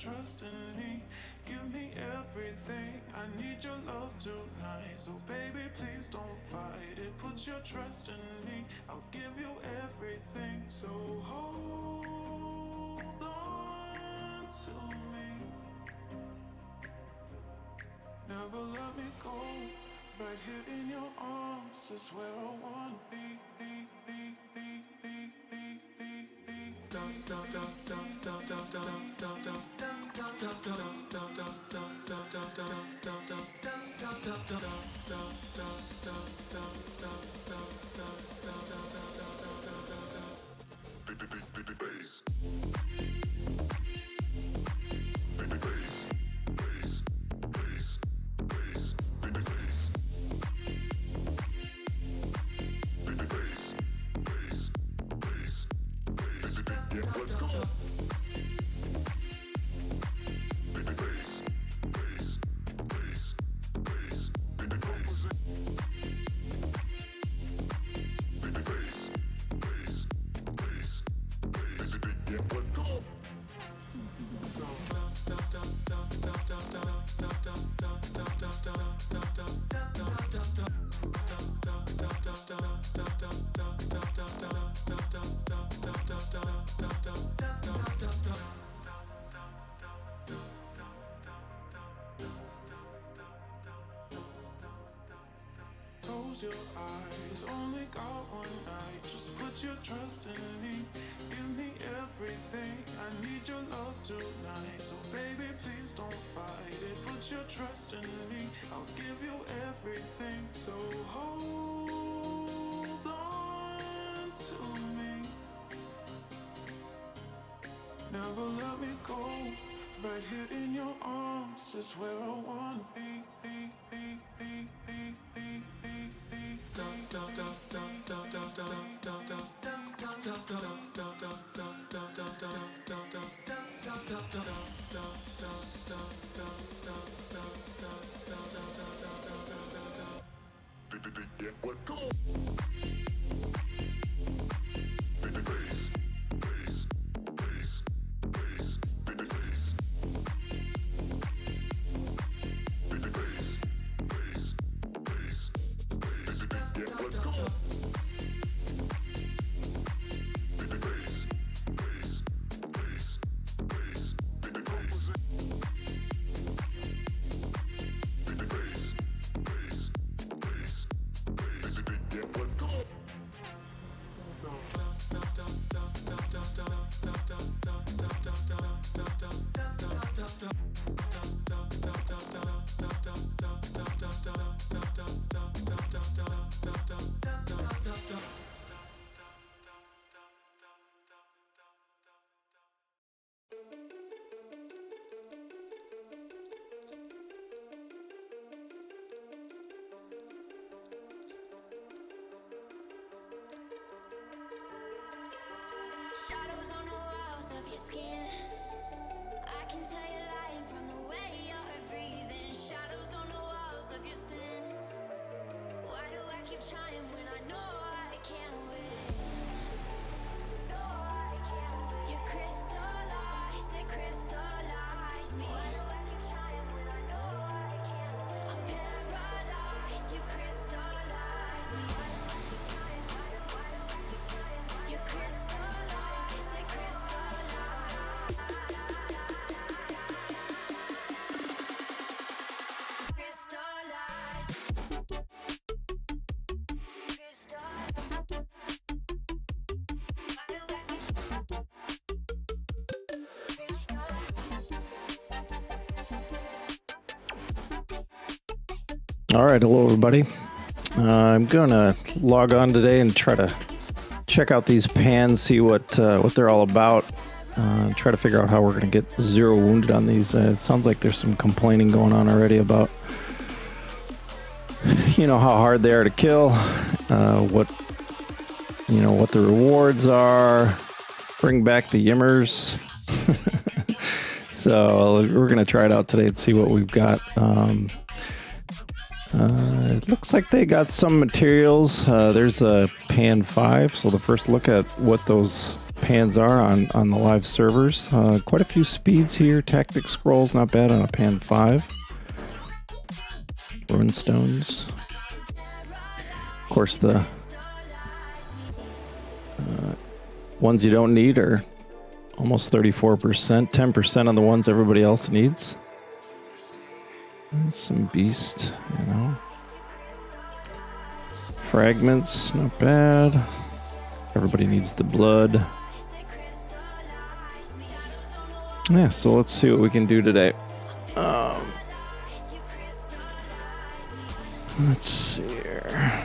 trust in me. Give me everything. I need your love tonight. So baby, please don't fight it. Put your trust in me. I'll give you everything. So hold on to me. Never let me go. Right here in your arms is where I wanna be. Close your eyes, only got one night. Just put your trust in me. Give me everything. I need your love tonight. So baby, please don't fight it. Put your trust in me. I'll give you everything. So hold on to me. Never let me go. Right here in your arms is where I wanna be. Shadows on the walls of your skin. I can tell you're lying from the way you're breathing. Shadows on the walls of your sin. Why do I keep trying when I know I can't win? You crystallize, they crystallize me. Why do I keep trying when I know I can't win? I'm paralyzed, you crystallize me. Why do I keep trying? Why do I keep trying? You crystallize, they crystallize. Crystallize. Crystallize. Why do I keep All right, hello everybody. I'm gonna log on today and try to check out these pans, see what they're all about. Try to figure out how we're gonna get zero wounded on these. It sounds like there's some complaining going on already about, how hard they are to kill, what the rewards are. Bring back the yimmers. So we're gonna try it out today and see what we've got. It looks like they got some materials. There's a pan 5, so the first look at what those pans are on the live servers. Quite a few speeds here. Tactic scrolls, not bad on a pan 5. Ruin stones. Of course, the ones you don't need are almost 34%. 10% on the ones everybody else needs. And some beast, you know. Fragments, not bad. Everybody needs the blood. Yeah, so let's see what we can do today. Let's see here.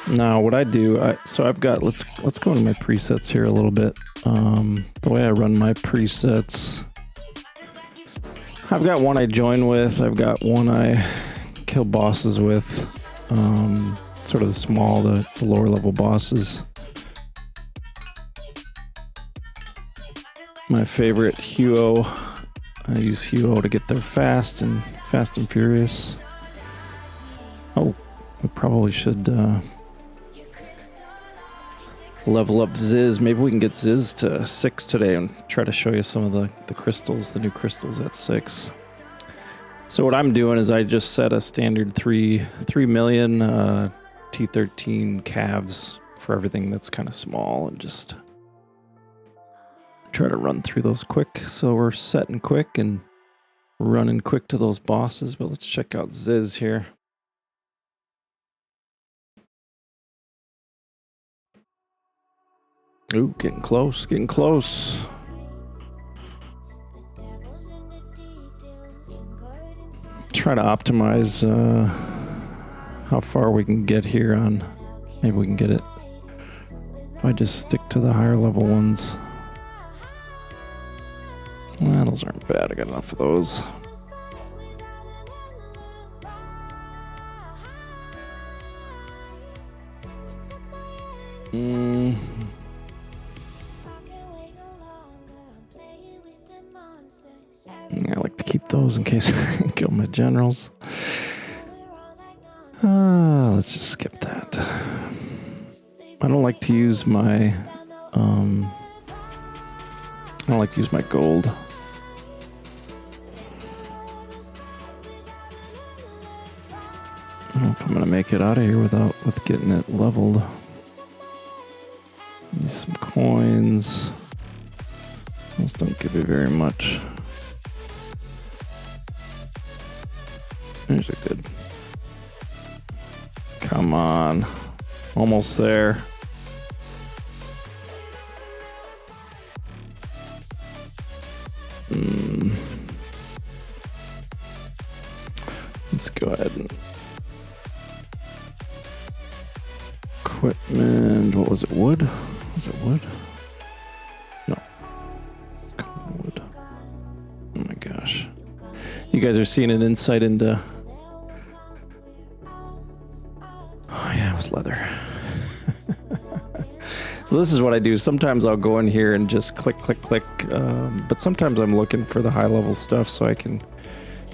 Now, what I do, so I've got, let's go into my presets here a little bit. The way I run my presets, I've got one I join with, I've got one I kill bosses with, sort of the lower level bosses. My favorite, HOE. I use HOE to get there fast and furious. Oh, we probably should level up Ziz. Maybe we can get Ziz to 6 today and try to show you some of the crystals, the new crystals at 6. So what I'm doing is I just set a standard 3 million T13 calves for everything that's kind of small and just try to run through those quick. So we're setting quick and running quick to those bosses, but let's check out Ziz here. Ooh, getting close, getting close. Try to optimize how far we can get here on, maybe we can get it if I just stick to the higher level ones. Well, those aren't bad. I got enough of those. I like to keep those in case I kill my generals. Let's just skip that. I don't like to use my gold. I don't know if I'm gonna make it out of here with getting it leveled. Need some coins. Those don't give you very much. There's a good. Come on. Almost there. Let's go ahead and equipment. What was it? Wood? Was it wood? No. Wood. Oh my gosh. You guys are seeing an insight into. Oh yeah, it was leather. So this is what I do. Sometimes I'll go in here and just click. But sometimes I'm looking for the high level stuff so I can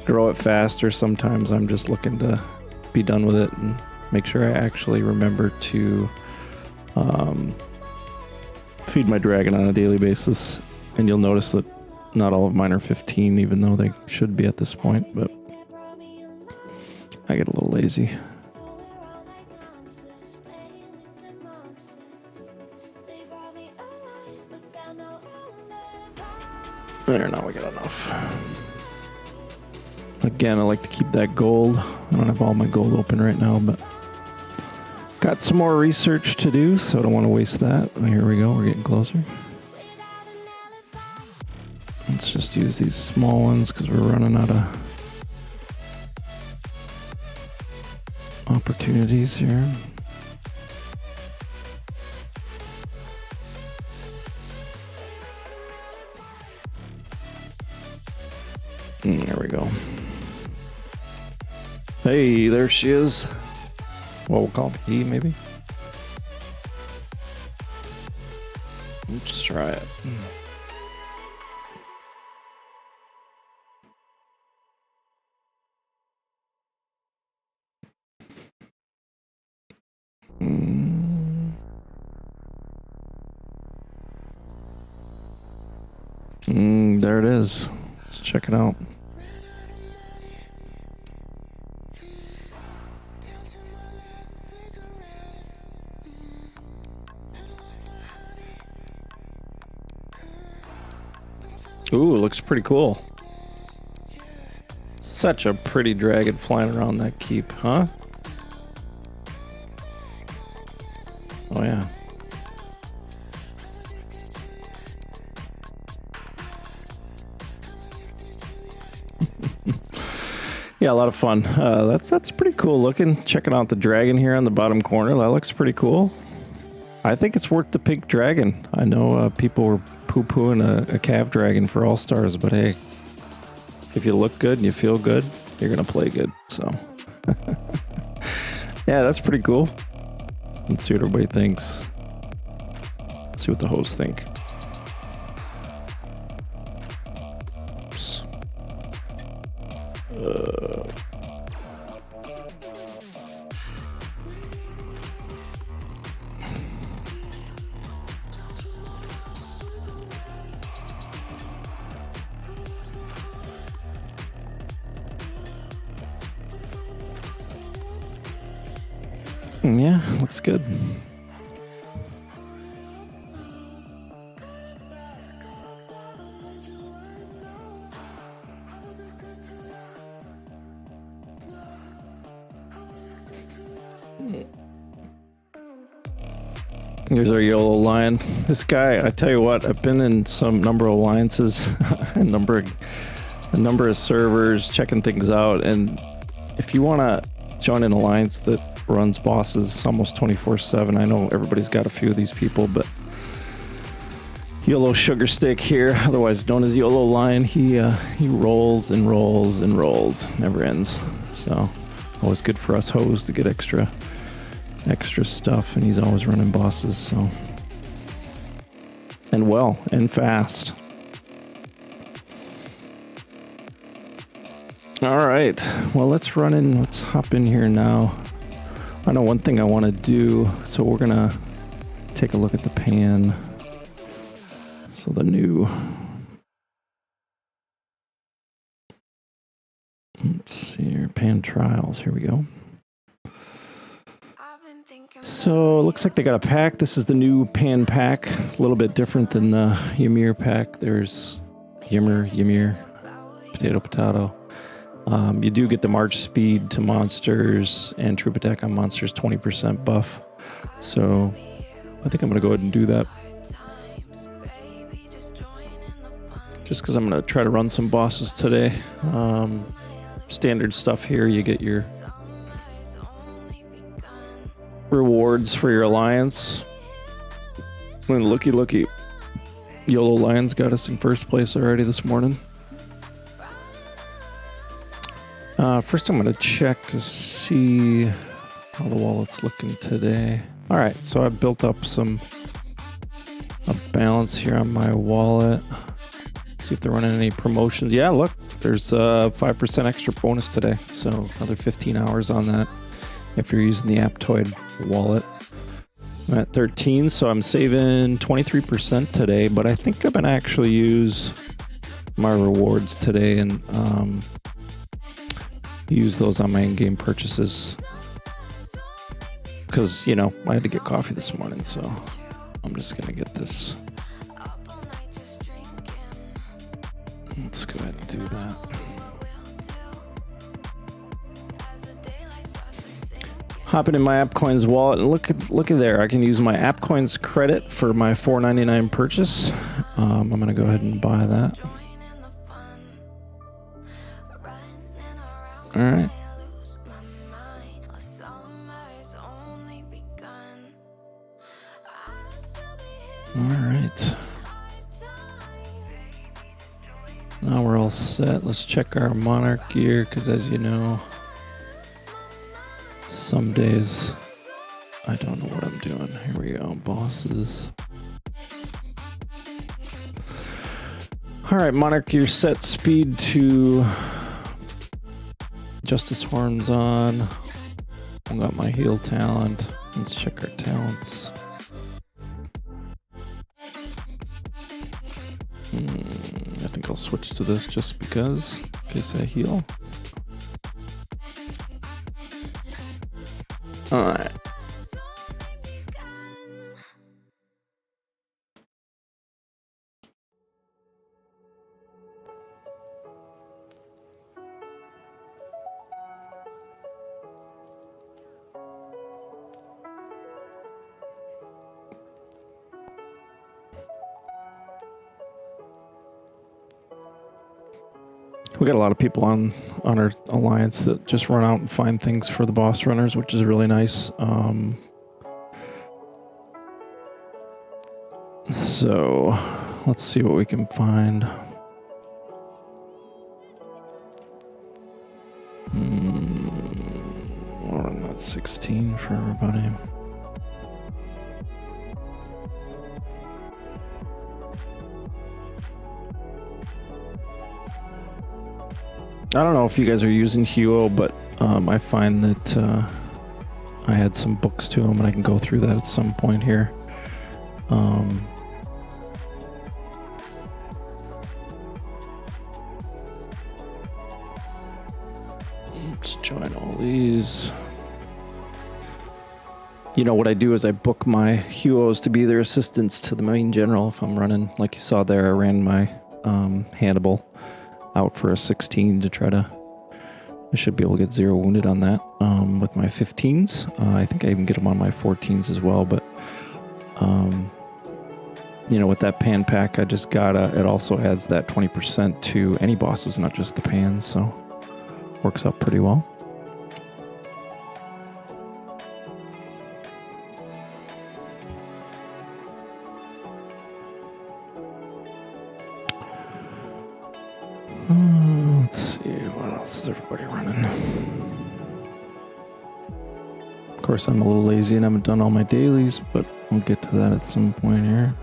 grow it faster. Sometimes I'm just looking to be done with it and make sure I actually remember to feed my dragon on a daily basis. And you'll notice that not all of mine are 15, even though they should be at this point, but I get a little lazy. There, now we got enough. Again, I like to keep that gold. I don't have all my gold open right now, but got some more research to do, so I don't want to waste that. Here we go, we're getting closer. Let's just use these small ones because we're running out of opportunities here. There we go. Hey, there she is. Well, we'll call he, maybe. Let's try it. There it is. Let's check it out. Ooh, it looks pretty cool. Such a pretty dragon flying around that keep, huh? Oh, yeah. Yeah, a lot of fun. That's pretty cool looking. Checking out the dragon here on the bottom corner. That looks pretty cool. I think it's worth the pink dragon. I know people were poo-pooing a calf dragon for All-Stars, but hey, if you look good and you feel good, you're going to play good. So, yeah, that's pretty cool. Let's see what everybody thinks. Let's see what the hosts think. Oops. Yeah, looks good. Here's our YOLO lion. This guy, I tell you what, I've been in some number of alliances, a number of servers, checking things out, and if you want to join an alliance that runs bosses almost 24/7, I know everybody's got a few of these people, but YOLO Sugar Stick here, otherwise known as YOLO Lion, he rolls and rolls and rolls, never ends. So always good for us hoes to get extra stuff, and he's always running bosses, so. And well, and fast. All right, well, let's hop in here now. I know one thing I want to do, so we're gonna take a look at the pan. So the new, let's see here, pan trials, here we go. So it looks like they got a pack. This is the new pan pack, a little bit different than the Ymir pack. There's Ymir, potato. You do get the March speed to monsters and troop attack on monsters 20% buff. So I think I'm going to go ahead and do that. Just because I'm going to try to run some bosses today. Standard stuff here. You get your rewards for your alliance. And looky, YOLO Lions got us in first place already this morning. First, I'm going to check to see how the wallet's looking today. All right, so I've built up a balance here on my wallet. Let's see if they're running any promotions. Yeah, look, there's a 5% extra bonus today, so another 15 hours on that if you're using the Aptoid wallet. I'm at 13, so I'm saving 23% today, but I think I'm going to actually use my rewards today and use those on my in-game purchases, because I had to get coffee this morning, so I'm just gonna get this. Let's go ahead and do that. Hopping in my AppCoins wallet, and look at there, I can use my AppCoins credit for my $4.99 purchase. I'm gonna go ahead and buy that. All right. All right. Now we're all set. Let's check our Monarch gear, because as you know, some days I don't know what I'm doing. Here we go. Bosses. All right, Monarch gear set speed to Justice Horns on. I got my heal talent. Let's check our talents. I think I'll switch to this just because, in case I heal. Alright. We got a lot of people on our alliance that just run out and find things for the boss runners, which is really nice. So let's see what we can find. We'll run that 16 for everybody. I don't know if you guys are using HOE, but I find that I had some books to them, and I can go through that at some point here. Let's join all these. You know, what I do is I book my HOEs to be their assistants to the main general if I'm running. Like you saw there, I ran my Hannibal out for a 16 to try to... I should be able to get 0 wounded on that with my 15s. I think I even get them on my 14s as well, but... you know, with that pan pack I just got, it also adds that 20% to any bosses, not just the pans, so works out pretty well. Let's see, what else is everybody running? Of course, I'm a little lazy and haven't done all my dailies, but we'll get to that at some point here.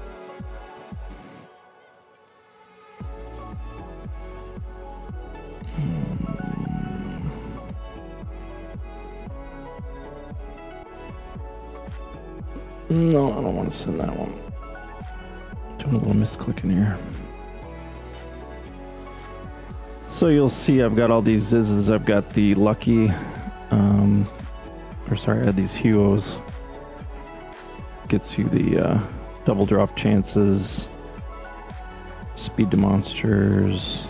No, I don't want to send that one. Doing a little misclicking here. So you'll see I've got all these Zizzes. I've got the Lucky, I had these HOEs. Gets you the double drop chances, speed to monsters,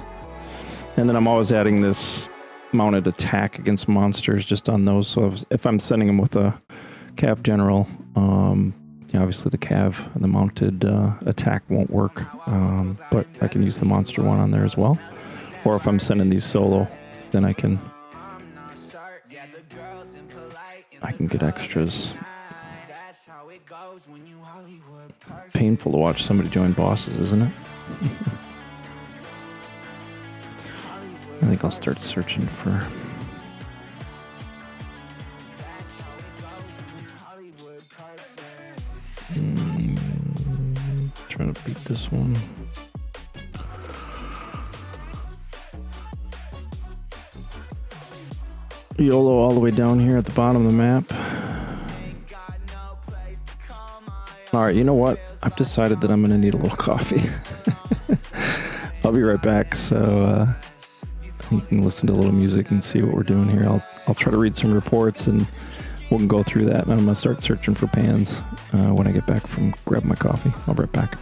and then I'm always adding this mounted attack against monsters just on those. So if I'm sending them with a Cav General, obviously the Cav and the mounted attack won't work, but I can use the monster one on there as well. Or if I'm sending these solo, then I can get extras. Painful to watch somebody join bosses, isn't it? I think I'll start searching for... trying to beat this one. YOLO all the way down here at the bottom of the map. Alright, you know what? I've decided that I'm going to need a little coffee. I'll be right back, so you can listen to a little music and see what we're doing here. I'll try to read some reports and we can go through that, and I'm going to start searching for pans when I get back from grabbing my coffee. I'll be right back.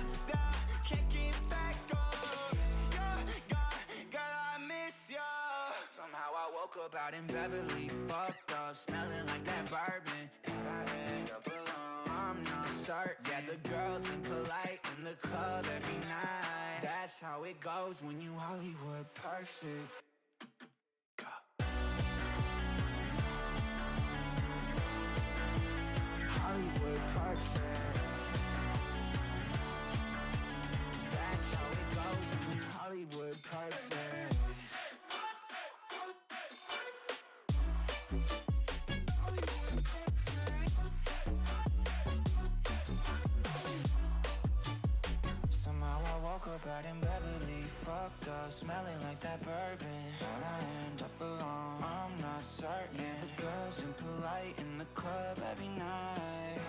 When you Hollywood perfect. Hollywood perfect. That's how it goes when you Hollywood perfect. Somehow I woke up out in Beverly, fuck fucked up, smelling like that bourbon. How'd I end up alone? I'm not certain. The girls impolite in the club every night.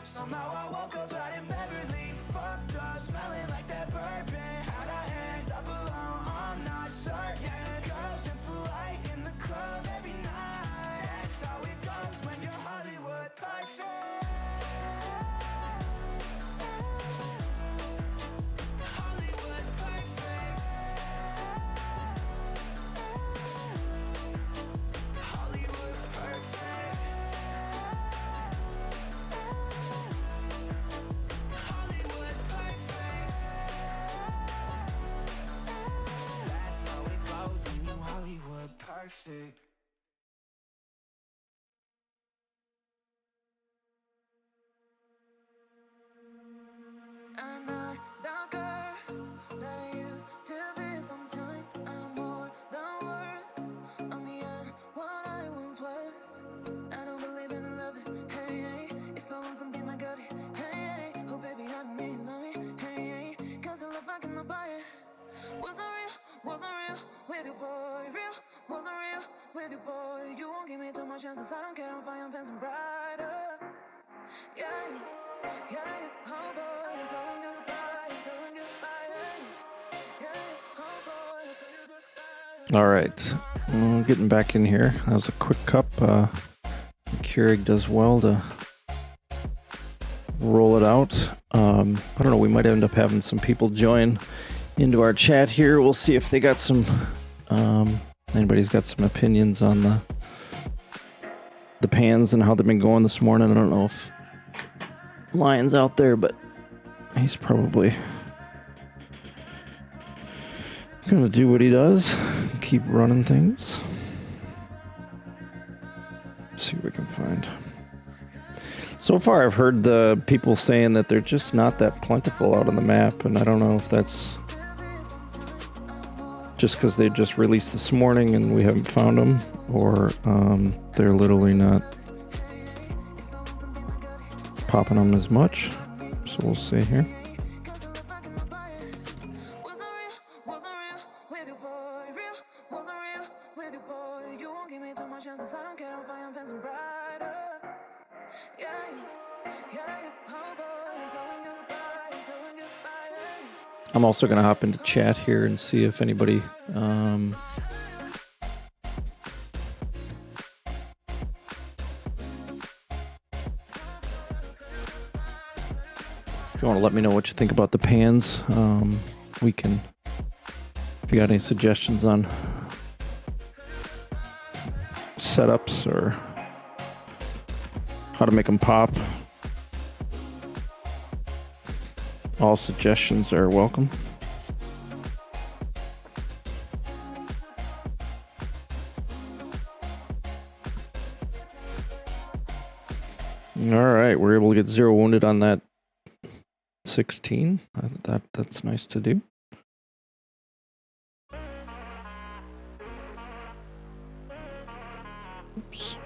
Somehow I woke up out in Beverly, fucked up, smelling like that bourbon. How'd I end up alone? I'm not certain. Girls impolite in the club every night. That's how it goes when you're Hollywood perfect. Hollywood perfect. Hollywood perfect. Hollywood perfect. That's how it goes when you Hollywood perfect. I'm not the girl that I used to be. Sometime I'm more than words. I'm beyond what I once was. I don't believe in love. Hey, hey. If I want something, I got it. Hey, hey. Oh, baby, I know you love me. Hey, hey. Cause your love, I cannot buy it. Wasn't real with you, boy. Real, wasn't real with you, boy. You won't give me too much chances. I don't care, I'm fine, I'm fancy brighter. Yeah, yeah, oh boy, I'm telling goodbye, yeah, oh boy, I'm telling goodbye. All right, getting back in here. That was a quick cup. Keurig does well to roll it out. I don't know. We might end up having some people join into our chat here. We'll see if they got some. Anybody's got some opinions on the pans and how they've been going this morning. I don't know if Lion's out there, but he's probably gonna do what he does, keep running things. Let's see what we can find. So far, I've heard the people saying that they're just not that plentiful out on the map, and I don't know if that's just because they just released this morning and we haven't found them, or they're literally not popping them as much. So we'll see here. I'm also going to hop into chat here and see if anybody if you want to let me know what you think about the pans, we can, if you got any suggestions on setups or how to make them pop, all suggestions are welcome. All right, we're able to get 0 wounded on that 16. That's nice to do. Oops.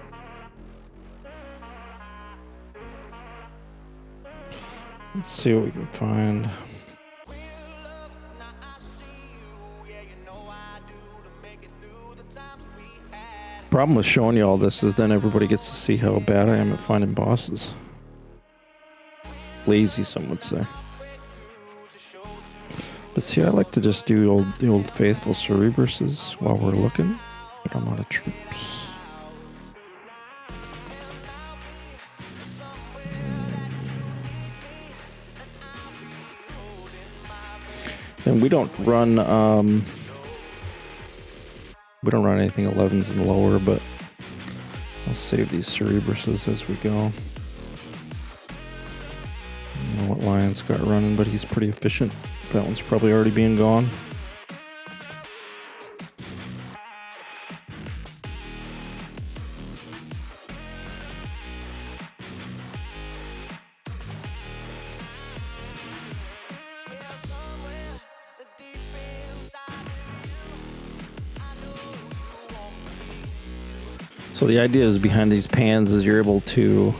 Let's see what we can find. Problem with showing you all this is then everybody gets to see how bad I am at finding bosses. Lazy, some would say. But see, I like to just do the old faithful Cerebruses while we're looking, but I'm out of troops. And we don't run anything 11s and lower, but I'll save these Cerebruses as we go. I don't know what Lion's got running, but he's pretty efficient. That one's probably already being gone. So the idea is behind these pans is you're able to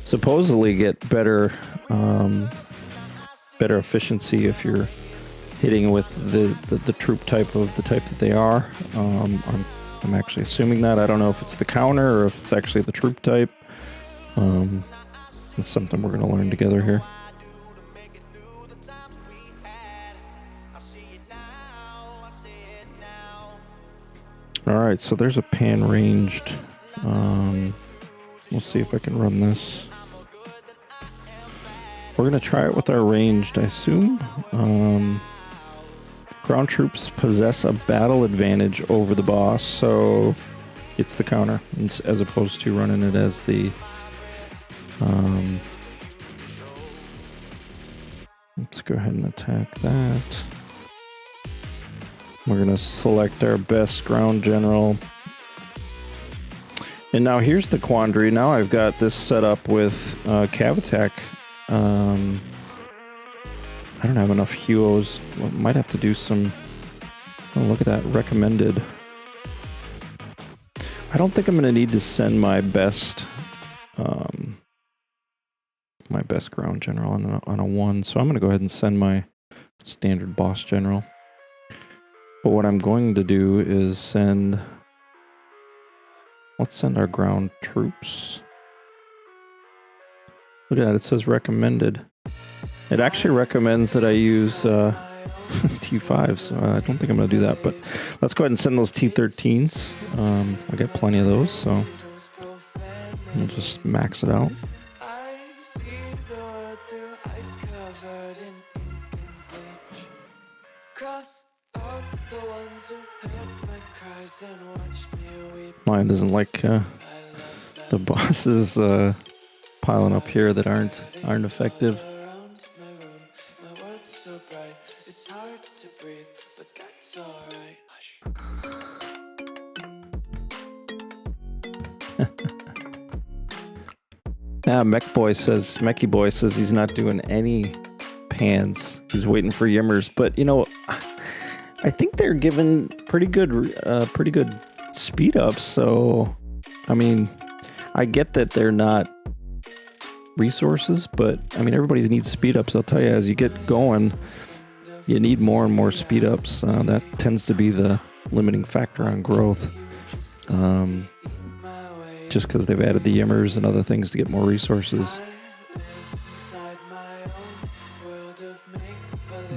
supposedly get better efficiency if you're hitting with the troop type of the type that they are. I'm actually assuming that. I don't know if it's the counter or if it's actually the troop type. It's something we're going to learn together here. Alright, so there's a pan ranged. We'll see if I can run this. We're going to try it with our ranged, I assume. Ground troops possess a battle advantage over the boss, so it's the counter, as opposed to running it as the... let's go ahead and attack that. We're going to select our best ground general. And now here's the quandary. Now I've got this set up with cav attack. I don't have enough HOEs. Well, might have to do some... Oh, look at that. Recommended. I don't think I'm going to need to send my best... my best ground general on a 1. So I'm going to go ahead and send my standard boss general. But what I'm going to do is send... Let's send our ground troops. Look at that, it says recommended. It actually recommends that I use T5s, so I don't think I'm going to do that. But let's go ahead and send those T13s. I got plenty of those, so we'll just max it out. Mine doesn't like the bosses piling up here that aren't effective. Yeah, Mechy Boy says he's not doing any pans. He's waiting for Yimmers, but you know, I think they're given pretty good speed ups. So, I mean, I get that they're not resources, but I mean, everybody needs speed ups. I'll tell you, as you get going, you need more and more speed ups. That tends to be the limiting factor on growth. Just because they've added the Yimmers and other things to get more resources.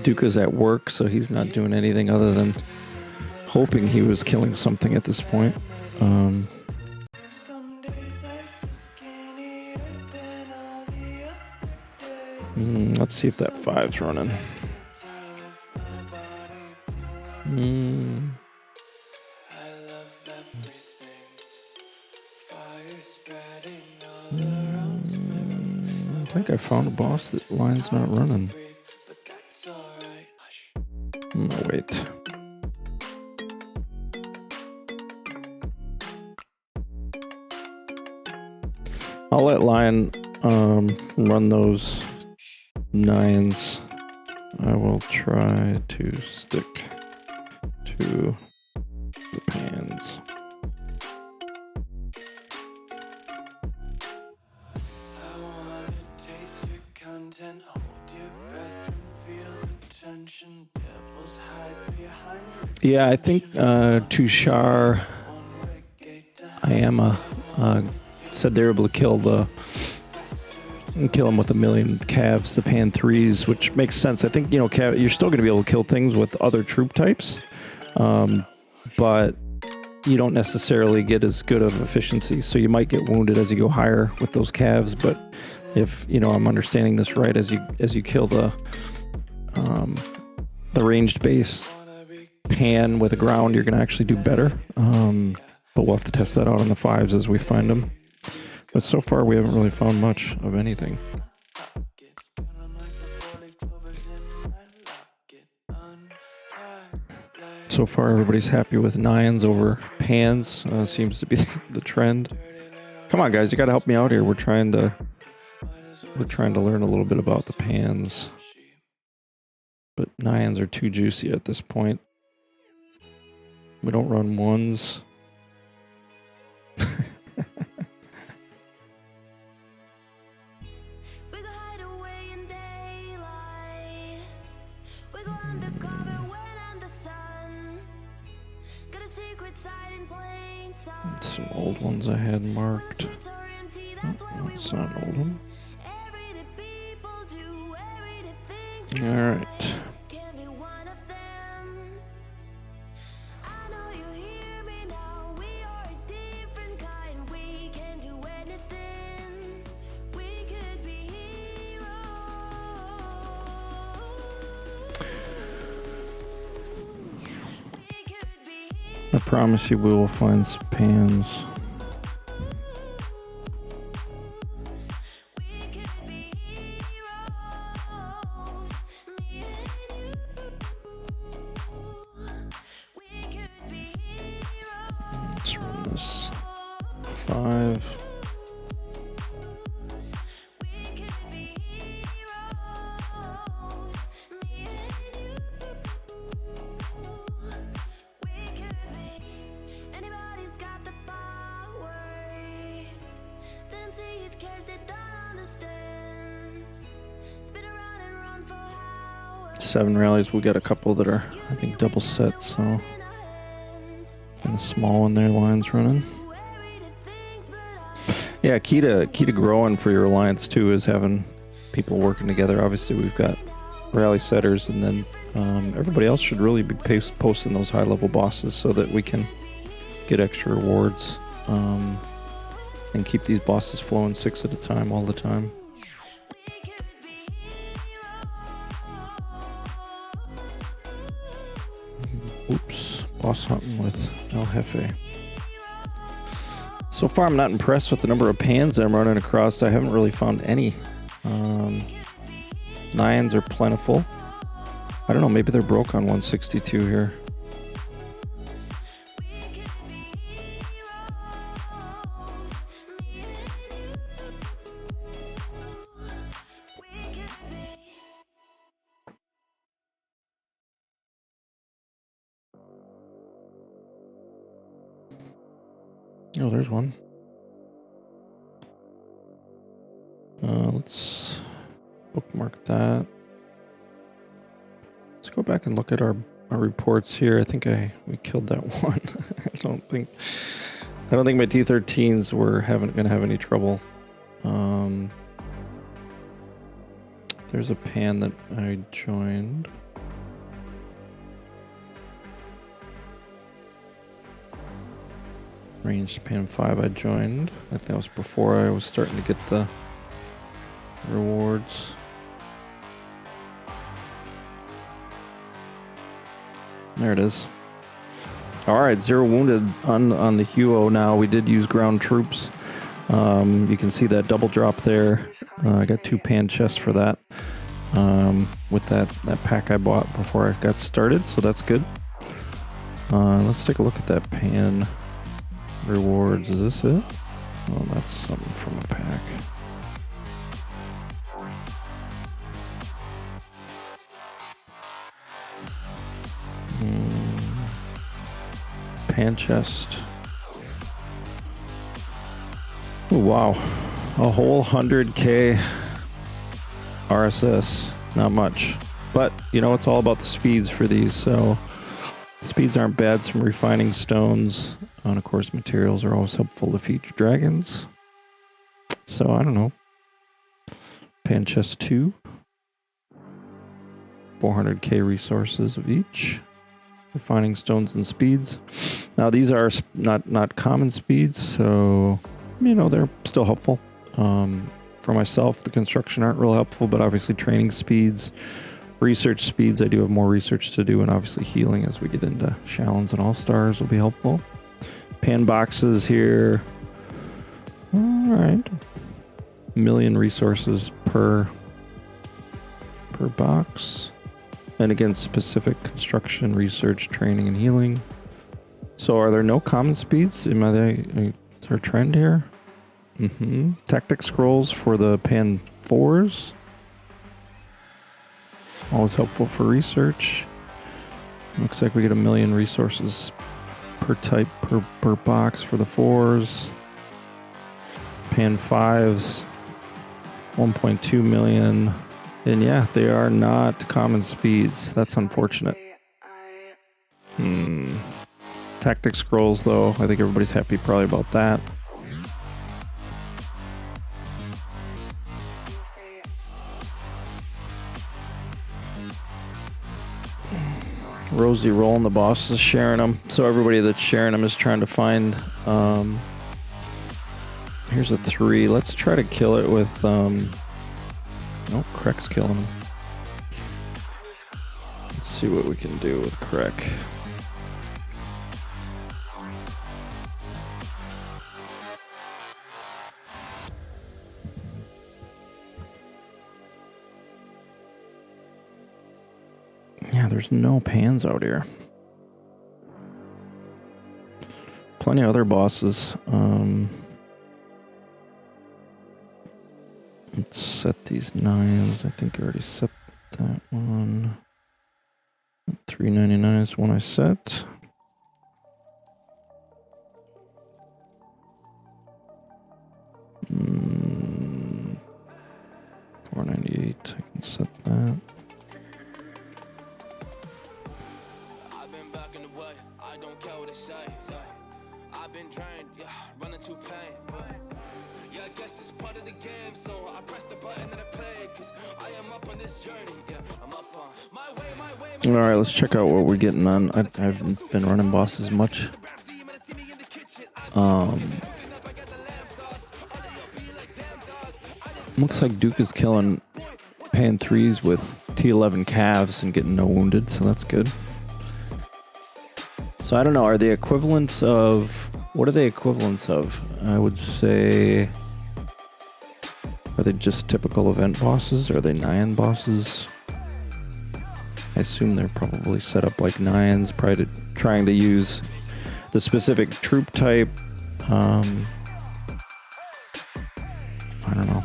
Duka's at work, so he's not doing anything other than hoping he was killing something at this point. Let's see if that 5's running. I think I found a boss that line's not running. No, wait. I'll let Lion run those 9s. I will try to stick to the pans. Yeah, I think Tushar Ayama said they were able to kill him with 1 million calves, the pan 3s, which makes sense. I think, you know, you're still going to be able to kill things with other troop types, but you don't necessarily get as good of efficiency. So you might get wounded as you go higher with those calves, but if, you know, I'm understanding this right, as you kill the ranged base pan with a ground, you're going to actually do better. But we'll have to test that out on the 5s as we find them. But so far, we haven't really found much of anything. So far, everybody's happy with 9s over pans. Seems to be the trend. Come on, guys, you got to help me out here. We're trying to learn a little bit about the pans. But 9s are too juicy at this point. We don't run 1s. We could hide away in daylight. We We go undercover when I'm the sun. Got a secret side in plain sight. Some old ones I had When the marked. streets are empty, that's where we It's not an old one. everyday people do everyday things. All right. Can't be one of them. I know you hear me now. We are a different kind. We can do anything. We could be heroes. We could be I promise you we will find some pans. We could be heroes, me and you. We could be heroes. Let's run this 5. We could be heroes, me and you. We could be. Anybody's got the power. They don't see it 'cause they don't understand. Spin around and run for hours. 7 rallies. We got a couple that are, I think, double set. So, In a hand. and a small one there, lines running. Do everyday things, but Yeah, key to growing for your alliance too is having people working together. Obviously, we've got rally setters, and then everybody else should really be posting those high-level bosses so that we can get extra rewards and keep these bosses flowing 6 at a time all the time. Oops, boss hunting with Hefe. So far, I'm not impressed with the number of pans that I'm running across. I haven't really found any. 9s are plentiful. I don't know, maybe they're broke on 162 here. Oh, there's one. Let's bookmark that. Let's go back and look at our reports here. I think we killed that one. I don't think my T13s were gonna have any trouble. There's a pan that I joined. Ranged pan 5 I joined. I think that was before I was starting to get the rewards. There it is. Alright, 0 wounded on the HOE now. We did use ground troops. You can see that double drop there. I got 2 pan chests for that. With that pack I bought before I got started, so that's good. Let's take a look at that pan rewards. Is this it? Oh, that's something from a pack. Pan chest. Oh, wow. A whole 100k RSS. Not much. But, it's all about the speeds for these, so speeds aren't bad. Some refining stones. And of course, materials are always helpful to feed your dragons. So, I don't know. Pan chest 2. 400k resources of each. Refining stones and speeds. Now, these are not common speeds, so, they're still helpful. For myself, the construction aren't real helpful, but obviously training speeds, research speeds, I do have more research to do, and obviously healing as we get into Shallons and All-Stars will be helpful. Pan boxes here. All right. 1 million resources per box. And again, specific construction, research, training, and healing. So are there no common speeds? Is there a trend here? Tactic scrolls for the pan 4s. Always helpful for research. Looks like we get 1 million resources per type per box for the 4s. Pan 5s, 1.2 million. And yeah, they are not common speeds. That's unfortunate. Tactic scrolls, though. I think everybody's happy probably about that. Rosie rolling, the boss is sharing them. So everybody that's sharing them is trying to find... here's a 3. Let's try to kill it with... Nope, Crack's killing him. Let's see what we can do with Crack. Yeah, there's no pans out here. Plenty of other bosses. Let's set these 9s. I think I already set that one. 399 is one I set. Mm, 498. I can set that. I've been back in the way. I don't care what they say. Yeah. I've been drained. Yeah, running to pain. But yeah, I guess it's part of the game. So I press the button and I play. Cause I am up on this journey. Yeah, I'm up on my way, my way. All right, let's check out what we're getting on. I haven't been running bosses much. Looks like Duke is killing pan 3s with T11 calves and getting no wounded, so that's good. So I don't know, are they equivalents of... What are they equivalents of? I would say... Are they just typical event bosses? Are they 9 bosses? I assume they're probably set up like 9s, probably trying to use the specific troop type. I don't know.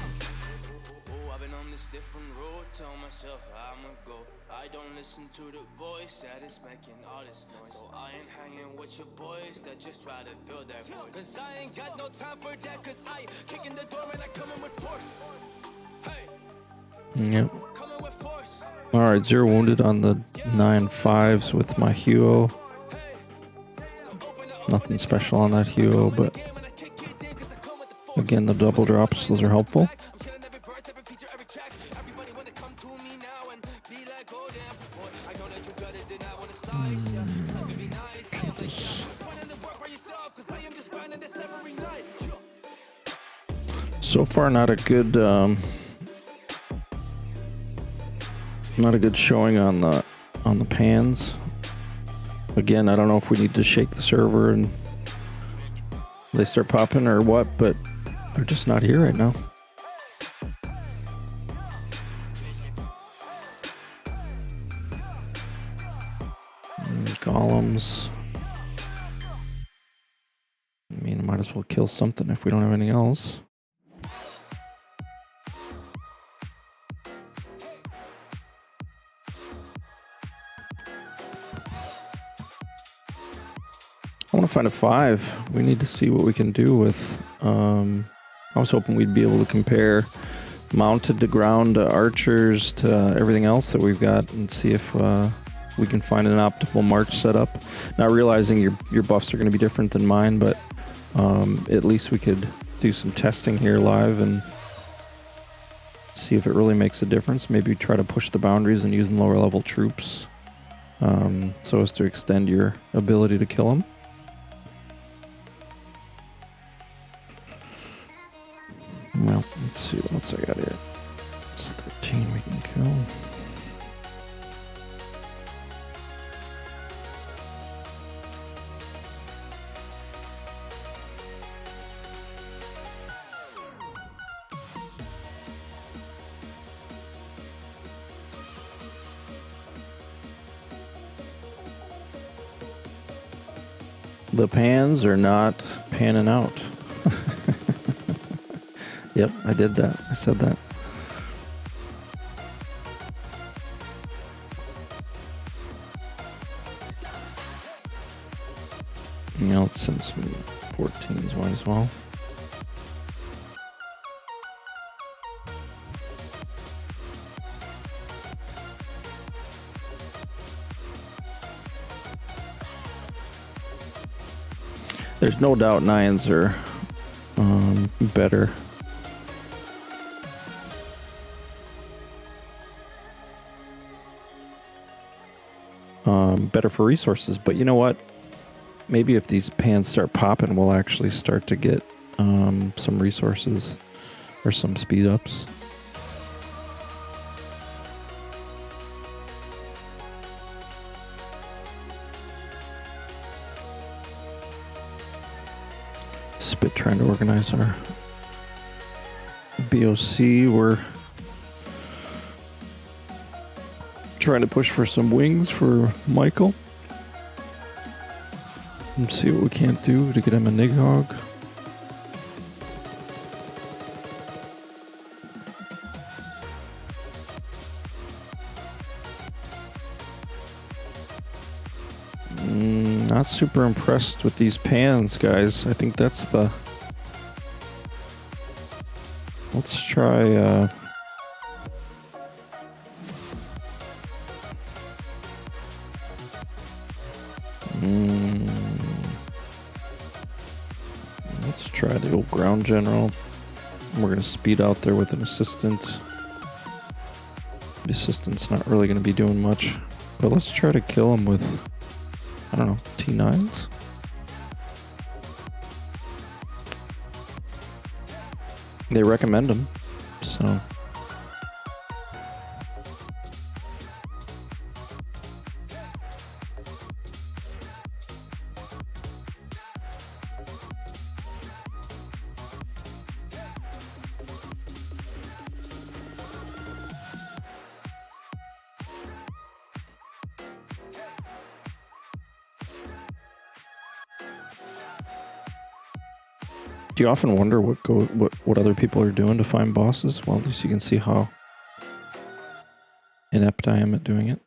I've been on this different road. Tell myself I'ma go. I don't listen to the voice that is making all this noise. So I ain't hanging with your boys that just try to build that voice. Cause I ain't got no time for that. Cause I kick in the door and I come in with force. Hey, Yep. coming with force. Alright, 0 wounded on the 9-5s with my HOE. Nothing special on that HOE, but again, the double drops, those are helpful. So far, not a good showing on the pans. Again, I don't know if we need to shake the server and they start popping or what, but they're just not here right now. Golems. I mean, I might as well kill something if we don't have anything else. I want to find a 5. We need to see what we can do with... I was hoping we'd be able to compare mounted to ground archers to everything else that we've got and see if we can find an optimal march setup. Not realizing your buffs are going to be different than mine, but at least we could do some testing here live and see if it really makes a difference. Maybe try to push the boundaries and using lower level troops so as to extend your ability to kill them. Well, let's see what else I got here. It's 13 we can kill. The pans are not panning out. Yep, I did that. I said that. You know, let's send some 14s, might as well. There's no doubt 9s are better. Better for resources, but you know what? Maybe if these pans start popping, we'll actually start to get some resources or some speed ups. Spit trying to organize our BOC. We're trying to push for some wings for Michael. And see what we can't do to get him a Nighthog. Not super impressed with these pans, guys. I think that's the... Let's try... Let's try the old ground general. We're going to speed out there with an assistant. The assistant's not really going to be doing much. But let's try to kill him with, I don't know, T9s? They recommend them, so... Do you often wonder what other people are doing to find bosses? Well, at least you can see how inept I am at doing it.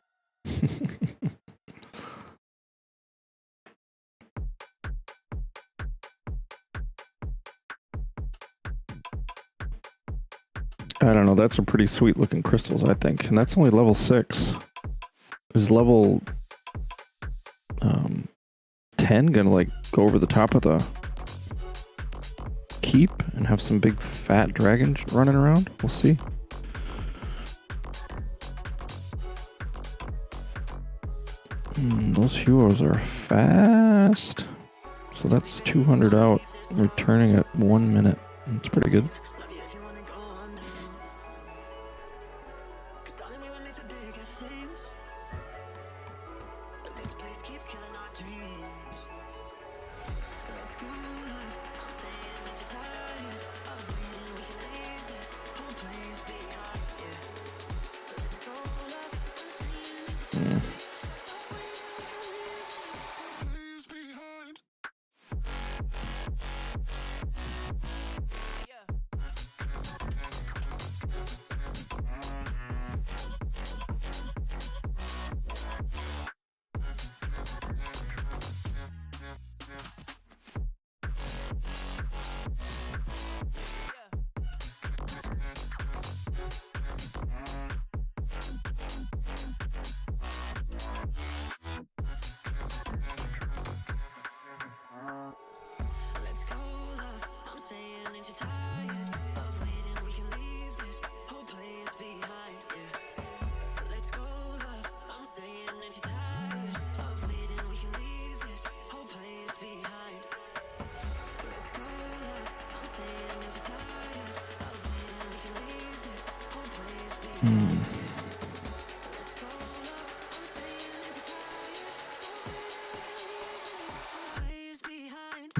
I don't know. That's some pretty sweet looking crystals, I think. And that's only level 6. Is level 10 gonna like go over the top of the keep and have some big fat dragons running around? We'll see. Those heroes are fast. So that's 200 out, returning at 1 minute. It's pretty good.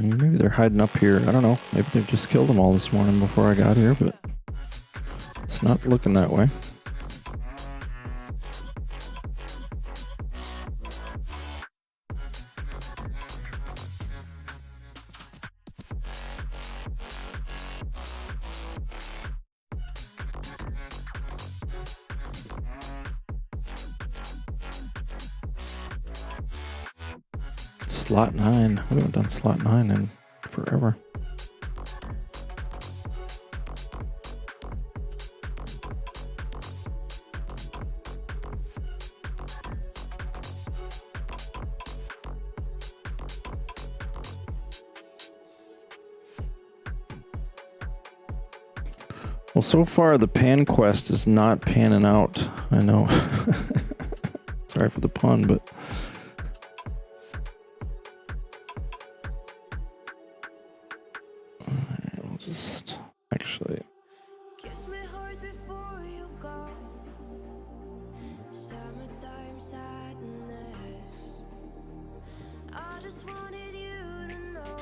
Maybe they're hiding up here. I don't know. Maybe they just killed them all this morning before I got here, but it's not looking that way. Slot 9. We haven't done slot 9 in forever. Well, so far the pan quest is not panning out. I know. Sorry for the pun, but I'll just actually. Kiss me hard before you go. Summertime sadness. I just wanted you to know.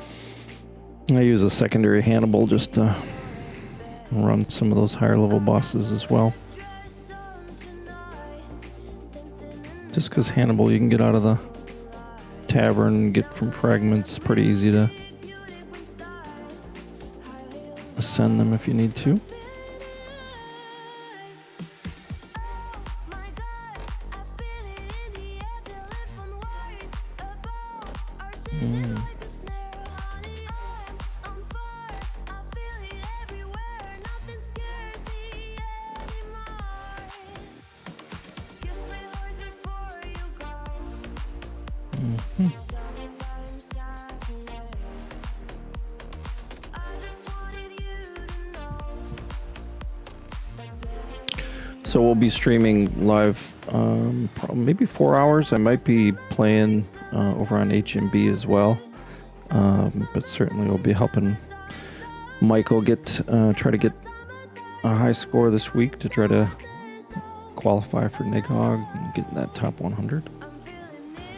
I use a secondary Hannibal just to run some of those higher level bosses as well. Dress on tonight. Dancing in Just because Hannibal you can get out of the tavern and get from fragments, pretty easy to beautiful style. High heels. ascend them if you need to. My God, I feel it in the air. Telephone wires above are sizzling like a snare. Honey, I'm on fire. I feel it everywhere. Nothing scares me anymore. Kiss me hard before you go. Summertime sadness. I just wanted you to know. So we'll be streaming live, maybe 4 hours. I might be playing over on HMB as well, but certainly we'll be helping Michael try to get a high score this week to try to qualify for Nighthog and get in that top 100. I'm feeling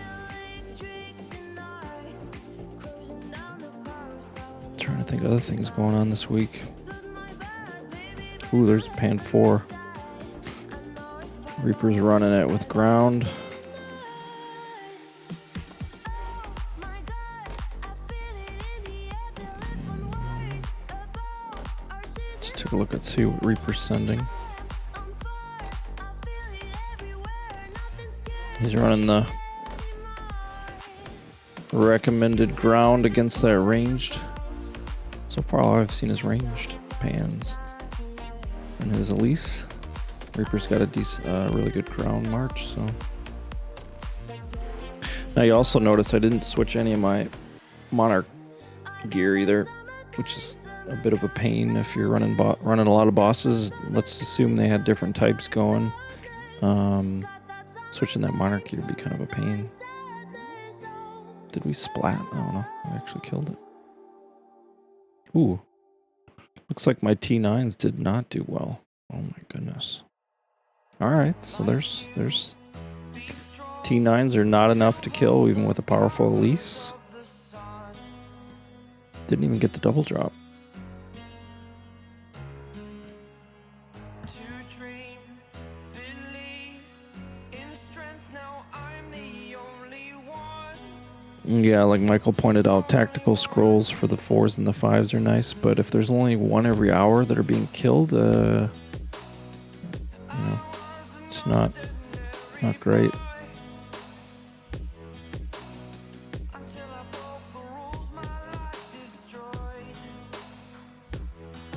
electric tonight. Cruising down the coast, going Trying to think of other things going on this week. with my bad baby. Ooh, there's Pan 4. Reaper's running it with ground. My God, I feel it in the air. Telephone wires above are Let's sizzling. take a look and see what Reaper's sending. On fire, I feel it everywhere. Nothing scares He's running the recommended ground against that ranged. So far, all I've seen is ranged pans. And his Elise. Reaper's got a really good ground march, so. Now you also notice I didn't switch any of my Monarch gear either, which is a bit of a pain if you're running a lot of bosses. Let's assume they had different types going. Switching that Monarch gear would be kind of a pain. Did we splat? I don't know. I actually killed it. Ooh. Looks like my T9s did not do well. Oh my goodness. Alright, so there's T9s are not enough to kill even with a powerful Elise. Didn't even get the double drop. To dream, believe in strength. Now I'm the only one. Yeah, like Michael pointed out, tactical scrolls for the 4s and the 5s are nice, but if there's only one every hour that are being killed, it's not great. Until I broke the rules, my life destroyed.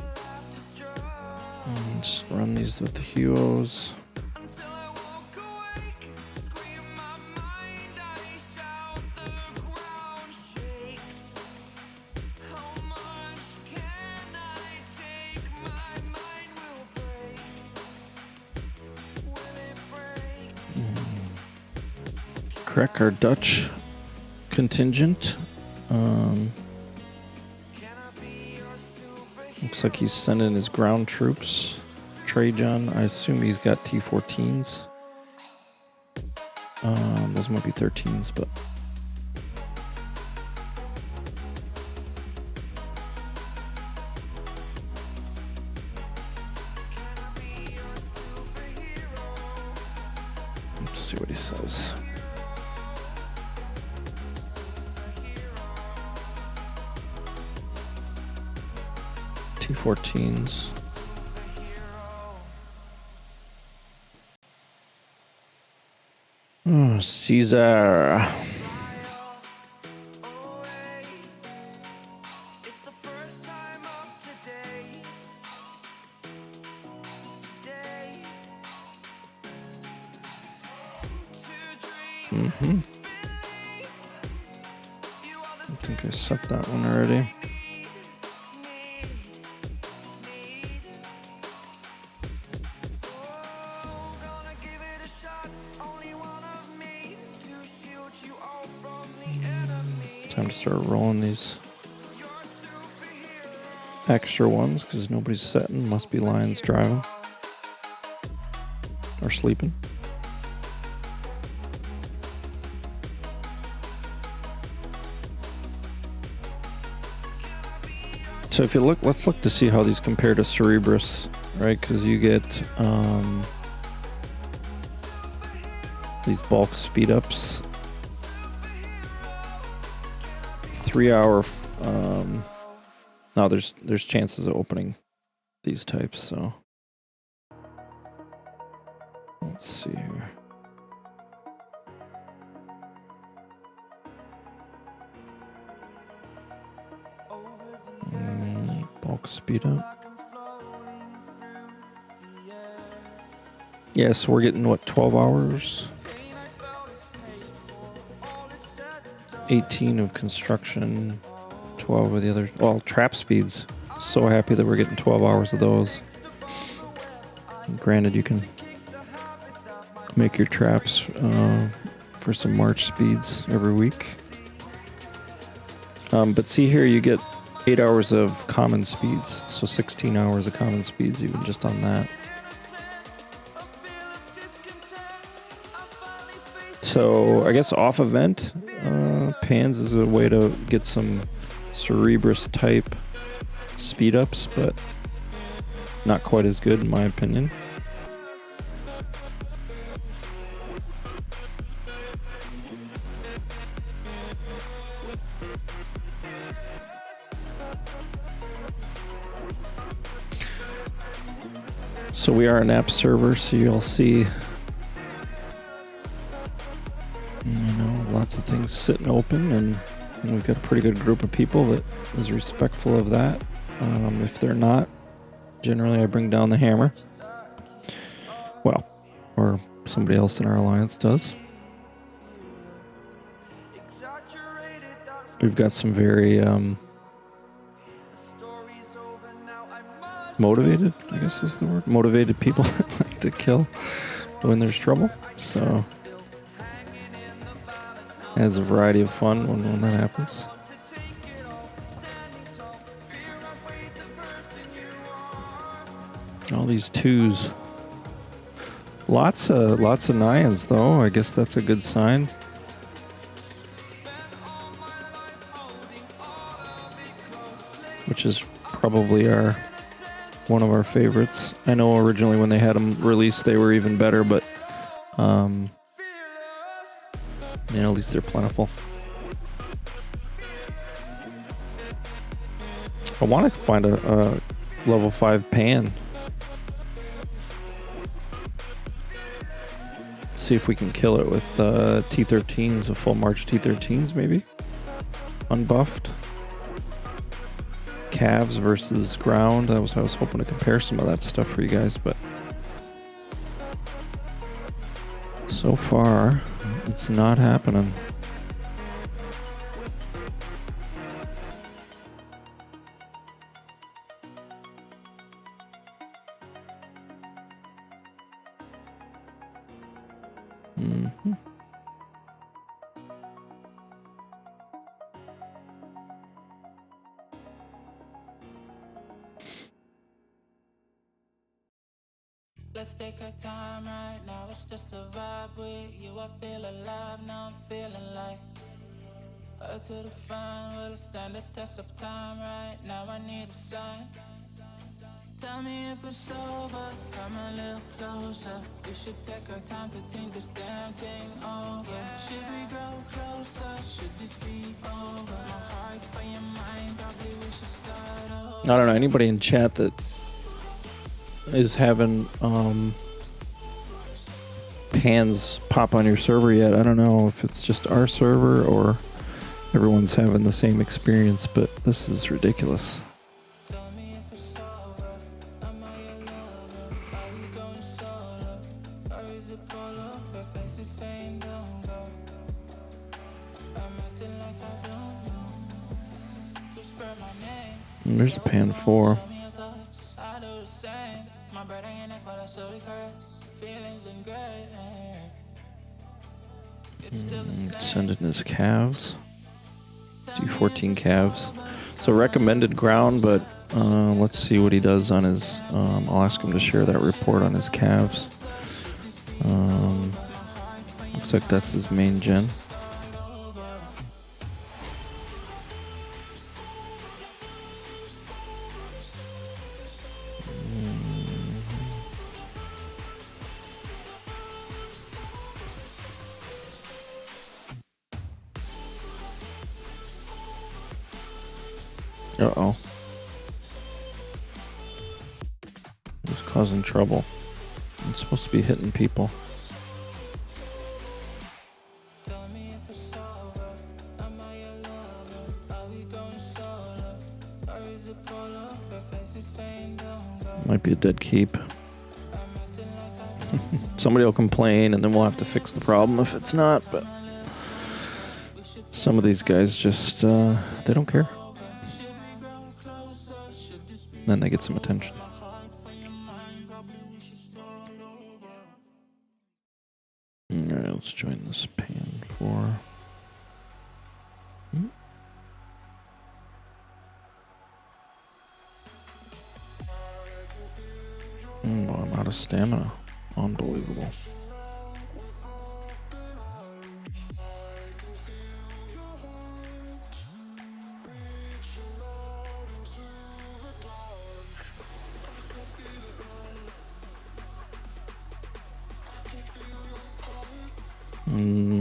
Life destroyed. Just run these with the Huos. Until I woke awake, scream my mind, I shout, the ground shakes. How much can I take? My mind will break. Will it break? Crack our Dutch contingent. Can I be your superhero? Looks like he's sending his ground troops. Trajan, I assume he's got T14s. Those might be 13s, but let's see what he says. T14s. Oh, Caesar. It's the first time of today. To dream, you are the I think I set that one already. Time to start rolling these extra ones because nobody's setting. Must be Lions driving or sleeping. So if you look, let's look to see how these compare to Cerebrus, right? Because you get these bulk speed ups, 3 hour. Now there's chances of opening these types. So let's see here. Bulk speed up. Yeah, so we're getting what, 12 hours? 18 of construction, 12 of the other. Well, trap speeds. So happy that we're getting 12 hours of those. And granted, you can make your traps for some March speeds every week. But see here, you get 8 hours of common speeds, so 16 hours of common speeds even just on that. So I guess off event, Pans is a way to get some Cerebrus type speed ups, but not quite as good in my opinion. So we are an app server, so you'll see, lots of things sitting open, and we've got a pretty good group of people that is respectful of that. If they're not, generally I bring down the hammer. Well, or somebody else in our alliance does. We've got some very motivated, I guess is the word, motivated people that like to kill when there's trouble. So adds a variety of fun when that happens. All these twos. Lots of nines though. I guess that's a good sign. Which is probably one of our favorites. I know originally when they had them released they were even better, but at least they're plentiful. I want to find a level 5 pan. See if we can kill it with T13s, a full March T13s maybe. Unbuffed. Calves versus ground. I was hoping to compare some of that stuff for you guys, but so far it's not happening. Mm-hmm. Let's take our time right now, it's just a vibe with you. I feel alive, now I'm feeling like up to the front, will it stand the test of time right now? I need a sign. Tell me if it's over, come a little closer. We should take our time to think this damn thing over. Should we grow closer, should this be over? My heart for your mind, probably we should start over. I don't know, anybody in chat that is having pans pop on your server yet. I don't know if it's just our server or everyone's having the same experience, but this is ridiculous. Tell me if it's over, am I your lover? Are we going solo? Or is it polo? Her face is saying don't go. I'm acting like I don't know. Whisper my name. And there's a pan 4. Show me your touch, I do the same. My breath on your neck, but I slowly curse. Feelings in gray. It's still the same. Send in his calves. do 14 calves. So recommended ground, but let's see what he does on his. I'll ask him to share that report on his calves. Looks like that's his main gen. Uh-oh. He's causing trouble. It's supposed to be hitting people. Might be a dead keep. Somebody will complain and then we'll have to fix the problem if it's not, but some of these guys just, they don't care. Then they get some attention. Alright, let's join this pan for... I'm out of stamina. Unbelievable.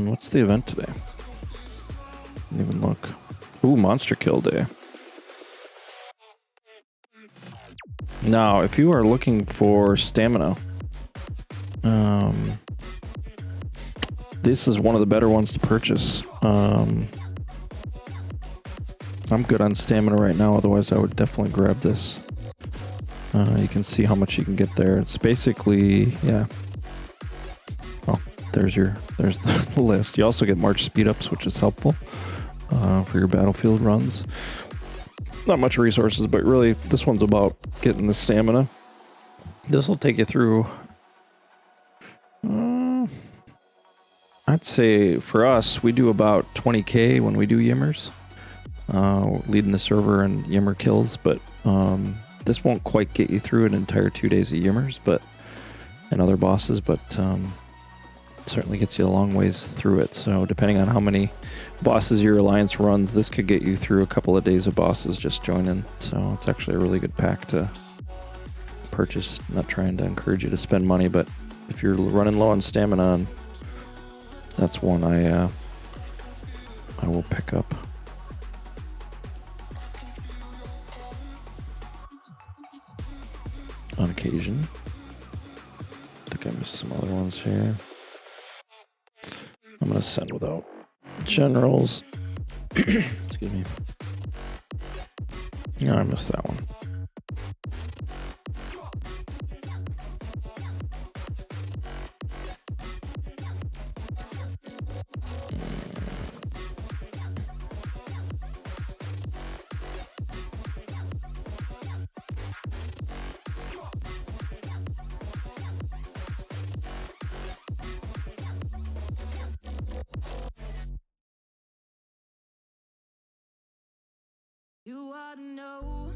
What's the event today? Didn't even look. Ooh, monster kill day. Now, if you are looking for stamina, this is one of the better ones to purchase. I'm good on stamina right now, otherwise I would definitely grab this. You can see how much you can get there. It's basically, yeah. Oh, there's the list. You also get march speed ups, which is helpful for your battlefield runs. Not much resources, but really this one's about getting the stamina. This will take you through, I'd say for us, we do about 20k when we do Yimmers, leading the server and Yimmer kills, but this won't quite get you through an entire 2 days of Yimmers, and other bosses, but certainly gets you a long ways through it. So depending on how many bosses your alliance runs, this could get you through a couple of days of bosses just joining. So it's actually a really good pack to purchase. Not trying to encourage you to spend money, but if you're running low on stamina, that's one I will pick up. On occasion. I think I missed some other ones here. I'm going to send without generals. Excuse me. No, I missed that one. You ought to know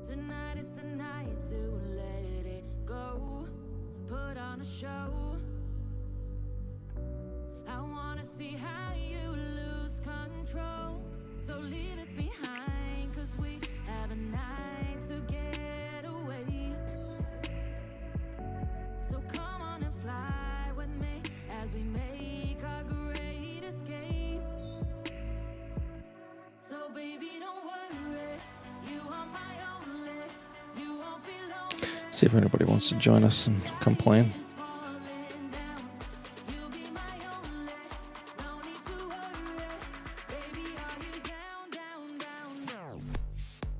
tonight is the night to let it go. Put on a show. I wanna see how you lose control. So leave it behind, 'cause we have a night to get away. So come on and fly with me as we make our great escape. So baby, don't worry, you are my only, you won't be lonely. See if anybody wants to join us and complain. You'll be my only, no need to worry. Baby, are you down, down, down, down,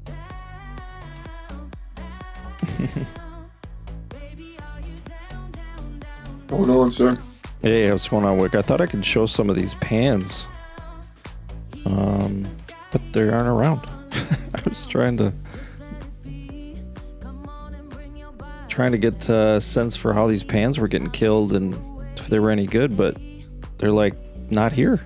down, down. Baby, are you down, down, down? Hold on, sir. Hey, what's going on, Wick? I thought I could show some of these pans. But they aren't around. I was trying to get a sense for how these pans were getting killed and if they were any good, but they're like not here.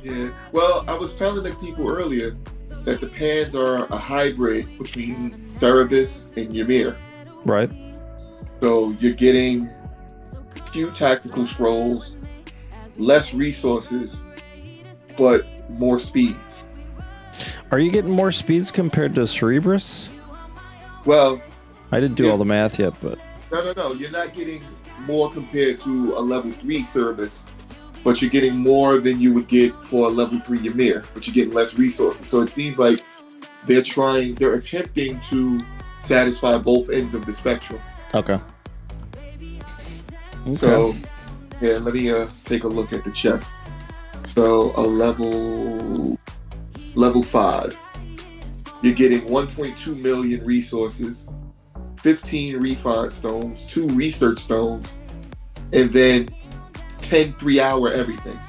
Yeah. Well, I was telling the people earlier that the pans are a hybrid between Cerebus and Ymir. Right. So you're getting few tactical scrolls, less resources, but more speeds. Are you getting more speeds compared to Cerebrus? Well, I didn't do all the math yet, but no. You're not getting more compared to a level 3 Cerebus, but you're getting more than you would get for a level 3 Ymir, but you're getting less resources. So it seems like they're attempting to satisfy both ends of the spectrum. okay. So, yeah, let me take a look at the chest. So, a level 5, you're getting 1.2 million resources, 15 refine stones, 2 research stones, and then 10 3-hour everything.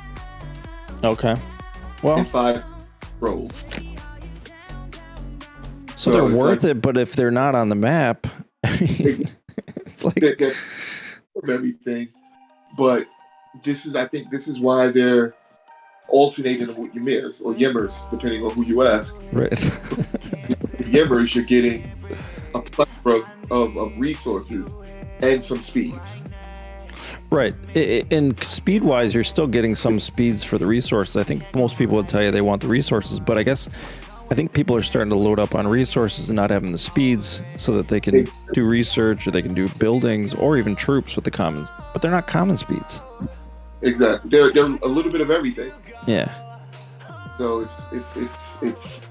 Okay. Well, and 5 rolls. So they're worth it, but if they're not on the map, it's like they're everything. But I think this is why they're alternating them with Ymirs or Yimmers, depending on who you ask. Right. The Yimmers, you're getting a plethora of resources and some speeds. Right. And speed-wise, you're still getting some speeds for the resources. I think most people would tell you they want the resources, but I think people are starting to load up on resources and not having the speeds so that they can do research or they can do buildings or even troops with the commons. But they're not common speeds. Exactly. They're a little bit of everything. Yeah. So it's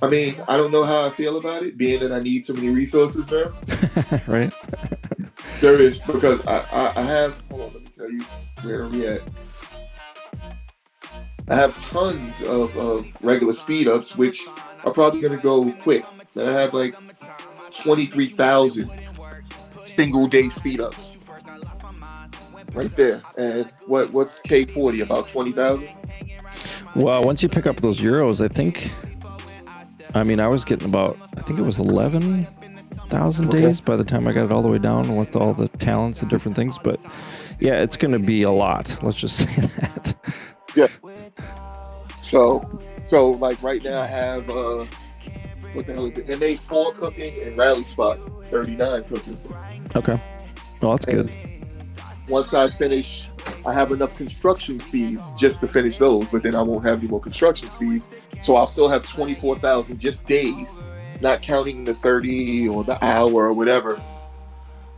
I mean, I don't know how I feel about it, being that I need so many resources now. Right. There is, because I have, hold on, let me tell you where are we at. I have tons of regular speed ups, which are probably going to go quick. And I have like 23,000 single day speed ups right there. And what's K40? About 20,000? Well, once you pick up those euros, I was getting about, I think it was 11,000 days by the time I got it all the way down with all the talents and different things. But yeah, it's going to be a lot. Let's just say that. Yeah. So like right now I have what the hell is it? NA4 cooking and Rally Spot 39 cooking. Okay. Well, that's good. Once I finish, I have enough construction speeds just to finish those, but then I won't have any more construction speeds. So I'll still have 24,000 just days, not counting the 30 or the hour or whatever.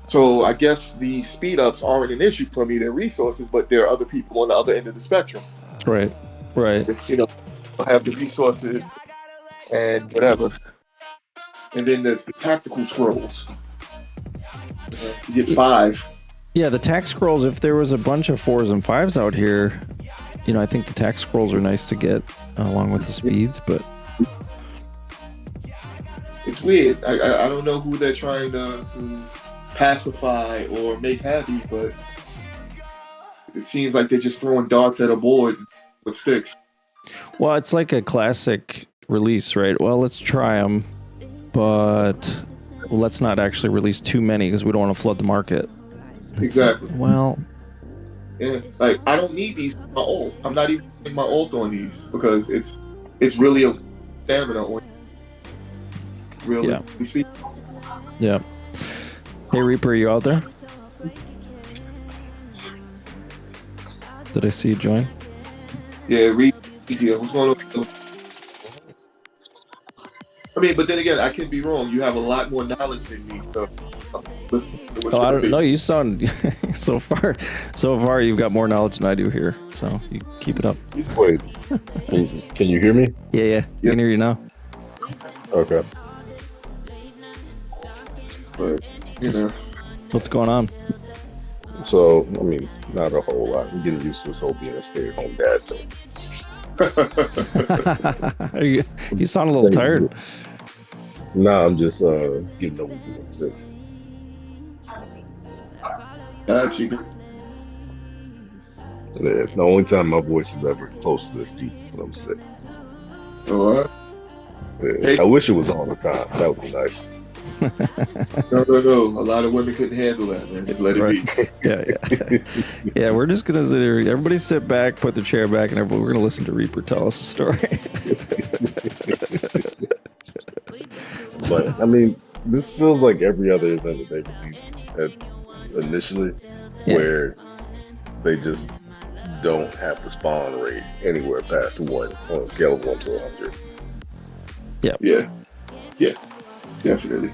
So I guess the speed ups aren't an issue for me. They're resources, but there are other people on the other end of the spectrum. Right. If, I'll have the resources and whatever. And then the tactical scrolls. You get 5. Yeah, the tax scrolls, if there was a bunch of 4s and 5s out here, I think the tax scrolls are nice to get along with the speeds, but it's weird. I don't know who they're trying to pacify or make happy, but it seems like they're just throwing darts at a board with sticks. Well, it's like a classic release, right? Well, let's try them, but let's not actually release too many because we don't want to flood the market. Exactly. Well, yeah, like I don't need these for my ult. I'm not even putting my ult on these because it's really a stamina on. Really speaking. Yeah. Hey Reaper, are you out there? Did I see you join? Yeah, easier. What's going on? I mean, but then again, I can be wrong. You have a lot more knowledge than me, so listen to what I don't know. You sound so far you've got more knowledge than I do here. So you keep it up. Wait, can you hear me? Yeah. I can hear you now. Okay. But what's going on? So, not a whole lot. I'm getting used to this whole being a stay-at-home dad thing. You sound a little tired. Nah, I'm just getting over being sick. Got you. Yeah, the only time my voice is ever close to this deep is when I'm sick. All right. Yeah, I wish it was all the time. That would be nice. No, no, no. A lot of women couldn't handle that, man. Just let it Right. be. Yeah. Yeah, we're just gonna sit here. Everybody sit back, put the chair back, and we're gonna listen to Reaper tell us a story. But I mean, this feels like every other event that they released initially, Yeah. where they just don't have the spawn rate anywhere past 1 on a scale of 1 to 100. Yeah, yeah, definitely.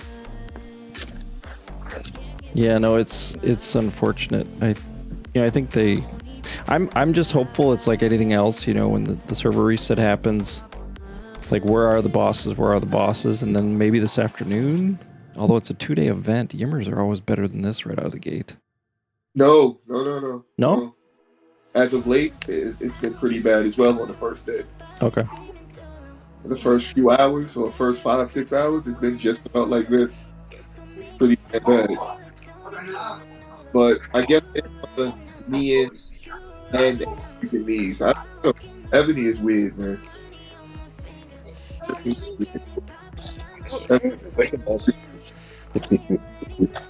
Yeah, no, it's unfortunate. I think I'm just hopeful it's like anything else, when the server reset happens, it's like, where are the bosses? Where are the bosses? And then maybe this afternoon, although it's a 2-day event, Yimmers are always better than this right out of the gate. No. No? As of late, it's been pretty bad as well on the first day. Okay. The first few hours or first 5-6 hours, it's been just about like this. Pretty bad. But I guess me and knees. I don't know. Ebony is weird, man.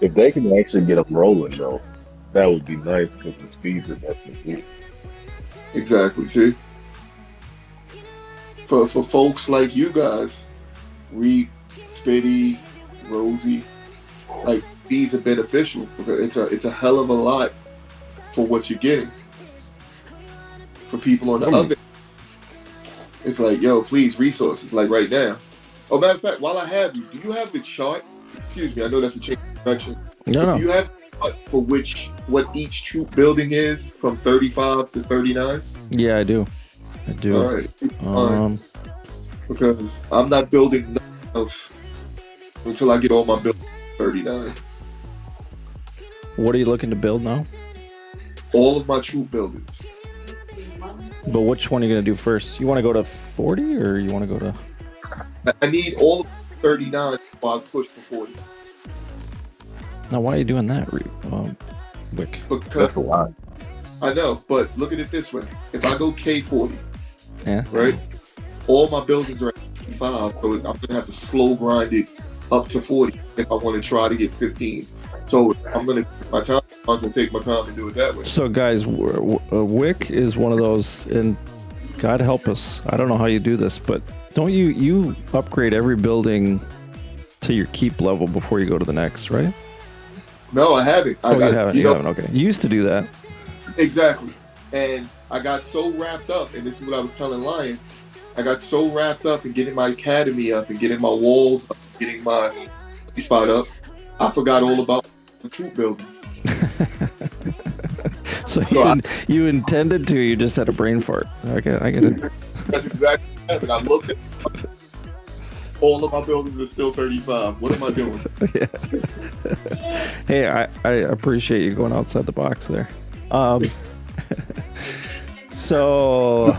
If they can actually get them rolling, though, that would be nice because the speeds are definitely. Exactly. See, for folks like you guys, Reed, Spitty, Rosie, like these are beneficial because it's a hell of a lot for what you're getting. For people on the other, it's like, yo, please, resources like right now. Oh, matter of fact, while I have you, do you have the chart? Excuse me, I know that's a change of direction. No. Do you have the chart for what each troop building is from 35 to 39? Yeah, I do. All right. Because I'm not building nothing else until I get all my buildings to 39. What are you looking to build now? All of my troop buildings. But which one are you going to do first? You want to go to 40 or you want to go to... I need all of 39 while I push for 40. Now, why are you doing that, Wick? Because That's a lot. I know, but look at it this way. If I go K40, Yeah. right, all my buildings are at 55, so I'm going to have to slow grind it up to 40 if I want to try to get 15s. So I'm going to take my time. I might as well take my time and do it that way. So, guys, Wick is one of those, and God help us, I don't know how you do this, but don't you upgrade every building to your keep level before you go to the next, right? No, I haven't. You haven't. You haven't. Okay. You used to do that. Exactly. And I got so wrapped up, and this is what I was telling Lion, I got so wrapped up in getting my academy up and getting my walls up, getting my spot up, I forgot all about the troop buildings. So you intended to, you just had a brain fart. Okay, I get it. That's exactly what happened. I looked at all of my buildings are still 35. What am I doing? Yeah. Hey, I appreciate you going outside the box there. So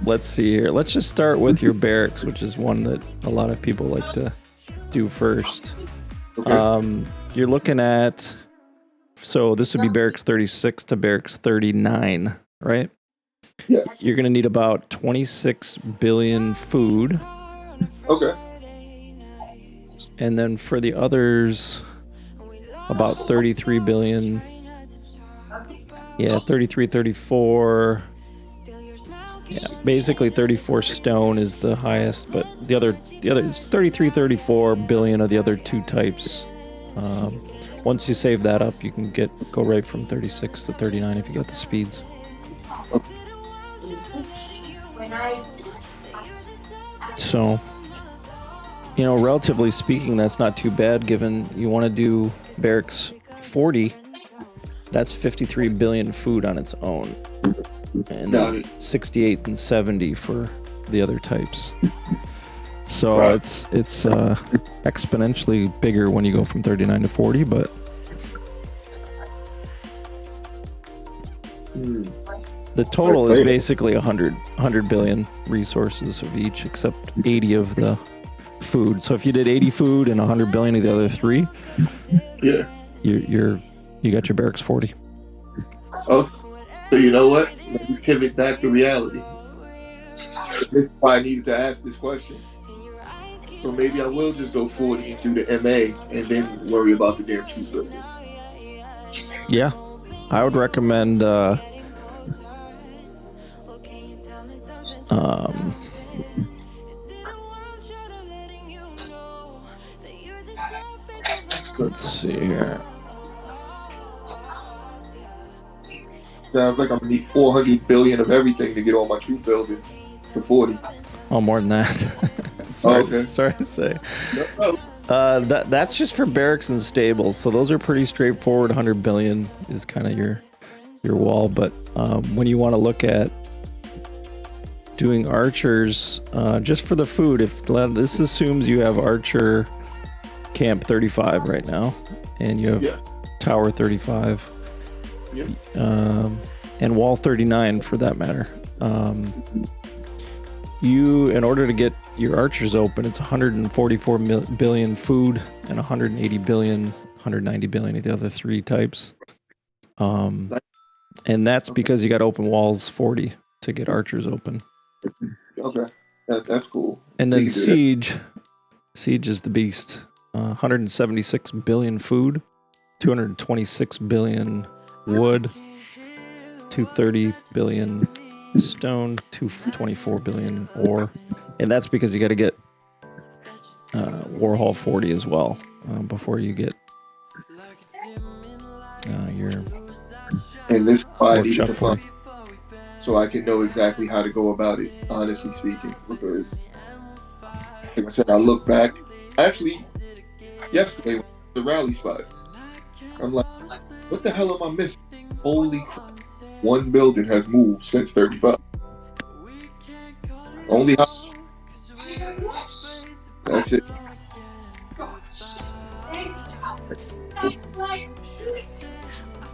let's see here. Let's just start with your barracks, which is one that a lot of people like to do first. Okay. You're looking at, so this would be barracks 36 to barracks 39, right? Yes. You're going to need about 26 billion food. Okay. And then for the others, about 33 billion. Yeah, 33, 34. Yeah, basically 34 stone is the highest, but the other is 33, 34 billion of the other two types. Once you save that up, you can go right from 36 to 39 if you got the speeds. So, relatively speaking, that's not too bad given you want to do barracks 40. That's 53 billion food on its own. And then 68 and 70 for the other types. So Right. it's exponentially bigger when you go from 39 to 40, but the total is basically 100 billion resources of each, except 80 of the food. So if you did 80 food and 100 billion of the other three, Yeah. you got your barracks 40. Oh, so you know what? Let me pivot back to reality. This is why I needed to ask this question. So maybe I will just go 40 and do the MA and then worry about the damn troop buildings. Yeah, I would recommend let's see here. Sounds like I'm gonna need 400 billion of everything to get all my troop buildings to 40. Oh, more than that. Sorry to say. No. That's just for barracks and stables. So those are pretty straightforward. 100 billion is kind of your wall. But when you want to look at doing archers, just for the food, if this assumes you have archer camp 35 right now, and you have tower 35, and wall 39 for that matter. In order to get your archers open, it's 144 billion food and 180 billion, 190 billion of the other three types. And that's because you got to open walls 40 to get archers open. Okay, that's cool. And then siege is the beast. 176 billion food, 226 billion wood, 230 billion stone, 224 billion ore, and that's because you got to get Warhol 40 as well before you get your. And this is why I needed to find, so I can know exactly how to go about it. Honestly speaking, because like I said, I look back. Actually, yesterday the rally spot. I'm like, what the hell am I missing? Holy crap! One building has moved since 35. Only house. That's it.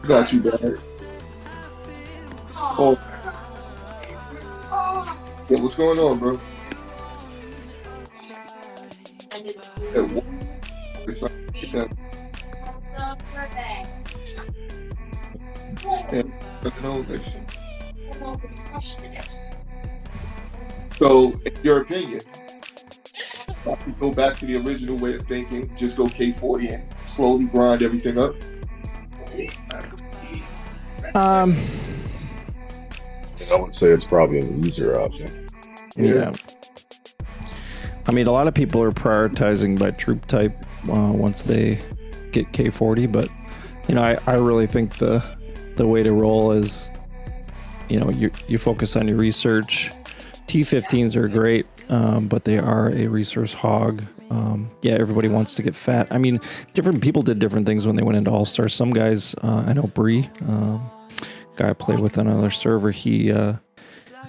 Got you, bad. Oh. Yeah, what's going on, bro? It's like that. So, in your opinion, I could go back to the original way of thinking, just go K40 and slowly grind everything up? I would say it's probably an easier option. Yeah. I mean, a lot of people are prioritizing by troop type once they get K40, but I really think the way to roll is, you focus on your research. T15s are great, but they are a resource hog. Everybody wants to get fat. I mean, different people did different things when they went into All-Star. Some guys, I know Bree, guy I played with on another server, he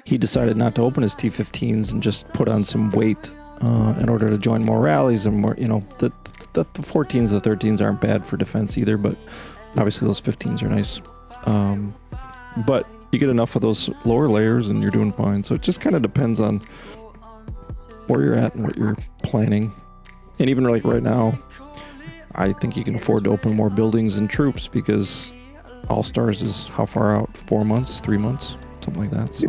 decided not to open his T15s and just put on some weight in order to join more rallies and more, the 14s, the 13s aren't bad for defense either, but obviously those 15s are nice. But you get enough of those lower layers and you're doing fine. So it just kind of depends on where you're at and what you're planning. And even like right now, I think you can afford to open more buildings and troops because All-Stars is how far out? 4 months, 3 months, something like that. So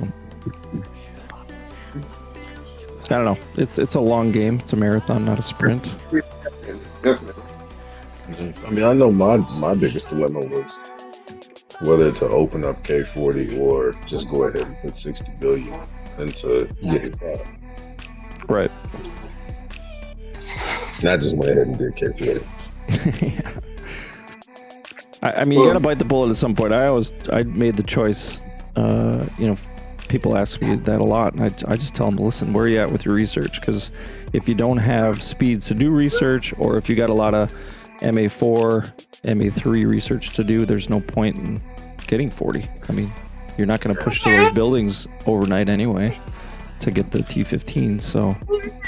I don't know. It's a long game. It's a marathon, not a sprint. Definitely. I mean, I know my biggest dilemma was whether to open up K40 or just go ahead and put 60 billion into getting that. Right. And I just went ahead and did K40. Yeah. I mean, you gotta bite the bullet at some point. I made the choice. People ask me that a lot, and I just tell them, listen, where are you at with your research? Because if you don't have speeds to do research, or if you got a lot of MA4, MA3 research to do, there's no point in getting 40. I mean, you're not going to push to those buildings overnight anyway to get the T15. So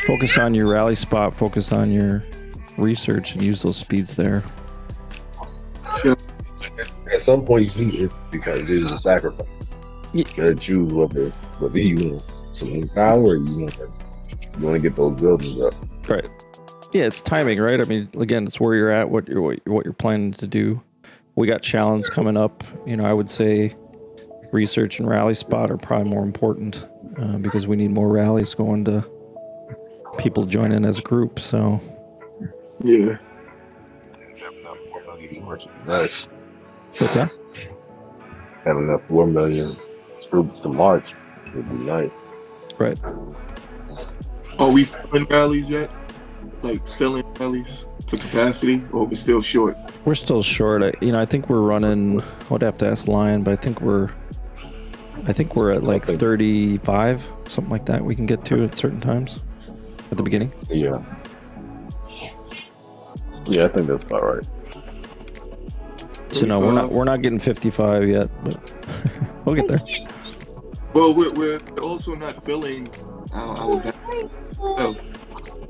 focus on your rally spot, focus on your research, and use those speeds there. At some point, you need it because it is a sacrifice. You gotta choose whether you want some power or you want to get those buildings up. Right. Yeah, it's timing, right? I mean, again, it's where you're at, what you're planning to do. We got challenge coming up. I would say research and rally spot are probably more important because we need more rallies going to people join in as a group. So Yeah. Having that 4 million march would be nice. what's that? Having that 4 million troops to march would be nice. Right. Are we filling rallies yet? Like filling rallies to capacity, or we're still short? We're still short. I think we're running. I'd have to ask Lion, but I think we're at like 35, something like that. We can get to at certain times at the beginning. Yeah. Yeah, I think that's about right. So no, we're not getting 55 yet, but we'll get there. Well, we're also not filling our so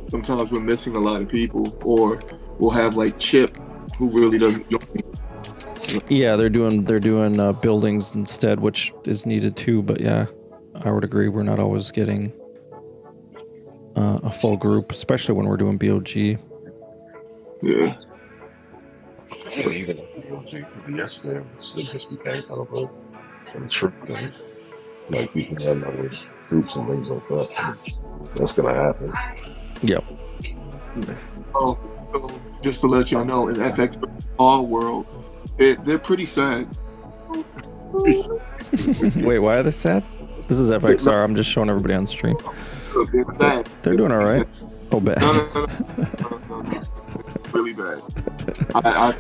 sometimes we're missing a lot of people, or we'll have like Chip, who really doesn't join. Yeah, they're doing buildings instead, which is needed too. But yeah, I would agree. We're not always getting a full group, especially when we're doing BOG. Yeah. Yeah, even at the OG, yesterday, it just became kind of a trick thing. Like, people have other troops and things like that. That's going to happen. Yep. Oh, so just to let y'all know, in FXR world, they're pretty sad. Wait, why are they sad? This is FXR. I'm just showing everybody on stream. They're sad. They're doing all right. Oh, bad. No. Really bad. I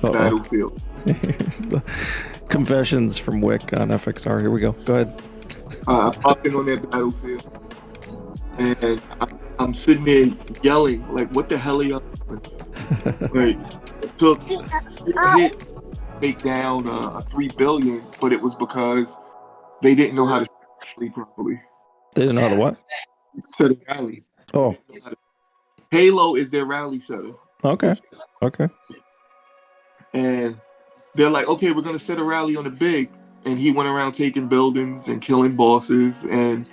Battlefield. Confessions from Wick on FXR. Here we go. Go ahead. I'm popping on that Battlefield, and I'm sitting there yelling, like, what the hell are y'all doing? Like, it took take down 3 billion, but it was because they didn't know how to rally properly. They didn't know how to what? Set a rally. Oh. Halo is their rally setter. Okay. And they're like, okay, we're going to set a rally on the big. And he went around taking buildings and killing bosses. And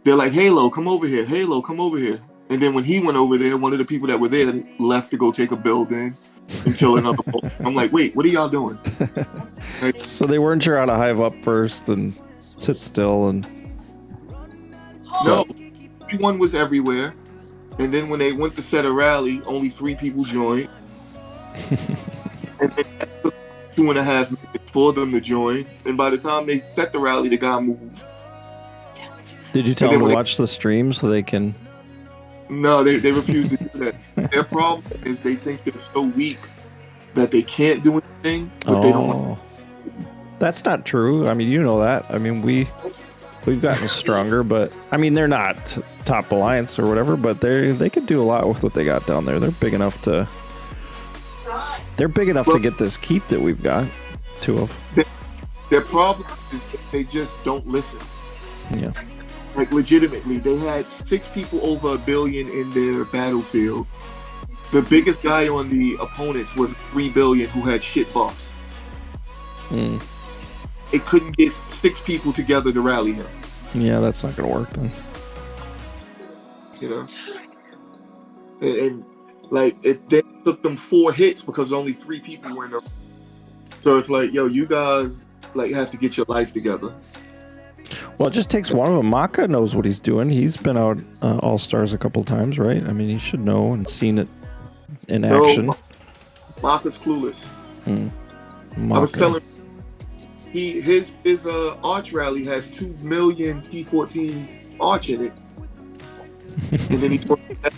they're like, Halo, come over here. Halo, come over here. And then when he went over there, one of the people that were there left to go take a building and kill another boss. I'm like, wait, what are y'all doing? Like, so they weren't sure how to hive up first and sit still. And no, everyone was everywhere. And then when they went to set a rally, only 3 people joined. And then it took 2.5 minutes for them to join. And by the time they set the rally, the guy moved. Did you tell them to watch the stream so they can? No, they refuse to do that. Their problem is they think they're so weak that they can't do anything, but they don't want to. That's not true. I mean, you know that. I mean, we've gotten stronger, but I mean, they're not top alliance or whatever, but they could do a lot with what they got down there. They're big enough to get this keep that we've got 2 of. Their problem is that they just don't listen. Yeah. Like, legitimately, they had 6 people over 1 billion in their battlefield. The biggest guy on the opponents was 3 billion who had shit buffs. It couldn't get 6 people together to rally him. Yeah, that's not going to work then. You know? And like, it then took them 4 hits because only 3 people were in there. So it's like, yo, you guys like have to get your life together. Well, it just takes one of them. Maka knows what he's doing. He's been out All Stars a couple times, right? I mean, he should know and seen it in action. Maka's clueless. I was telling his arch rally has 2 million T14 arch in it. And then he told me that.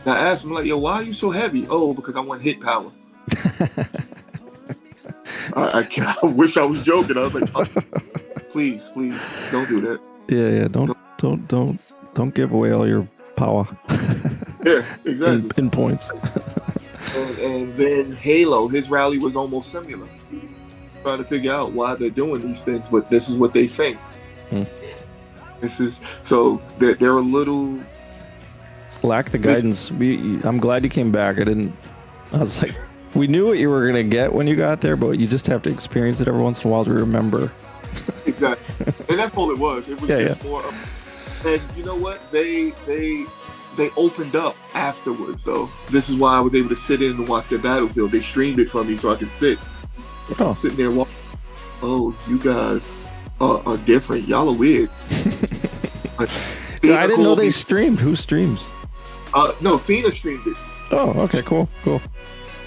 And I asked him, like, yo, why are you so heavy? Oh, because I want hit power. I wish I was joking. I was like, oh, please, don't do that. Yeah, don't give away all your power. Yeah, exactly. In points. and then Halo, his rally was almost similar. Trying to figure out why they're doing these things, but this is what they think. This is so they're a little lack the guidance. I'm glad you came back. I was like, we knew what you were gonna get when you got there, but you just have to experience it every once in a while to remember. Exactly, and that's all it was. It was just more of, and you know what? They opened up afterwards, so this is why I was able to sit in and watch their battlefield. They streamed it for me so I could sit. I'm sitting there watching. Oh, you guys are different. Y'all are weird. I didn't know called they me. streamed. Who streams? No, Fina streamed it. Oh, okay, cool.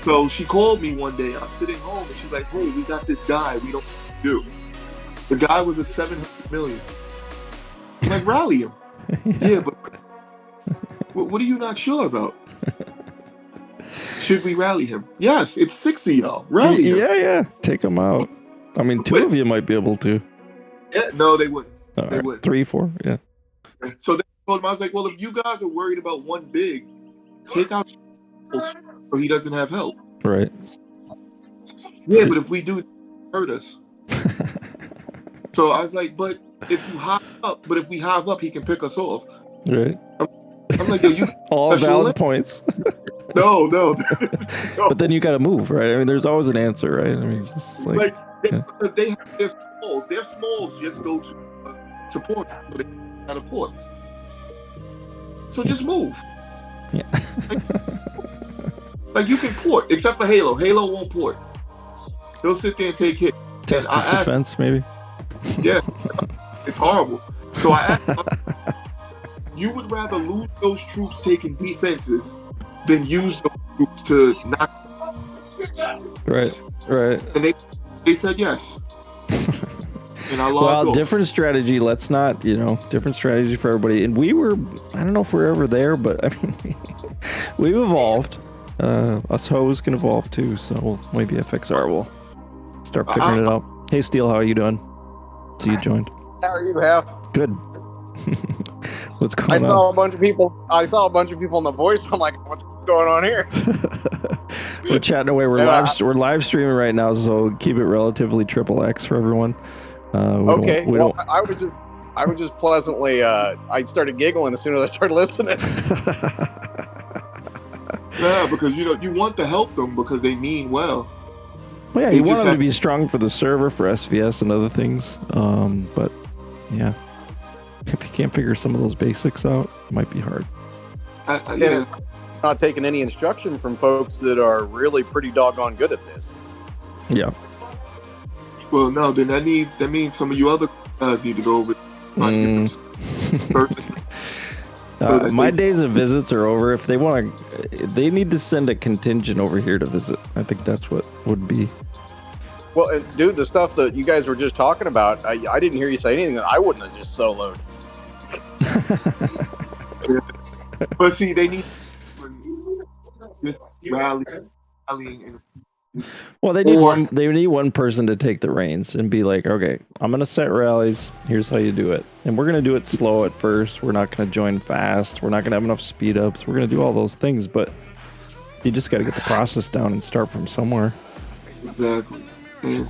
So she called me one day. I'm sitting home, and she's like, "Hey, we got this guy. We don't know what to do." The guy was a 700 million. I'm like, rally him. Yeah, but what are you not sure about? Should we rally him? Yes, it's 6 of y'all. Rally him. Yeah. Take him out. I mean, 2 of you might be able to. Yeah, no, they wouldn't. All They right, wouldn't. 3, 4, yeah. So they told him, I was like, well, if you guys are worried about one big, take out so he doesn't have help. Right. Yeah, but if we do, hurt us. So I was like, but if we hive up, he can pick us off. Right. I'm like, yo, you All valid points. no. But then you got to move, right? I mean, there's always an answer, right? I mean, it's just like because they have their smalls. Their smalls just go to port, but out of ports. So just move. Yeah. Like you can port, except for Halo. Halo won't port. He'll sit there and take hit. Test his defense, maybe. Yeah, it's horrible. So I asked, you would rather lose those troops taking defenses than use those troops to knock. Right. And they said yes. And I logged Well, off. different strategy. Let's not, different strategy for everybody. And we were, I don't know if we're ever there, but I mean, we've evolved. Us HOEs can evolve too, so maybe FXR will start figuring it out. Hey, Steel, how are you doing? So you joined. How are you, Hef? Good. What's going I on? saw a bunch of people in the voice. I'm like, what's going on here? We're chatting away. We're Yeah. live streaming right now, so keep it relatively XXX for everyone. Okay. We don't. I was just pleasantly. I started giggling as soon as I started listening. Yeah, because you want to help them because they mean well. Well, yeah, They you want just them to have- be strong for the server, for SVS and other things. But yeah, if you can't figure some of those basics out, it might be hard. Yeah. Not taking any instruction from folks that are really pretty doggone good at this. Yeah. Well, no, then that means some of you other guys need to go over. My days of visits are over. If they want to, they need to send a contingent over here to visit. I think that's what would be. Well, and dude, the stuff that you guys were just talking about, I didn't hear you say anything that I wouldn't have just soloed. But see, they need just rallying and Well, they need one person to take the reins and be like, okay, I'm gonna set rallies. Here's how you do it, and we're gonna do it slow at first. We're not gonna join fast. We're not gonna have enough speed ups. We're gonna do all those things, but you just got to get the process down and start from somewhere. exactly. And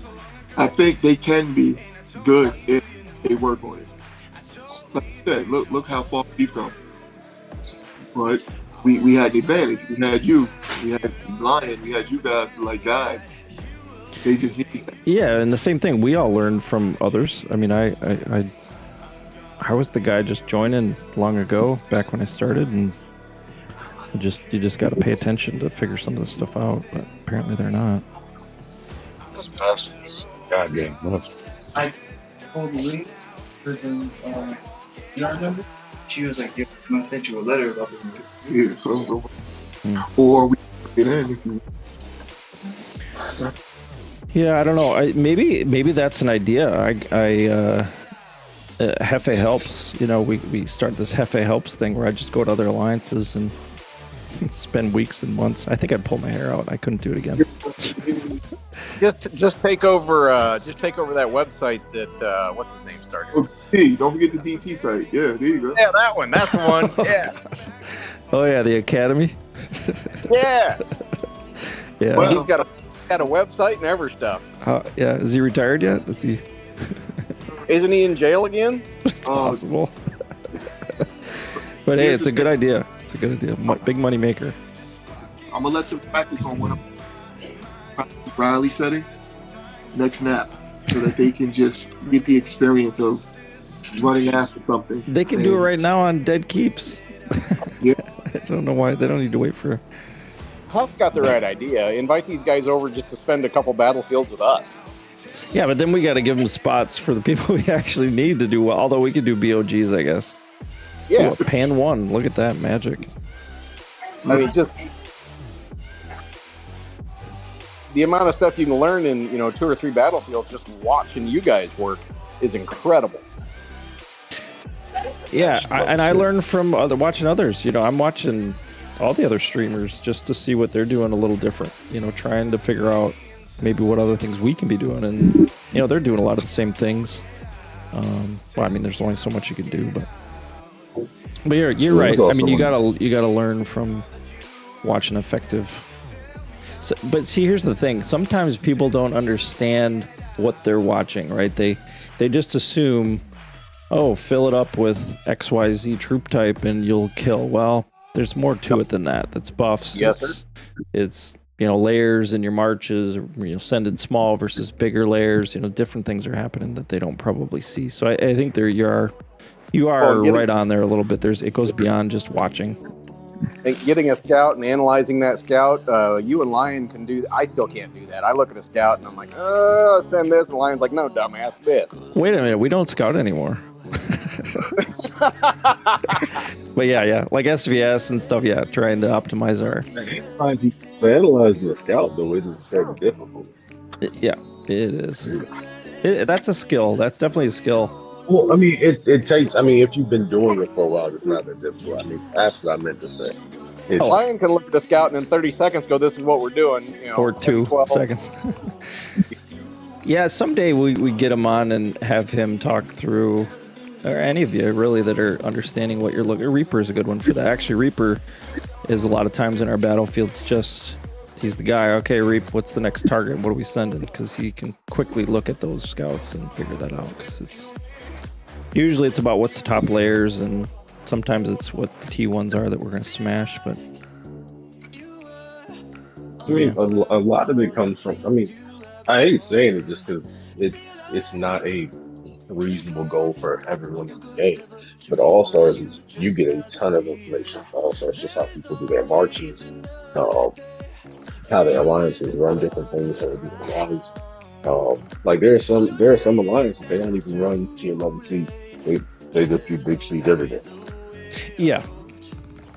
I think they can be good if they work on it. Like I said, look how far we've come. But we had the advantage. We had you. We had Lion. We had you guys to like guide. They just need that. Yeah, and the same thing. We all learned from others. I mean, I was the guy just joining long ago, back when I started, and you just got to pay attention to figure some of this stuff out. But apparently, they're not. That's past this goddamn month. I called Lee, you remember? She was like, I sent you a letter about the movie. Yeah, so or we get in if you. Yeah, I don't know. Maybe that's an idea. Hefe helps. We start this Hefe helps thing where I just go to other alliances and spend weeks and months. I think I'd pull my hair out. I couldn't do it again. Just take over that website that what's his name started. Oh, hey, don't forget the DT site. Yeah, there you go. Yeah, that one. That's the one. Yeah. Oh yeah, the academy. Yeah. Yeah. Well, He's got a website and every stuff. Yeah. Is he retired yet? Is he? Isn't he in jail again? It's possible. But hey, it's a good idea. It's a good idea. Big money maker. I'm gonna let them practice on what Riley setting next nap, so that they can just get the experience of running after something. They can do it right now on Dead Keeps. Yeah. I don't know why they don't need to wait for. Huff's got the right idea. Invite these guys over just to spend a couple battlefields with us. Yeah, but then we got to give them spots for the people we actually need to do well. Although we could do BOGs, I guess. Yeah, Ooh, pan 1. Look at that magic. I mean, just the amount of stuff you can learn in 2 or 3 battlefields just watching you guys work is incredible. Yeah, I learn from watching others. I'm watching all the other streamers just to see what they're doing a little different. Trying to figure out maybe what other things we can be doing, and they're doing a lot of the same things. Well, I mean, there's only so much you can do, but you're right. I mean, you gotta learn from watching effective. So, but see, here's the thing. Sometimes people don't understand what they're watching, right? They just assume, oh, fill it up with XYZ troop type and you'll kill. Well, there's more to it than that. That's buffs. Yes, It's layers in your marches, sending small versus bigger layers. Different things are happening that they don't probably see. So I think you are right on there a little bit. It goes beyond just watching. And getting a scout and analyzing that scout, you and Lion can do. I still can't do that. I look at a scout and I'm like, send this, and Lion's like, no, dumbass, this. Wait a minute, we don't scout anymore. But yeah, like SVS and stuff. Yeah, trying to optimize our. Analyzing the scout though is very difficult. Yeah, it is. That's a skill. That's definitely a skill. Well, I mean, it takes. I mean, if you've been doing it for a while, it's not that difficult. I mean, that's what I meant to say. Lion can look at a scout and in 30 seconds go, "This is what we're doing." Or 2 seconds. Yeah, someday we get him on and have him talk through, or any of you really that are understanding what you're looking. Reaper is a good one for that. Actually, Reaper is a lot of times in our battlefields just. He's the guy. Okay, Reap, what's the next target? What are we sending? Because he can quickly look at those scouts and figure that out. Because usually it's about what's the top layers, and sometimes it's what the T1s are that we're going to smash. But I mean, a lot of it comes from. I mean, I hate saying it just because it's not a reasonable goal for everyone in the game. But All Stars, you get a ton of information. All Stars, just how people do their marches. How the alliances run different things, how they do the rallies. Like there are some alliances they don't even run tier 11C. They just do big siege every day. Yeah,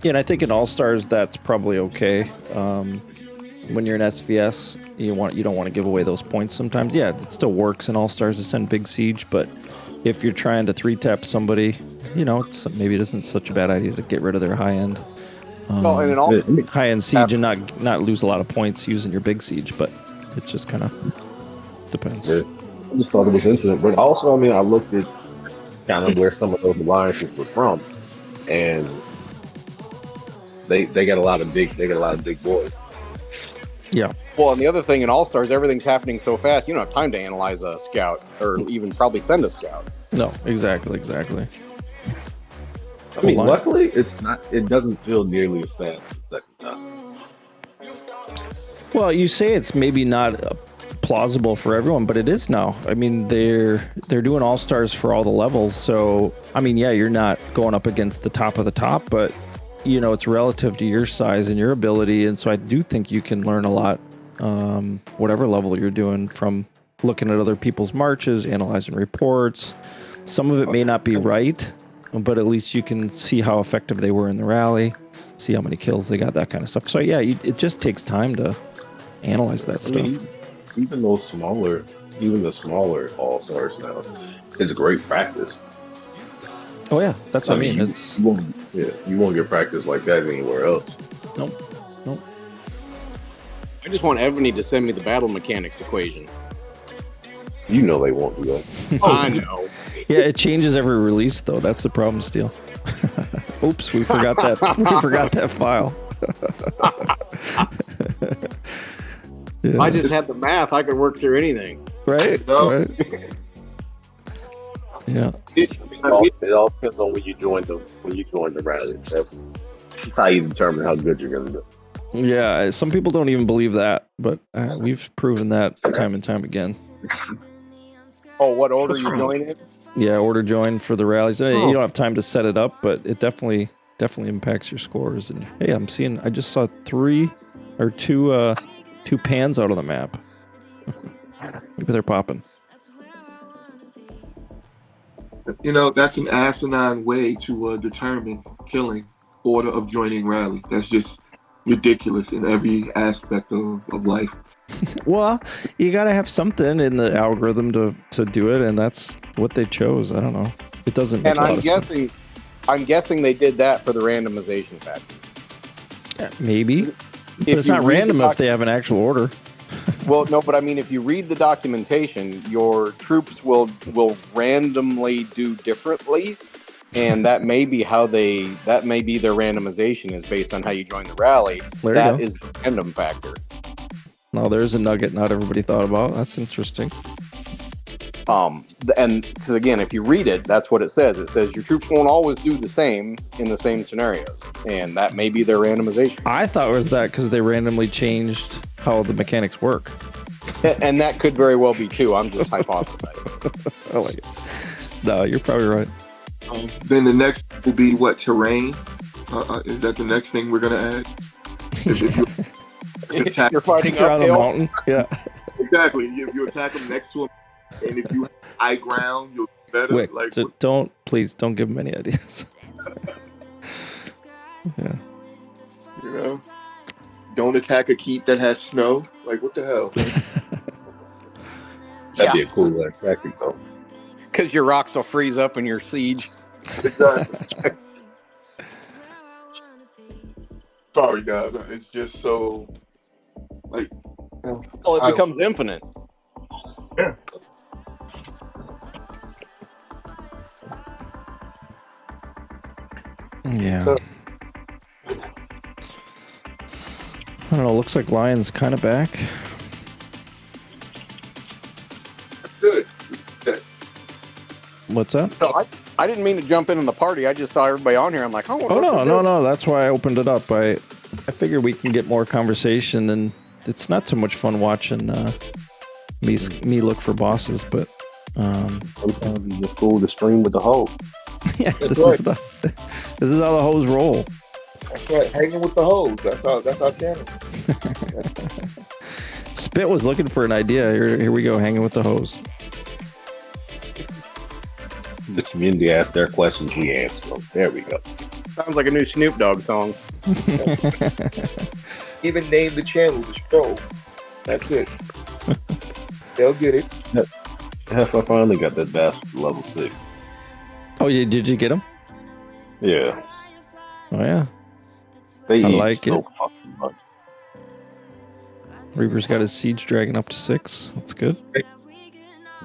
and I think in All Stars that's probably okay. When you're in SVS, you don't want to give away those points sometimes. Yeah, it still works in All Stars to send big siege, but if you're trying to 3-tap somebody, maybe it isn't such a bad idea to get rid of their high end. And in all high-end siege and not lose a lot of points using your big siege, but it just kind of depends. Yeah. I just thought it was interesting, but also, I mean, I looked at kind of where some of those alliances were from, and they got a lot of big boys. Yeah. Well, and the other thing in All Stars, everything's happening so fast, you don't have time to analyze a scout or even probably send a scout. No, exactly. I mean, luckily, it doesn't feel nearly as fast the second time. Well, you say it's maybe not plausible for everyone, but it is now. I mean, they're doing All Stars for all the levels, so I mean, yeah, you're not going up against the top of the top, but it's relative to your size and your ability, and so I do think you can learn a lot, whatever level you're doing, from looking at other people's marches, analyzing reports. Some of it may not be right, but at least you can see how effective they were in the rally, see how many kills they got, that kind of stuff. So yeah, it just takes time to analyze that stuff. Mean, even the smaller All Stars now, it's great practice. Oh yeah, that's what I mean. You won't get practice like that anywhere else. Nope. I just want Ebony to send me the battle mechanics equation. You know they won't do that. I know. Yeah, it changes every release, though. That's the problem, Steel. Oops, we forgot that. We forgot that file. If I just had the math, I could work through anything. Right? No. Right. Yeah. It all depends on when you join the rally. That's how you determine how good you're going to do. Yeah, some people don't even believe that, but we've proven that time and time again. Oh, what order you join in? Yeah, order join for the rallies. You don't have time to set it up, but it definitely impacts your scores. And hey, I just saw two pans out of the map. Maybe they're popping. You know, that's an asinine way to determine killing order of joining rally. That's just ridiculous in every aspect of life. Well, you got to have something in the algorithm to do it, and that's what they chose. I don't know. It doesn't make And a lot of sense. I'm guessing they did that for the randomization factor. Maybe, but If it's you not read the random if they have an actual order. Well, no, but I mean, if you read the documentation, your troops will randomly do differently, and that may be that may be their randomization is based on how you join the rally. There you That go. is the random factor. Now there's a nugget not everybody thought about. That's interesting. And because again, if you read it, that's what it says. It says your troops won't always do the same in the same scenarios, and that may be their randomization. I thought it was that because they randomly changed how the mechanics work. And that could very well be too. I'm just hypothesizing. I like it. No, you're probably right. Then the next will be what, terrain? Is that the next thing we're gonna add? If you attack, You're fighting If you're on a uphill. mountain, yeah. exactly. If you attack them next to them, and if you have high ground, you'll be better. Wick, Like, please don't give them any ideas. Yeah. you know, don't attack a keep that has snow. Like, what the hell? That'd be a cool tactic, though. Because your rocks will freeze up in your siege. Exactly. Sorry, guys. It's just so like. Well, it becomes infinite. Yeah. Yeah. I don't know. Looks like Lion's kind of back. Good. What's that? No, I didn't mean to jump in on the party. I just saw everybody on here. I'm like, oh, No. That's why I opened it up. I figured we can get more conversation, and it's not so much fun watching me look for bosses, but Sometimes it's just cool to stream with the hoe. yeah, this is how the hoes roll. That's right. Hanging with the hoes. That's our channel. Spit was looking for an idea. Here we go, hanging with the hoes. The community asks their questions, we answer them. There we go. Sounds like a new Snoop Dogg song. Even name the channel the Stroll. That's it. They'll get it. Hefe, I finally got that bass level 6. Oh, yeah, did you get him? Yeah. Oh, yeah. They I eat like so it. fucking much. Reaper's got his siege dragon up to 6. That's good.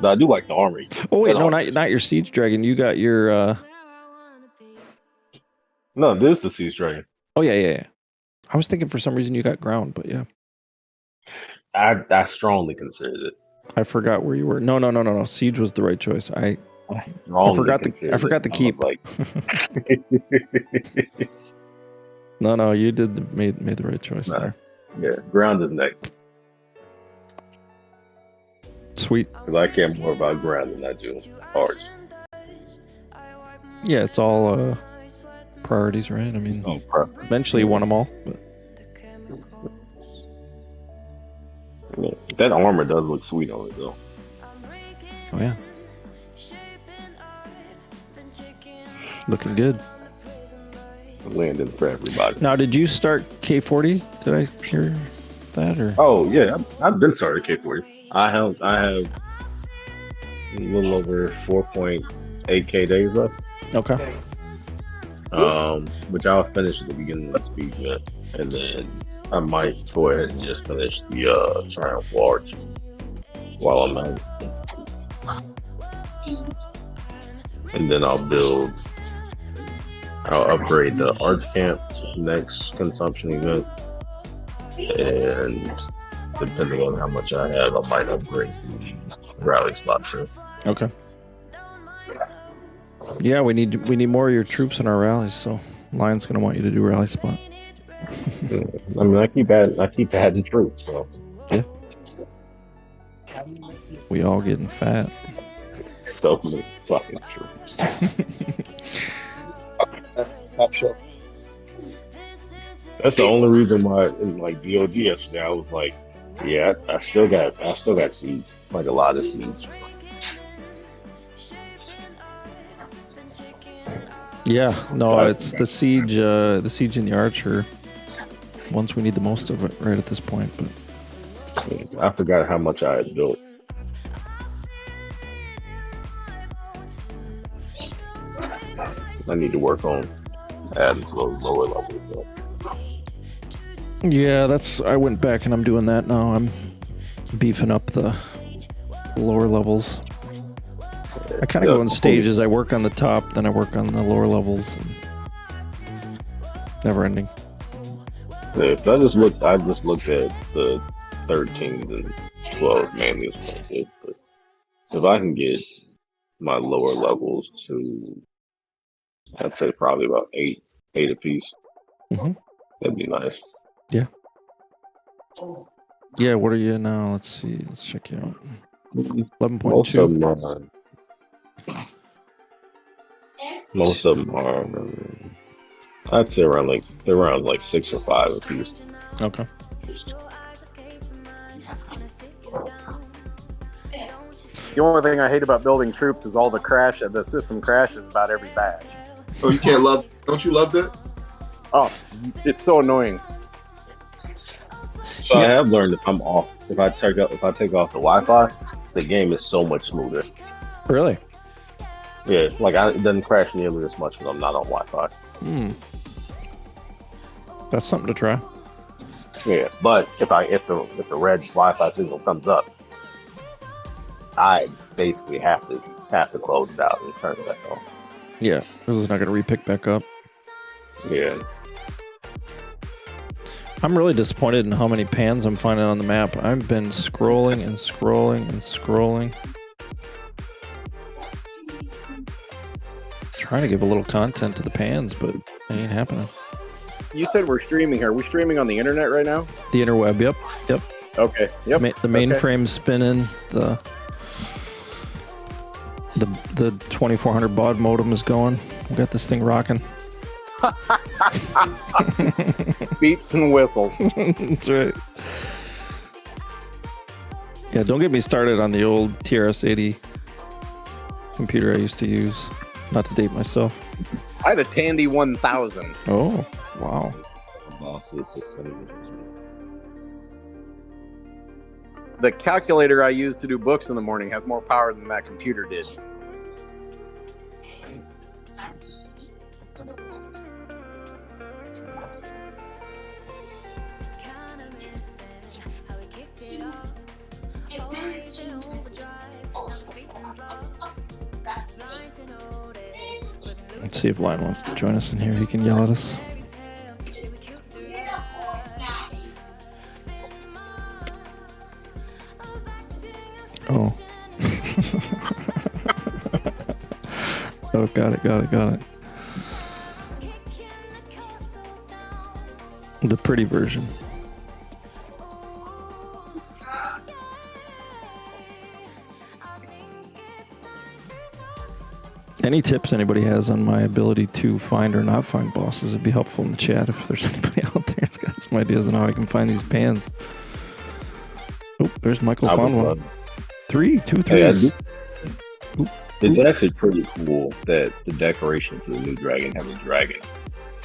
No, I do like the armor. Oh wait, no, not your siege dragon. You got your. No, this is the Siege Dragon. Oh yeah. I was thinking for some reason you got ground, but yeah. I strongly considered it. I forgot where you were. No. Siege was the right choice. I Strongly forgot the keep. Like, No, you made the right choice there. yeah, ground is next. Sweet. Because I care more about ground than I do arch. Yeah, it's all priorities, right? I mean, eventually you want them all. But yeah, that armor does look sweet on it, though. oh yeah, looking good. Landing for everybody. Now, did you start K40? Did I hear that or? Oh yeah, I've been started K40. I have a little over 4.8k days left. Okay. Which I'll finish at the beginning of the speed event, and then I might go ahead and just finish the Triumph Large while I'm at it. And then I'll upgrade the Arch Camp next consumption event, and depending on how much I have, I might upgrade the rally spot too. Okay. Yeah, we need more of your troops in our rallies. So Lion's gonna want you to do rally spot. I mean, I keep adding troops. So yeah, we all getting fat. So many fucking troops. Top shelf. That's the only reason why in like DOD yesterday I was like, yeah, I still got siege, like a lot of siege. Yeah, no, So it's the siege and the archer. Once we need the most of it right at this point, but I forgot how much I had built. I need to work on adding to those lower levels. So. yeah, I went back and I'm doing that now. I'm beefing up the lower levels. I kind of go in stages. I work on the top, then I work on the lower levels. Never ending. Yeah, I just looked at the 13s and 12s mainly as well. But if I can get my lower levels to, I'd say probably about eight apiece, that'd be nice. Yeah. Yeah, what are you now? Let's see. Let's check you out. 11.2. Most of them are. I'd say around like 6 or 5 apiece. Okay. The only thing I hate about building troops is all the system crashes about every batch. Oh, don't you love that? Oh, it's so annoying. So I have learned if I take off the Wi-Fi, the game is so much smoother. Really? Yeah, like it doesn't crash nearly as much when I'm not on Wi-Fi. That's something to try. Yeah, but if the red Wi-Fi signal comes up, I basically have to close it out and turn it back on. Yeah, this is not going to re-pick back up. Yeah. I'm really disappointed in how many pans I'm finding on the map. I've been scrolling and scrolling and scrolling. Trying to give a little content to the pans, but it ain't happening. You said we're streaming here. Are we streaming on the internet right now? The interweb, yep. Okay, yep. The mainframe's spinning. The 2400 baud modem is going. We got this thing rocking. Beeps and whistles. That's right. Yeah, don't get me started on the old TRS-80 computer I used to use. Not to date myself. I had a Tandy 1000. Oh, wow. The calculator I use to do books in the morning has more power than that computer did. Let's see if Lion wants to join us in here. He can yell at us. Oh. Oh, got it. The pretty version. Any tips anybody has on my ability to find or not find bosses would be helpful in the chat if there's anybody out there who's got some ideas on how I can find these pans. Oh, there's Michael found one. 2 3s. It's actually pretty cool that the decoration for the new dragon has a dragon.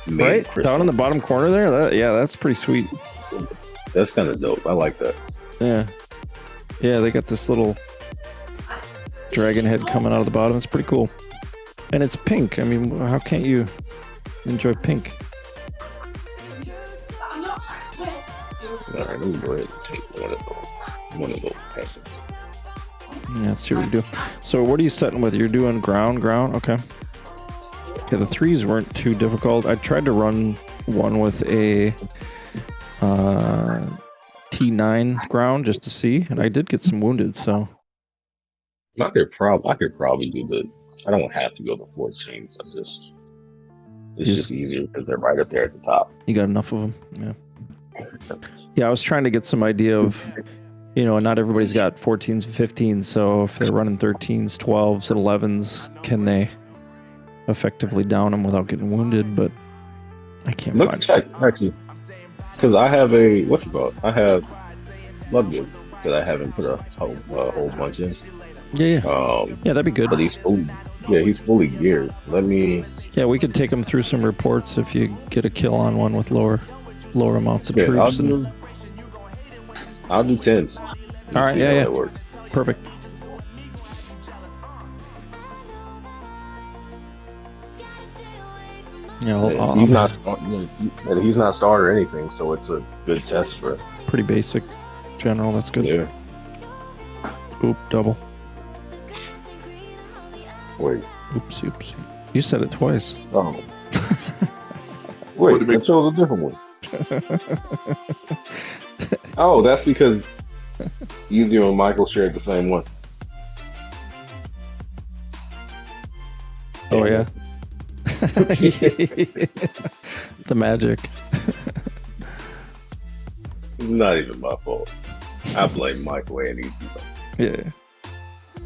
Right? Down in the bottom corner there? That's pretty sweet. That's kind of dope. I like that. Yeah. Yeah, they got this little dragon head coming out of the bottom. It's pretty cool. And it's pink. I mean, how can't you enjoy pink? All right, let me go ahead and take one of those peasants. Yeah, let's see what we do. So what are you setting with? You're doing ground? Okay. Yeah, the 3s weren't too difficult. I tried to run one with a T9 ground just to see, and I did get some wounded, so... I could probably do I don't have to go to 14s. It's just easier because they're right up there at the top. You got enough of them? Yeah. Yeah, I was trying to get some idea of, not everybody's got 14s, 15s, so if they're running 13s, 12s, and 11s, can they effectively down them without getting wounded? But I can't find check, actually. Because I have I have Bloodwood. that I haven't put a whole bunch in. Yeah. Yeah, that'd be good. But he's fully geared. Yeah, we could take him through some reports if you get a kill on one with lower amounts of troops. I'll do 10s. All right, yeah. Perfect. Yeah, he's not starter or anything, so it's a good test for pretty basic general. That's good. Yeah. Oop, double. Wait. Oops. You said it twice. Oh. Wait, I chose a different one. Oh, that's because Easy and Michael shared the same one. Oh, yeah. The magic. Not even my fault. I blame Michael and Easy. Yeah.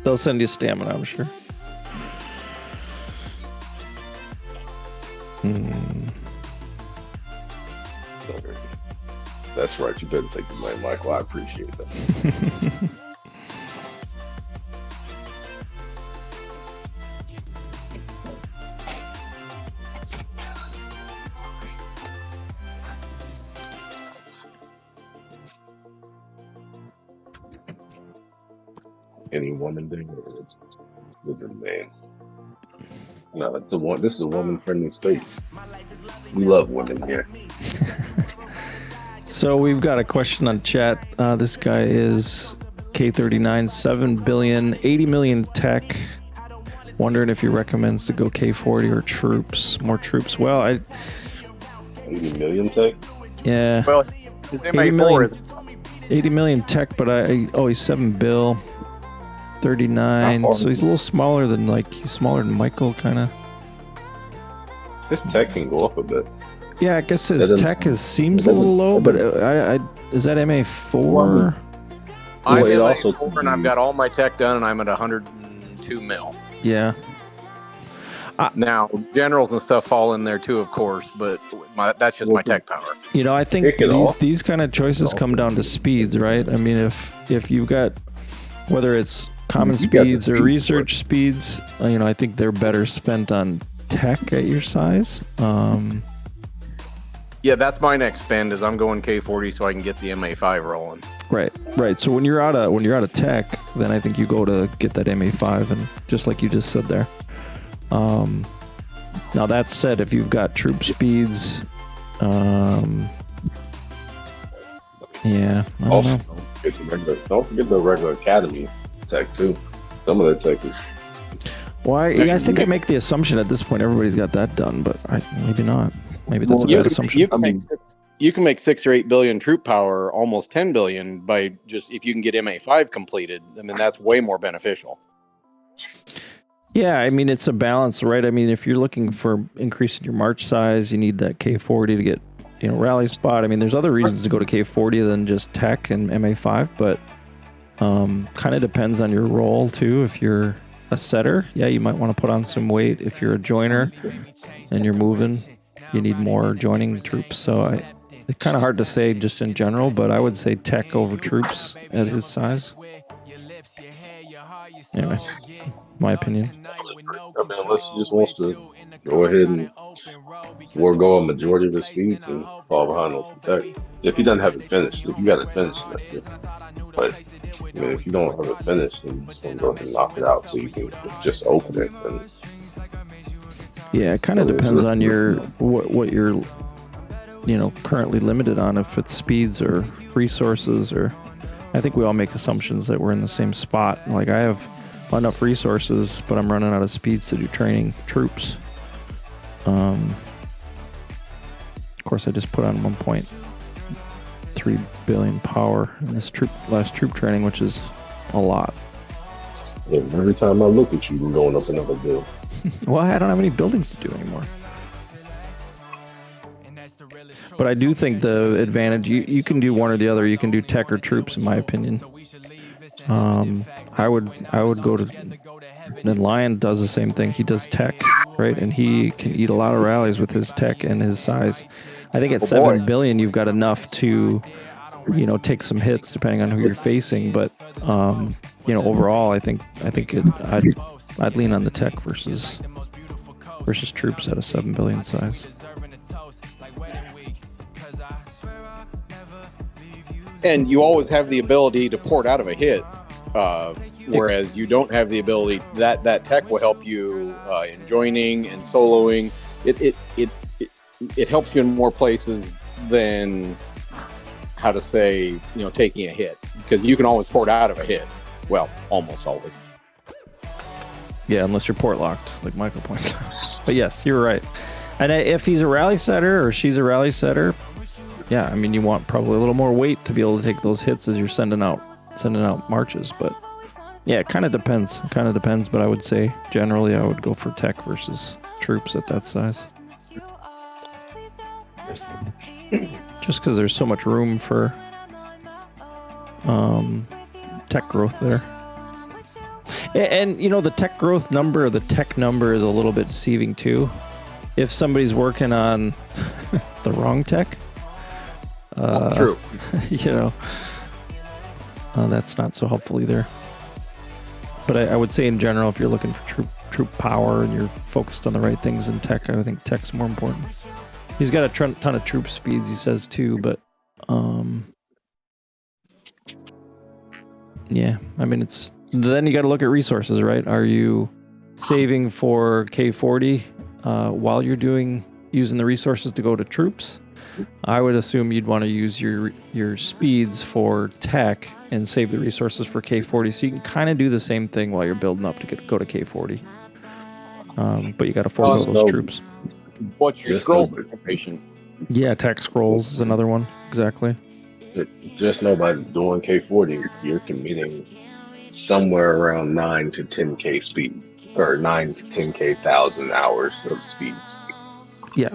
They'll send you stamina, I'm sure. That's right. You better take the blame, Michael. I appreciate that. Any woman thing? It's a man. No, it's this is a woman-friendly space. We love women here. So we've got a question on chat. This guy is K39, 7 billion, 80 million tech. Wondering if he recommends to go K40 or troops, more troops. Well, 80 million tech? Yeah. Well, his MA4 is 80 million tech, but he's 7 bill, 39. So he's a little smaller than Michael, kind of. His tech can go up a bit. Yeah, I guess his tech seems a little low, but is that MA4? I'm MA4 and I've got all my tech done and I'm at 102 mil. Yeah. Now, generals and stuff fall in there too, of course, but that's just my tech power. I think these kind of choices come down to speeds, right? I mean, if you've got, whether it's common speeds or research speeds, I think they're better spent on tech at your size. Yeah, that's my next spend is I'm going K40 so I can get the MA5 rolling. Right. So when you're out of tech, then I think you go to get that MA5, and just like you just said there. Now that said, if you've got troop speeds, yeah, I don't know. Don't forget the regular academy tech too. Some of the tech is. I think I make the assumption at this point everybody's got that done, but maybe not. Maybe that's a bad assumption. You can make 6 or 8 billion troop power, almost 10 billion by just if you can get MA5 completed. I mean, that's way more beneficial. Yeah, I mean, it's a balance, right? I mean, if you're looking for increasing your march size, you need that K40 to get, rally spot. I mean, there's other reasons to go to K40 than just tech and MA5, but kind of depends on your role too. If you're a setter, yeah, you might want to put on some weight. If you're a joiner and you're moving, you need more joining troops. So it's kind of hard to say just in general, but I would say tech over troops at his size. Anyway, my opinion. I mean, unless he just wants to go ahead and forego a majority of his speeds and fall behind on tech. If he doesn't have it finished, if you got it finished, that's it. But I mean, if you don't have it finished, then you just gonna go ahead and knock it out so you can just open it. And yeah, it kind of depends on what you're currently limited on. If it's speeds or resources, or I think we all make assumptions that we're in the same spot. Like I have enough resources, but I'm running out of speeds to do training troops. Of course, I just put on 1.3 billion power in this last troop training, which is a lot. Yeah, every time I look at you, we're going up another bill. Well, I don't have any buildings to do anymore. But I do think the advantage, you can do one or the other. You can do tech or troops, in my opinion. I would go to, then Lion does the same thing. He does tech, right? And he can eat a lot of rallies with his tech and his size. I think at 7 billion, you've got enough to take some hits depending on who you're facing. But overall, I think I'd lean on the tech versus troops at a 7 billion size. And you always have the ability to port out of a hit, whereas you don't have the ability. That tech will help you in joining and soloing. It helps you in more places than taking a hit, because you can always port out of a hit. Well, almost always. Yeah, unless you're port locked, like Michael points out. But yes, you're right. And if he's a rally setter or she's a rally setter, yeah, I mean, you want probably a little more weight to be able to take those hits as you're sending out marches. But yeah, it kind of depends. But I would say generally I would go for tech versus troops at that size. Just because there's so much room for tech growth there. And the tech growth number, or the tech number, is a little bit deceiving too. If somebody's working on the wrong tech, true. That's not so helpful either. But I would say in general, if you're looking for troop power and you're focused on the right things in tech, I think tech's more important. He's got a ton of troop speeds, he says too, but yeah, I mean, then you got to look at resources, right? Are you saving for K40 while you're using the resources to go to troops? I would assume you'd want to use your speeds for tech and save the resources for K40, so you can kind of do the same thing while you're building up to go to K40. But you got to forego those troops. What's your scroll information? Yeah, tech scrolls is another one. Exactly. Just know by doing K40, you're committing somewhere around 9 to 10K speed, or 9 to 10K thousand hours of speeds. Yeah.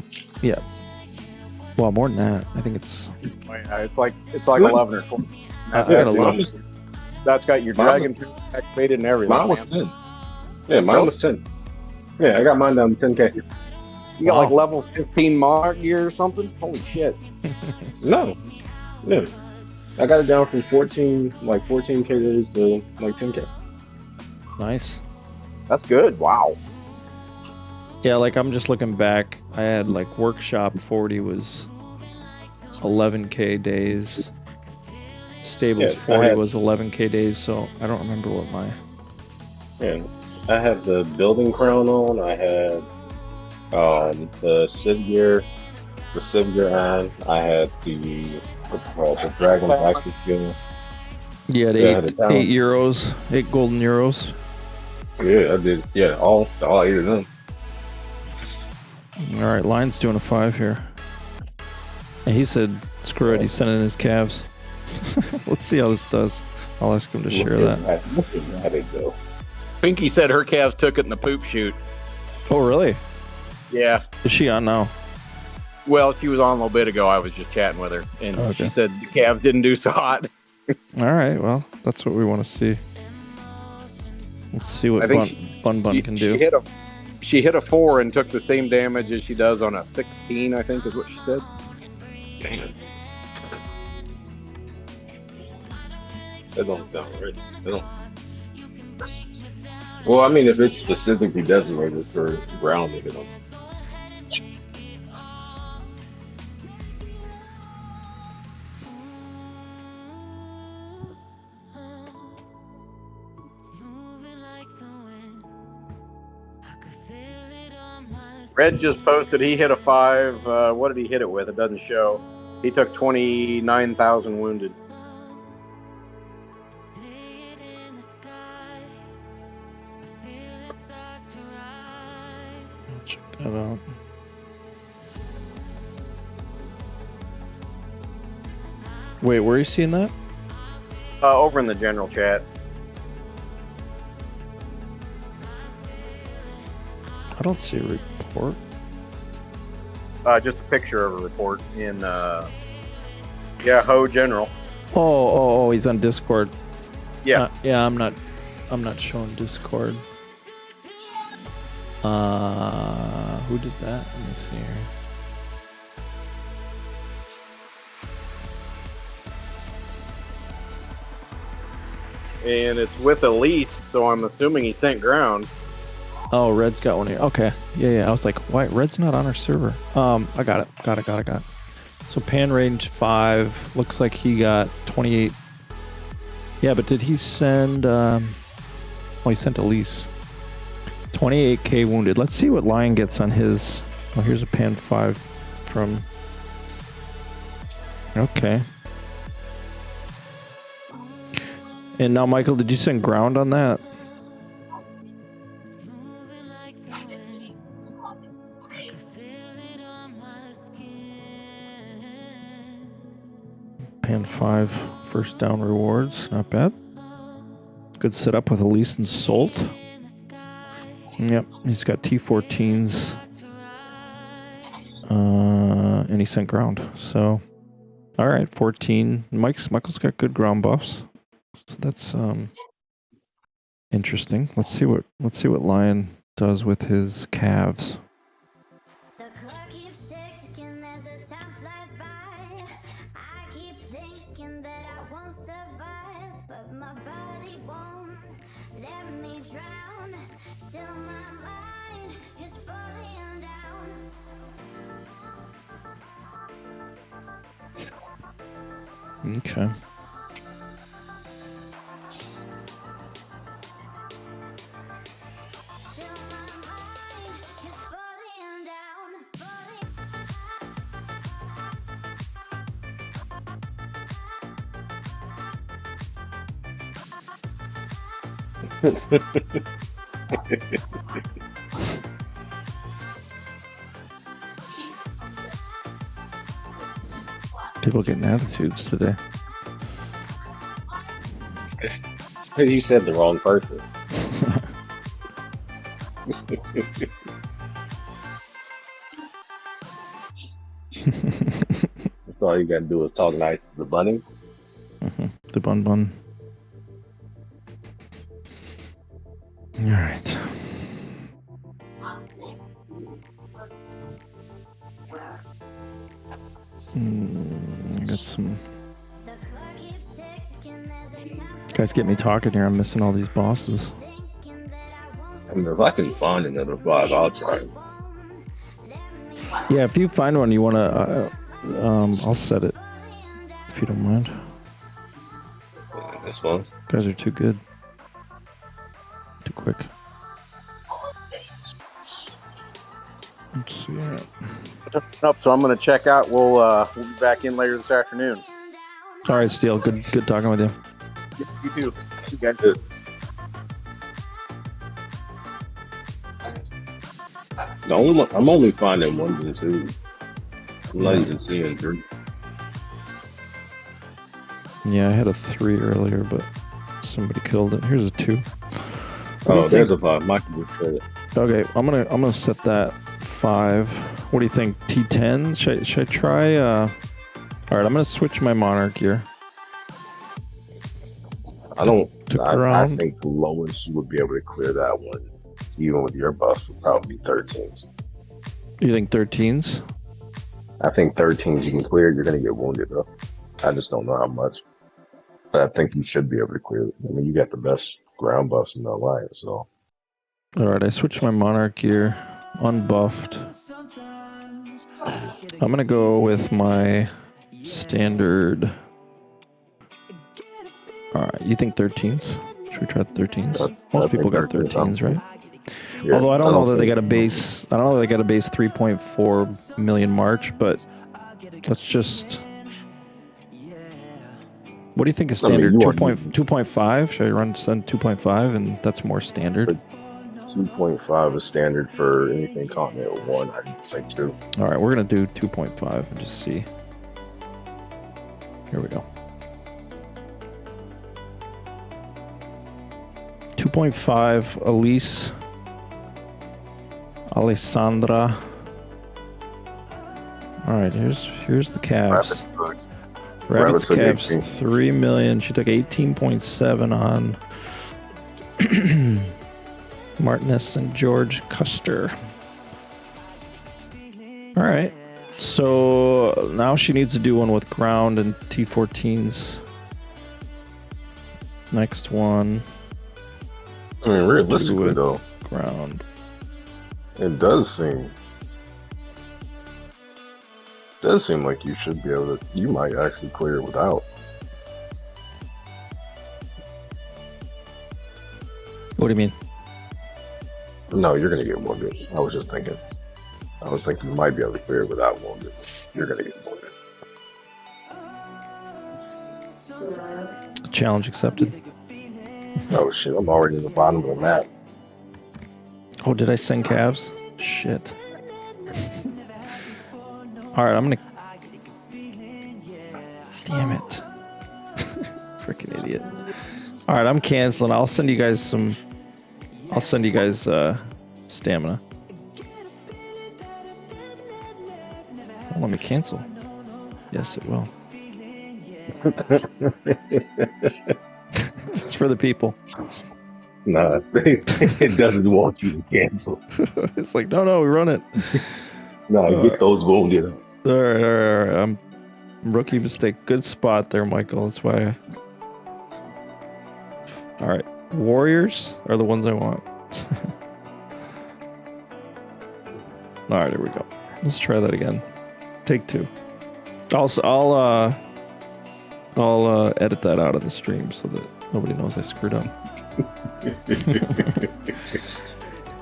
Well, more than that. I think it's like 11 or 12. That's got your dragon activated and everything. Mine was 10. Yeah, mine was 10. Yeah, I got mine down to 10K. You got like level 15 mod gear or something? Holy shit. No. Yeah. I got it down from 14K days to like 10K. Nice. That's good. Wow. Yeah, like I'm just looking back. I had like workshop 40 was 11K days. Stables 40 was 11K days, so I don't remember what my... Yeah, I have the building crown on. I had the Civ gear on. I had the dragon active skill. Yeah, eight golden euros. Yeah, I did. Yeah, all 8 of them. All right, Lion's doing a 5 here. And he said, screw it, he's sending his calves. Let's see how this does. I'll ask him to share that. Look at that it go. Pinky said her calves took it in the poop chute. Oh, really? Yeah. Is she on now? Well, she was on a little bit ago. I was just chatting with her, and she said the calves didn't do so hot. All right, well, that's what we want to see. Let's see what Bun can do. She hit a 4 and took the same damage as she does on a 16, I think is what she said. Damn. That don't sound right. Well, I mean, if it's specifically designated for grounding, it don't. Red just posted he hit a 5. What did he hit it with? It doesn't show. He took 29,000 wounded. Check that out. Wait, where are you seeing that? Over in the general chat. I don't see a report. Just a picture of a report in HOE General. Oh, he's on Discord. Yeah. I'm not showing Discord. Who did that? Let me see here. and it's with a lease, so I'm assuming he sent ground. Oh, Red's got one here. Okay. Yeah. I was like, why? Red's not on our server. I got it. Got it. So pan range 5. Looks like he got 28. Yeah, but did he send... he sent a lease. 28k wounded. Let's see what Lion gets on his... Oh, here's a pan 5 from... Okay. And now, Michael, did you send ground on that? Pan 5 first down rewards. Not bad. Good setup with Elise and Salt. Yep, he's got T14s. And he sent ground. So, all right, 14. Michael's got good ground buffs. So that's interesting. Let's see what Lion does with his calves. The clock keeps ticking as the time flies by. I keep thinking that I won't survive, but my body won't let me drown. Still my mind is falling down. Okay. Still my mind is falling down. People getting attitudes today. You said the wrong person. That's all you gotta do is talk nice to the bunny. The bun. All right. I got some... Guys, get me talking here. I'm missing all these bosses. I mean, if I can find another 5, I'll try it. Yeah, if you find one you want to, I'll set it. If you don't mind. That's fun. Guys are too good. Too quick. Let's see. Nope, so I'm going to check out. We'll be back in later this afternoon. All right, Steele. Good talking with you. You too. You guys. Good. I'm only finding 1s and 2s. I'm not even seeing 3. Yeah, I had a 3 earlier, but somebody killed it. Here's a 2. Oh, there's a 5. Michael would trade it. Okay, I'm gonna set that 5. What do you think? T10? Should I try? All right, I'm gonna switch my Monarch here. I think the lowest you would be able to clear that one, even with your buff, would probably be 13s. You think 13s? I think 13s you can clear. You're gonna get wounded though. I just don't know how much. But I think you should be able to clear it. I mean, you got the best ground buffs in the alliance, so. All right, I switched my Monarch here, unbuffed. I'm gonna go with my standard. All right, you think 13s? Should we try the 13s? Most people got 13s, right? Yeah, Although I don't know that they got a base. I don't know that they got a base 3.4 million March, but let's just. What do you think is standard? 2.5? Should I run 2.5? And that's more standard. 2.5 is standard for anything Continental 1. I'd say 2. All right, we're going to do 2.5 and just see. Here we go. 2.5, Elise. Alessandra. All right, here's the calves. Rabbit's calves, 3 million. She took 18.7 on Martinez and George Custer. All right. So now she needs to do one with ground and T14s. Next one. I mean, realistically, Druid though, ground. it does seem like you should be able to. You might actually clear it without. What do you mean? No, you're gonna get wounded. I was thinking you might be able to clear it without wounded. You're gonna get wounded. Challenge accepted. Oh shit! I'm already in the bottom of the map. Oh, did I send calves? Shit. All right, I'm gonna. Damn it! Freaking idiot! All right, I'm canceling. I'll send you guys stamina. Don't let me cancel. Yes, it will. It's for the people. Nah, it doesn't want you to cancel. It's like, no, we run it. No, get those wounded. All right. I'm rookie mistake. Good spot there, Michael. That's why. All right, warriors are the ones I want. All right, here we go. Let's try that again. Take 2. Also, I'll edit that out of the stream so that nobody knows I screwed up.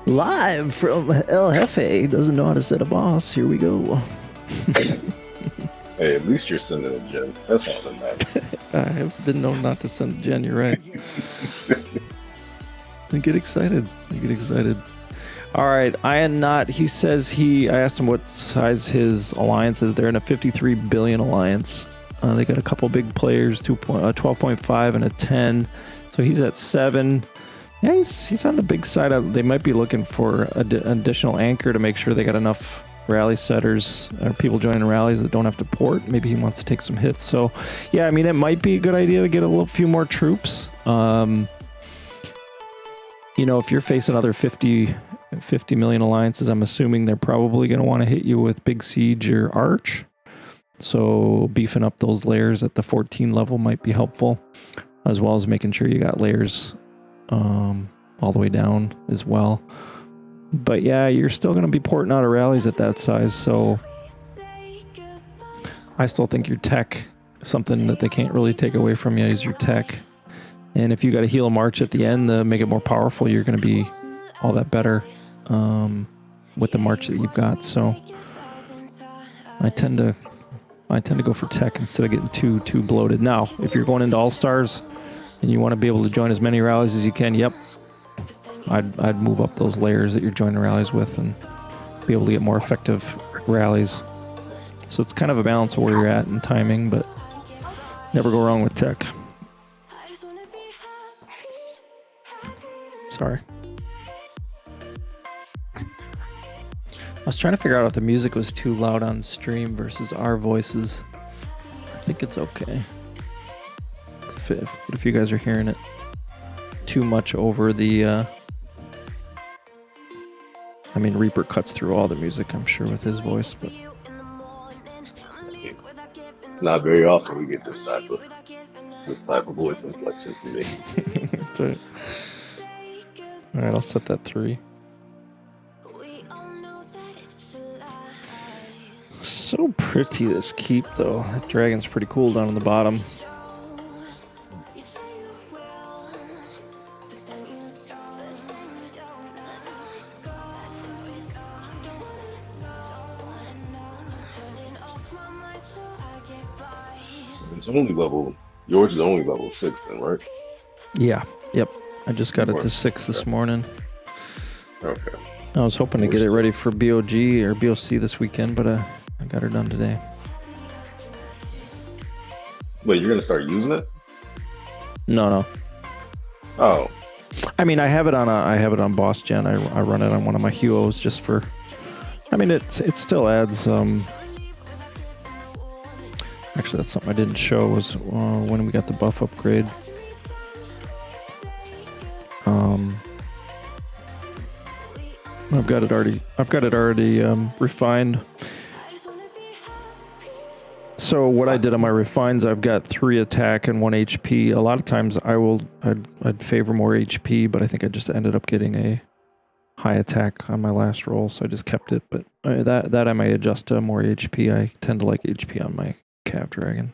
Live from El Hefe doesn't know how to set a boss. Here we go. Hey, at least you're sending a gen. That's all that matters. I have been known not to send gen. You're right. I get excited. All right, I am not. He says I asked him what size his alliance is. They're in a 53 billion alliance. They got a couple big players, 12.5 and a 10. So he's at 7. Yeah, he's on the big side. They might be looking for an additional anchor to make sure they got enough rally setters or people joining rallies that don't have to port. Maybe he wants to take some hits. So, yeah, I mean, it might be a good idea to get a few more troops. If you're facing other 50 million alliances, I'm assuming they're probably going to want to hit you with Big Siege or Arch. So beefing up those layers at the 14 level might be helpful, as well as making sure you got layers all the way down as well. But yeah, you're still going to be porting out of rallies at that size, so I still think your tech, something that they can't really take away from you, is your tech. And if you got a heal march at the end to make it more powerful, you're going to be all that better with the march that you've got. So I tend to go for tech instead of getting too bloated. Now, if you're going into all-stars and you want to be able to join as many rallies as you can, yep, I'd move up those layers that you're joining rallies with and be able to get more effective rallies. So it's kind of a balance of where you're at in timing, but never go wrong with tech. Sorry. I was trying to figure out if the music was too loud on stream versus our voices. I think it's okay. If you guys are hearing it too much over the... Reaper cuts through all the music, I'm sure, with his voice, but... Not very often we get this type of voice inflection from me. That's right. Alright, I'll set that 3. So pretty, this keep, though. That dragon's pretty cool down on the bottom. It's only yours is only level 6 then, right? Yeah, yep. I just got it to 6 this morning. Okay. I was hoping to get it ready for BOG or BOC this weekend, but I got her done today. Wait, you're gonna start using it? No. Oh. I have it on Boss Gen. I run it on one of my HOEs just for. It still adds. Actually, that's something I didn't show was when we got the buff upgrade. I've got it already refined. So So what I did on my refines, I've got 3 attack and 1 HP. A lot of times I'd favor more HP, but I think I just ended up getting a high attack on my last roll, so I just kept it. But that I may adjust to more HP. I tend to like HP on my Cav Dragon.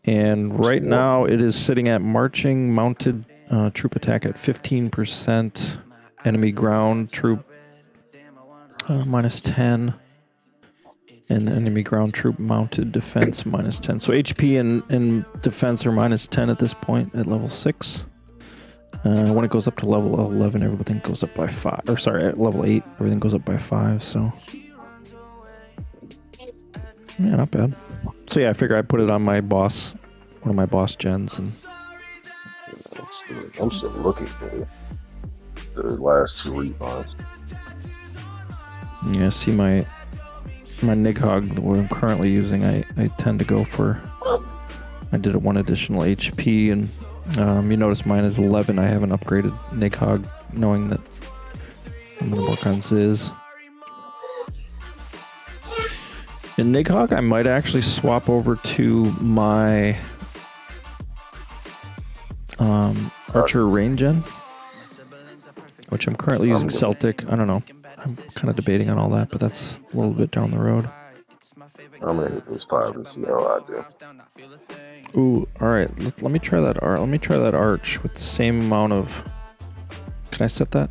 And right now it is sitting at marching mounted troop attack at 15%, enemy ground troop minus 10, and enemy ground troop mounted defense minus 10. So HP and defense are minus 10 at this point at level 6. When it goes up to level 11, everything goes up by 5. Or sorry, at level 8, everything goes up by 5. So yeah, not bad. So yeah, I figure I put it on my boss, one of my boss gens, and I'm still looking for the last 2 refines. yeah, see my Nighthog, what I'm currently using, I tend to go for. I did a 1 additional HP, and you notice mine is 11. I haven't upgraded Nighthog, knowing that I'm gonna work on Ziz. In Nighthog, I might actually swap over to my Archer Rain Gen, which I'm currently using Celtic. I don't know. I'm kind of debating on all that, but that's a little bit down the road. I'm gonna hit this 5 and see how I do. Ooh, all right. Let me try that arch. Let me try that arch with the same amount of. Can I set that?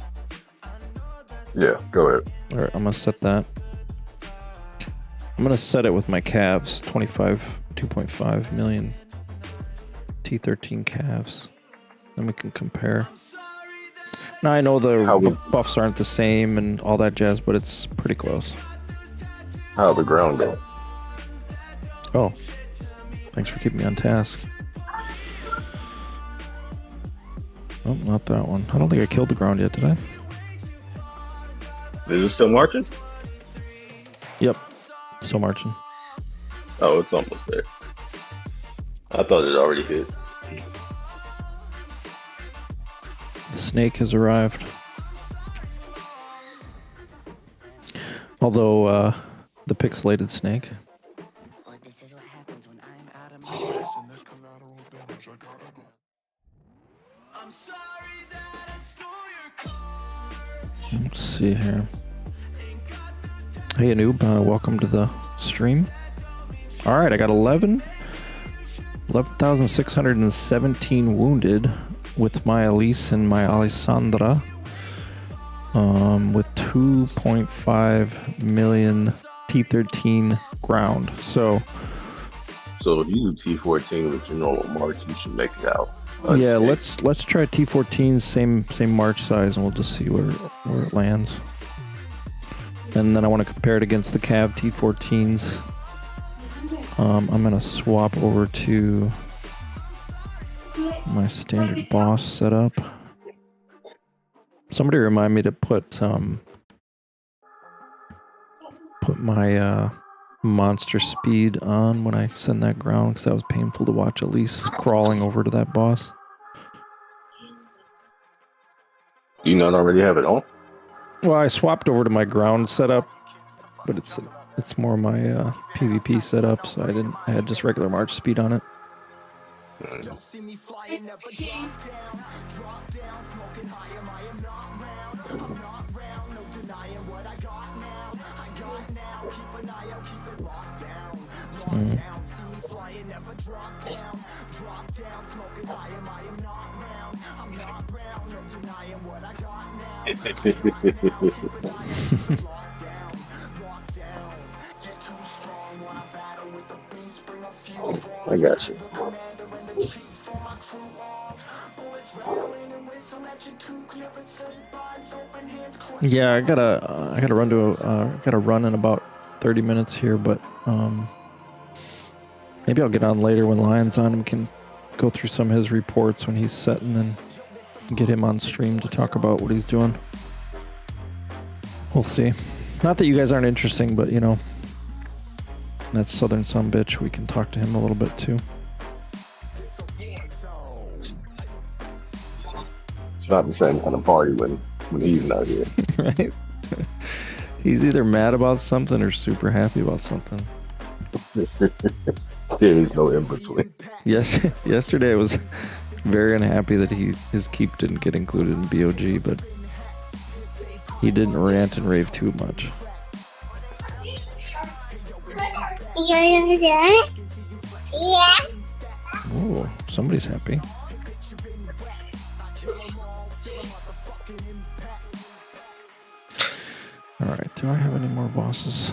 Yeah, go ahead. All right, I'm gonna set that. I'm gonna set it with my calves, 2.5 million T13 calves. Then we can compare. Now I know the buffs aren't the same and all that jazz, but it's pretty close. How'd the ground go? Oh, thanks for keeping me on task. Oh, not that one. I don't think I killed the ground yet, did I? Is it still marching? Yep, still marching. Oh, it's almost there. I thought it already hit. The snake has arrived. Although, the pixelated snake. Let's see here. Hey, Anub, welcome to the stream. All right, I got 11,617 wounded with my Elise and my Alessandra, with 2.5 million T13 ground. So if you do T14 with your normal march, you should make it out. Yeah, let's try T14's same march size, and we'll just see where it lands. And then I want to compare it against the Cav T14s. I'm gonna swap over to my standard boss setup. Somebody remind me to put my monster speed on when I send that ground, because that was painful to watch Elise crawling over to that boss. Do you not already have it on? Well, I swapped over to my ground setup, but it's more my PvP setup, so I had just regular march speed on it. I got you. Yeah, I gotta run in about 30 minutes here, but maybe I'll get on later when Lion's on and can go through some of his reports when he's setting and get him on stream to talk about what he's doing. We'll see. Not that you guys aren't interesting, but you know, that Southern sumbitch, we can talk to him a little bit too. It's not the same kind of party when he's not here. Right? He's either mad about something or super happy about something. There is no in between. Yes, yesterday I was very unhappy that his keep didn't get included in BOG, but he didn't rant and rave too much. Oh, somebody's happy. All right, do I have any more bosses?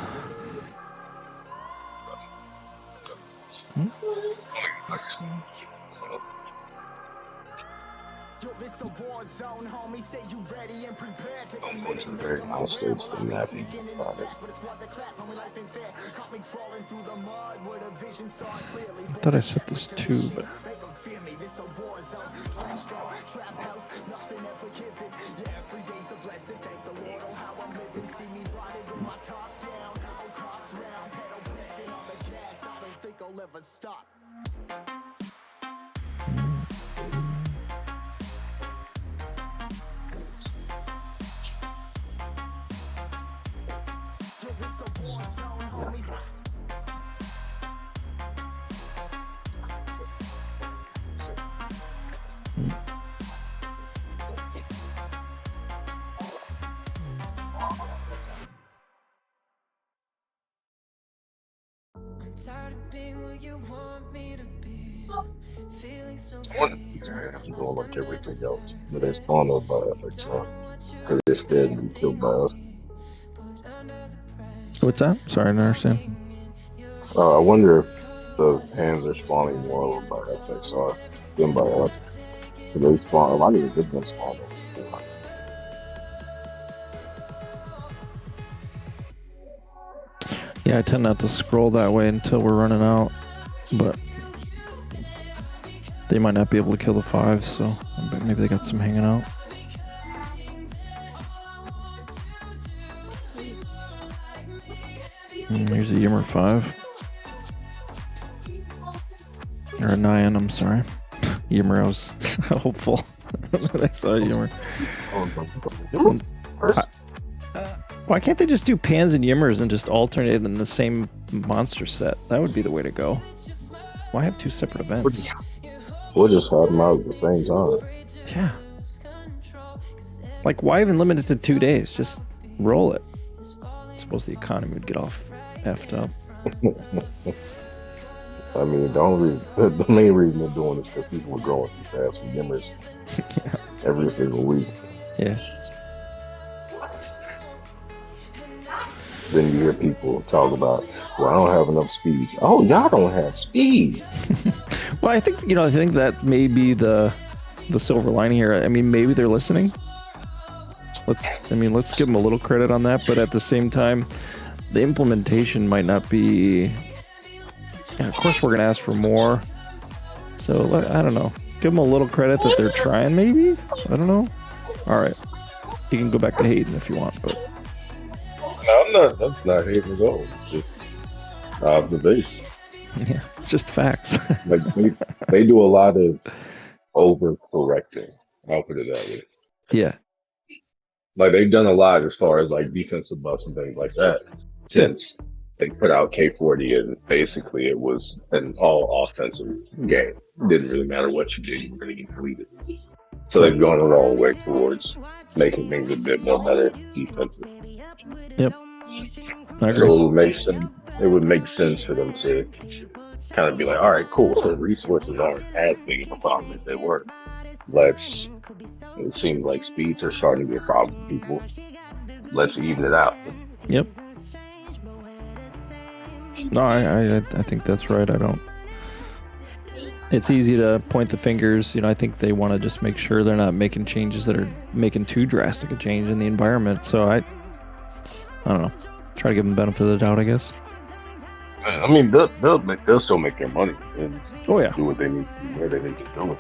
I'm going to the very United States to map and find it. I thought I set this too, but Tired of being what you want me to be. Feeling so I wonder if these are doing like everything else, but they spawn up by FX because they're scared to be killed by us. what's that? Sorry, I don't understand. I wonder if the hands are spawning more by FXR than by us. So they spawn. A lot of the good ones spawn before. Yeah, I tend not to scroll that way until we're running out, but they might not be able to kill the 5, so maybe they got some hanging out. Here's a Yimmer 5. Or a 9, I'm sorry. Yimmer, I was hopeful when I saw Yimmer. Why can't they just do Pans and Yimmers and just alternate in the same monster set? That would be the way to go. Why have 2 separate events? We'll just have them out at the same time. Yeah. Like, why even limit it to 2 days? Just roll it. I suppose the economy would get all effed up. I mean, the main reason they're doing this is because people are growing too fast with Yimmers every single week. Yeah. Then you hear people talk about, well, I don't have enough speed. Oh, y'all don't have speed. Well, I think that may be the silver lining here. I mean, maybe they're listening. Let's give them a little credit on that, but at the same time, the implementation might not be. And of course, we're going to ask for more. So, I don't know. Give them a little credit that they're trying, maybe? I don't know. All right. You can go back to Hayden if you want, but. No, I'm not. That's not hating at all. It's just observation. Yeah, it's just facts. Like they do a lot of overcorrecting. I'll put it that way. Yeah. Like they've done a lot as far as like defensive buffs and things like that since they put out K40, and basically it was an all offensive game. It didn't really matter what you did, you were going to get deleted. So they've gone a long way towards making things a bit more better defensive. Yep. I agree. So it would make sense for them to kind of be like, all right, cool. So resources aren't as big of a problem as they were. It seems like speeds are starting to be a problem for people. Let's even it out. Yep. No, I think that's right. It's easy to point the fingers. I think they want to just make sure they're not making changes that are making too drastic a change in the environment. So I don't know. Try to give them the benefit of the doubt, I guess. I mean, they'll still make their money and do what they need, where they need to do it.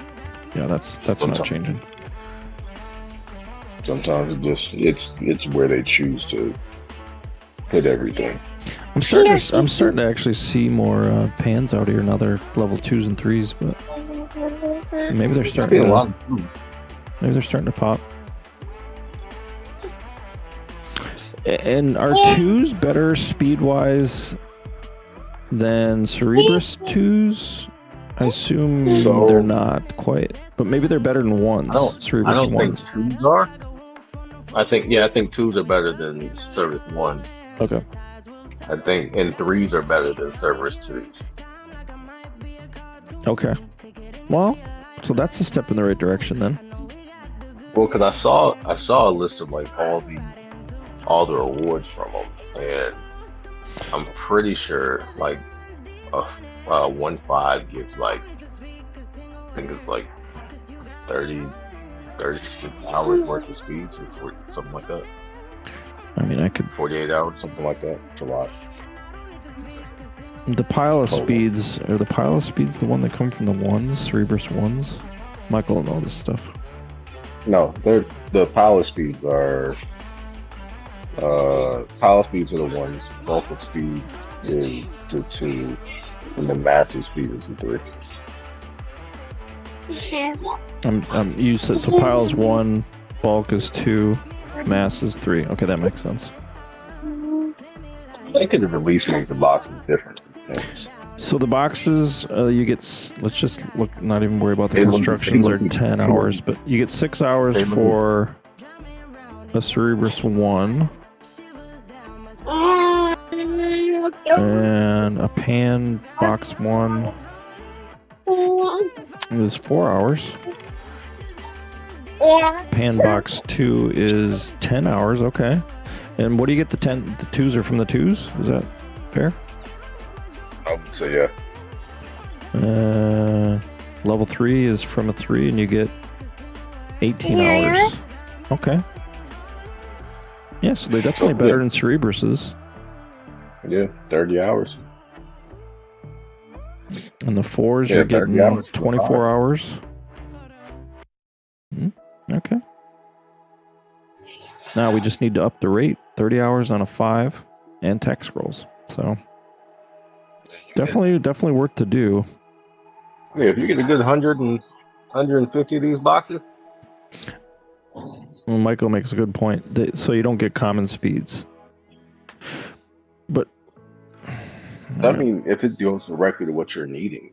Yeah, that's not changing. Sometimes it's where they choose to put everything. I'm starting to actually see more pans out here now. They're level 2s and 3s, but maybe they're starting to pop. And are 2s better speed wise Then Cerebrus 2s, I assume So- they're not quite, but maybe they're better than 1s. I don't Cerebrus 1s. think twos are. I think twos are better than Cerberus ones. Okay. I think and threes are better than Cerberus twos. Okay. Well, so that's a step in the right direction then. Well, because I saw a list of like all the rewards from them, and I'm pretty sure like a 1.5 gives like I think it's like 36 hours worth of speeds or something like that. I mean, I could. 48 hours, something like that. It's a lot. The pile of Total. speeds, are the pile of speeds the one that come from the 1s, Cerebrus 1s? Michael will know this stuff. No, the power speeds are power speeds are the ones. Bulk of speed is the 2, and the massive speed is the 3. You said so. Pile is 1, bulk is 2, mass is 3. Okay, that makes sense. They could have at least made the boxes different. So the boxes, you get. Let's just look. Not even worry about the They look- constructions. they They're look- 10 hours, but you get 6 hours They look- for a Cerebrus 1 and a Pan box 1 is 4 hours. Pan box 2 is 10 hours. Okay. And what do you get? The 2s are from the 2s. Is that fair? I would say yeah. Level 3 is from a 3, and you get 18 hours. Okay. Yeah, so they're definitely better than Cerebrus's. Yeah, 30 hours. And the 4s, Yeah, you're 30 getting hours. 24 hours. Okay. Now we just need to up the rate. 30 hours on a 5 and tech scrolls. So definitely worth to do. Yeah, if you get a good 150 of these boxes. Well, Michael makes a good point. So you don't get common speeds. But I mean, if it goes directly to what you're needing,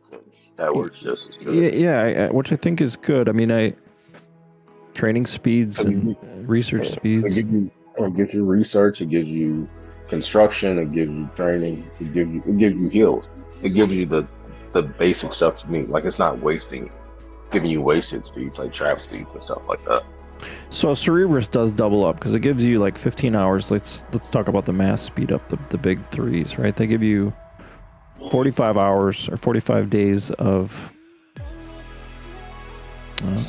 that works just as good. yeah, which I think is good. I mean, training speeds and research speeds. It gives you research. It gives you construction. It gives you training. It gives you heals. It gives you the basic stuff you need. Like it's not giving you wasted speeds like trap speeds and stuff like that. So Cerebrus does double up because it gives you like 15 hours. Let's talk about the mass speed up, the big 3s, right? They give you 45 hours or 45 days of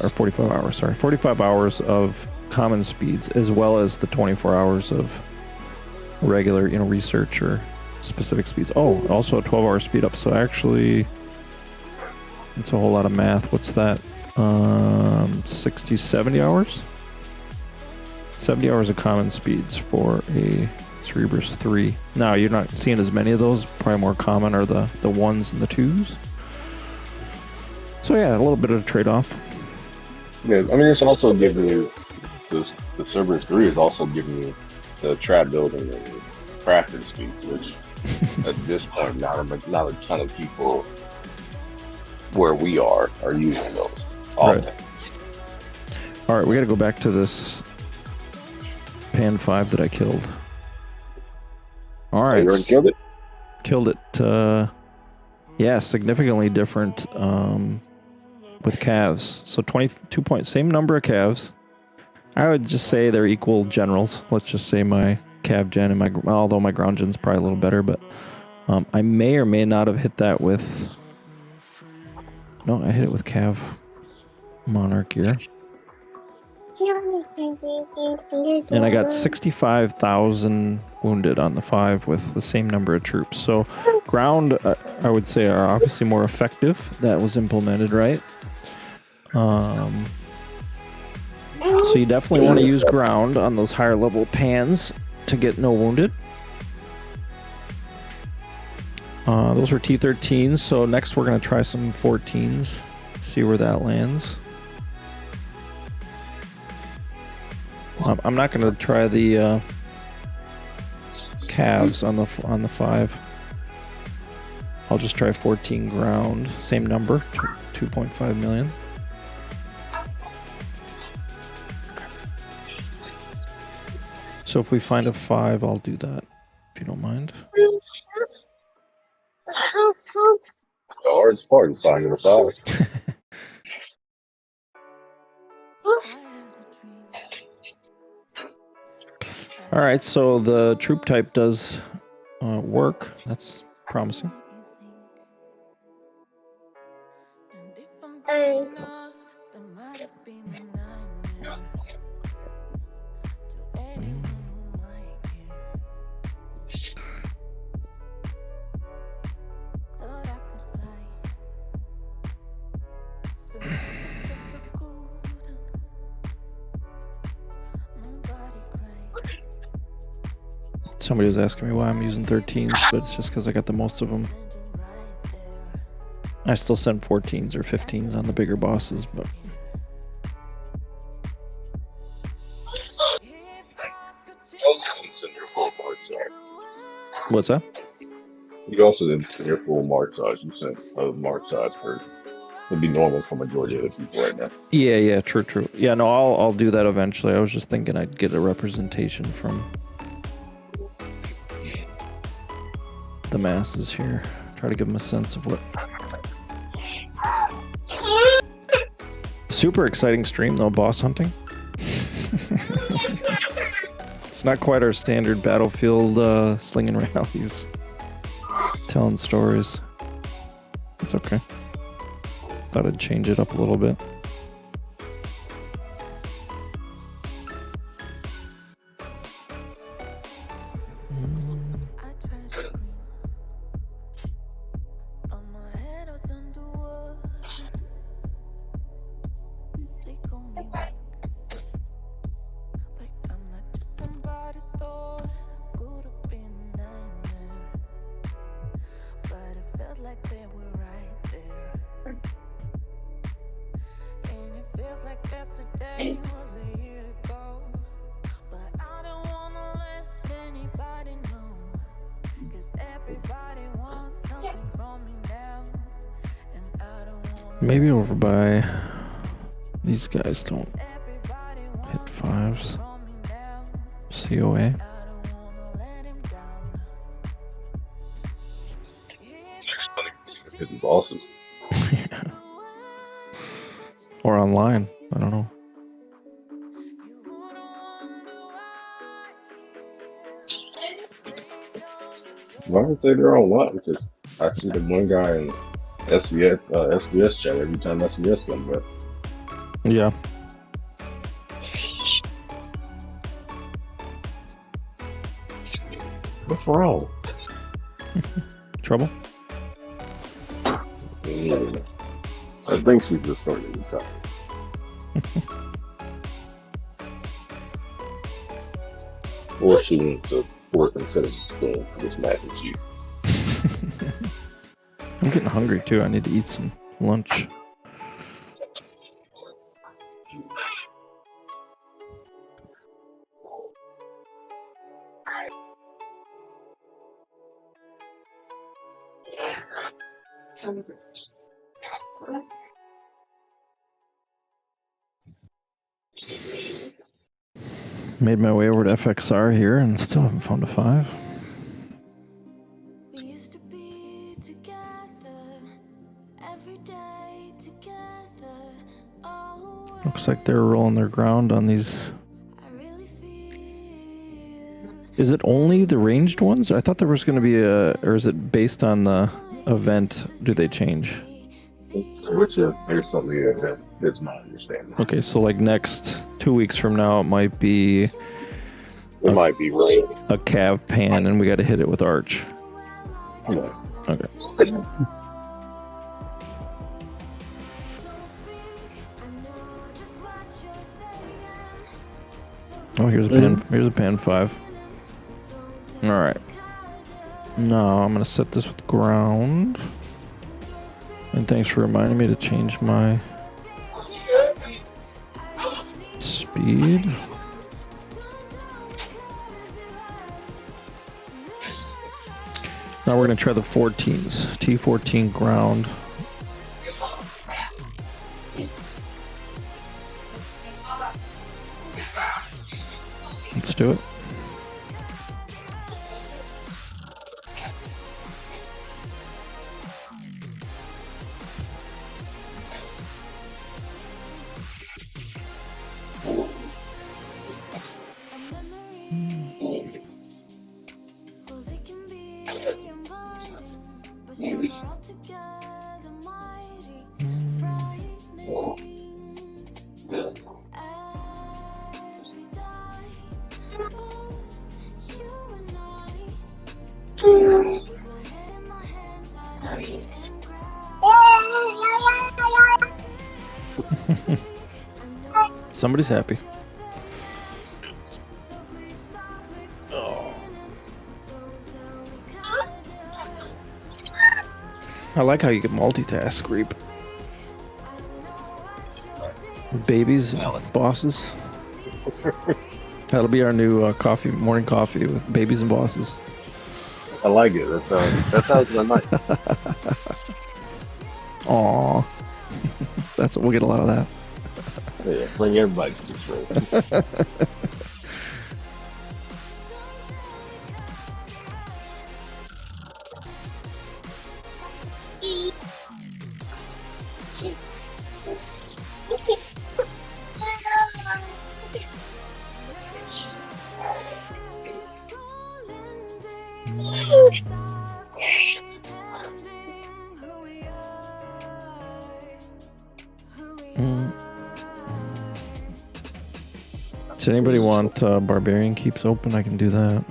or 45 hours, sorry, 45 hours of common speeds, as well as the 24 hours of regular, research or specific speeds. Oh, also a 12-hour speed up. So actually, it's a whole lot of math. What's that? 60, 70 hours? 70 hours of common speeds for a Cerebrus 3. Now, you're not seeing as many of those. Probably more common are the 1s and the 2s. So yeah, a little bit of a trade-off. Yeah, I mean, it's also giving you the Cerberus 3 is also giving you the trap building and crafting speeds, which at this point, not a ton of people where we are using those. Right. All right, we got to go back to this Pan 5 that I killed. All right. So you already killed it? Killed it. Yeah, significantly different with calves. So 22 points, same number of calves. I would just say they're equal generals. Let's just say my cav gen and although my ground gen's probably a little better, but I may or may not have hit that with. No, I hit it with cav monarch here. And I got 65,000 wounded on the 5 with the same number of troops. So ground, I would say, are obviously more effective. That was implemented, right? So you definitely want to use ground on those higher level pans to get no wounded. Those were T13s. So next we're going to try some 14s. See where that lands. I'm not going to try the calves on the 5. I'll just try 14 ground. Same number, 2.5 million. So if we find a 5, I'll do that, if you don't mind. The hardest part is finding a 5. All right, so the troop type does work. That's promising. Somebody was asking me why I'm using 13s, but it's just because I got the most of them. I still send 14s or 15s on the bigger bosses, but... You also didn't send your full mark size. What's that? You also didn't send your full mark size. You sent a mark size version. It'd be normal for majority of the people right now. Yeah, true. Yeah, no, I'll do that eventually. I was just thinking I'd get a representation from the masses here. Try to give them a sense of what... Super exciting stream though, boss hunting. It's not quite our standard Battlefield slinging rallies, telling stories. It's okay. Thought I'd change it up a little bit. Maybe over by these guys don't hit 5s. HOE. It's actually funny to see the hidden bosses. Or online. I don't know. Why would say they're online? Because I see the one guy in SBS chat every time SBS comes up. Yeah. What's wrong? Trouble? I think she's just starting to tell. Or she wants to work instead of just going for this mac and cheese. I'm getting hungry too. I need to eat some lunch. Made my way over to FXR here and still haven't found a 5. We used to be together every day together. Oh, Looks like they're rolling their ground on these. I really feel. Is it only the ranged ones? I thought there was going to be or is it based on the event? Do they change? Switch it based on the event. That's my understanding. Okay, so like next 2 weeks from now, it might be It might be right. a cav pan, and we got to hit it with arch. Yeah. Okay. Oh, here's a pan. Here's a pan 5. All right. Now I'm gonna set this with ground. And thanks for reminding me to change my speed. Now we're going to try the 14s. T14 ground. Let's do it. Well, they can be inviting, but you're altogether mighty, frightening. As we die, both you and I, with my head in my hands, eyes deep in ground. Somebody's happy. So please stop explaining. Don't tell me 'cause it hurts. I like how you can multitask, Reap. I know what you're thinking. Babies, bosses. That'll be our new coffee, morning coffee with babies and bosses. I like it. That sounds nice. Aw. That's we'll get a lot of that. Yeah, bring everybody to this room. Stop pretending who we are. Who we are. Does anybody want Barbarian Keeps Open? I can do that.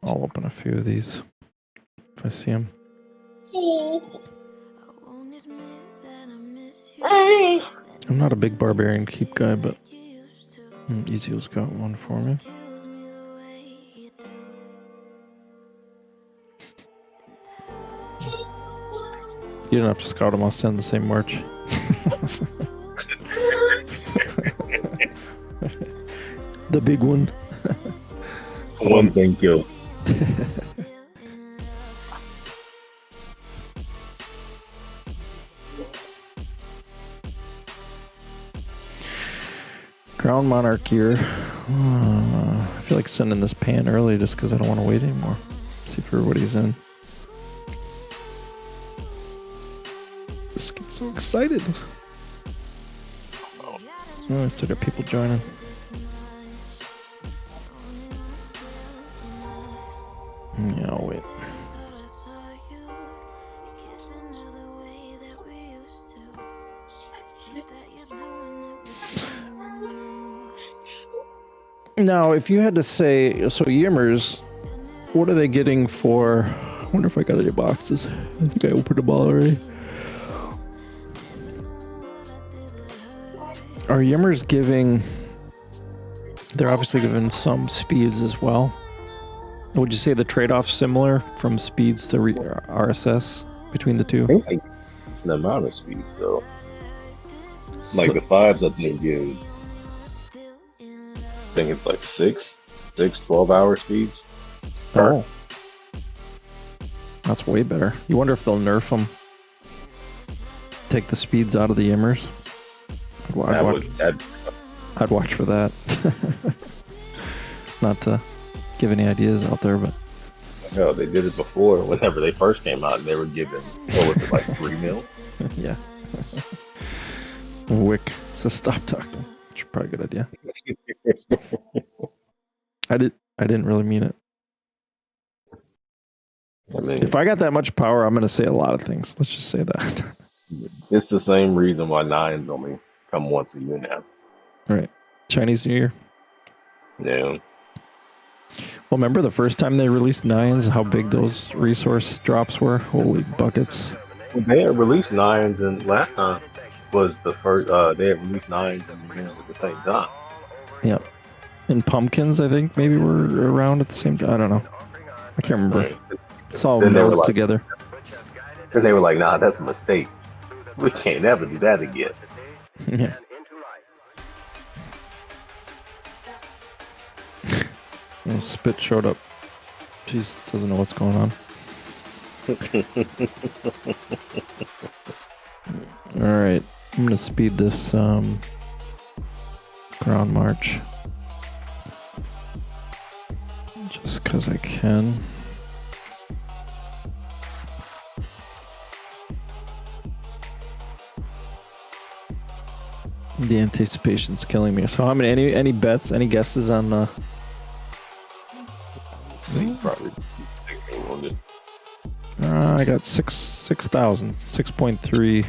I'll open a few of these if I see them. I won't admit that I miss you. I'm not a big Barbarian Keep guy, but Like you used to. Ezio's got one for me. Kills me the way you do. You don't have to scout them. I'll send the same merch. The big one. One thing, kill. Ground Monarch here. I feel like sending this pan early just because I don't want to wait anymore. See if everybody's in. Let's get so excited. Oh, I still got people joining. Yeah, I'll wait. Thought I saw you kiss another way that we used to. Think that you're doing it with someone new. Now, if you had to say, so Yimmers, what are they getting for? I wonder if I got any boxes. I think I opened them all already. Are Yimmers giving? They're obviously giving some speeds as well. Would you say the trade-off's similar from speeds to RSS between the two? I think it's an amount of speeds though. Like the fives, I think give. I think it's like 12-hour speeds. Oh, that's way better. You wonder if they'll nerf them. Take the speeds out of the Yimmers. I'd watch for that. Not to give any ideas out there, but No, they did it before. Whenever they first came out, they were given, what was it, like 3 mil? yeah. Wick says stop talking. Which is probably a good idea. I didn't really mean it. I mean, If I got that much power, I'm gonna say a lot of things. Let's just say that. it's the same reason why 9s only come once a year now. Right. Chinese New Year. Yeah. Well, remember the first time they released 9s, how big those resource drops were? Holy buckets. They had released 9s, and last time was the first, they had released 9s and Years at the same time. Yep. And pumpkins, I think, maybe were around at the same time. I don't know. I can't remember. Right. It's all Then they were melts like- together. And they were like, nah, that's a mistake. We can't ever do that again. Yeah. Oh, Spit showed up. She doesn't know what's going on. Alright. I'm gonna speed this ground march. Just because I can. The anticipation's killing me. So how many any bets, any guesses on the Probably. I got 6,000. 6.3.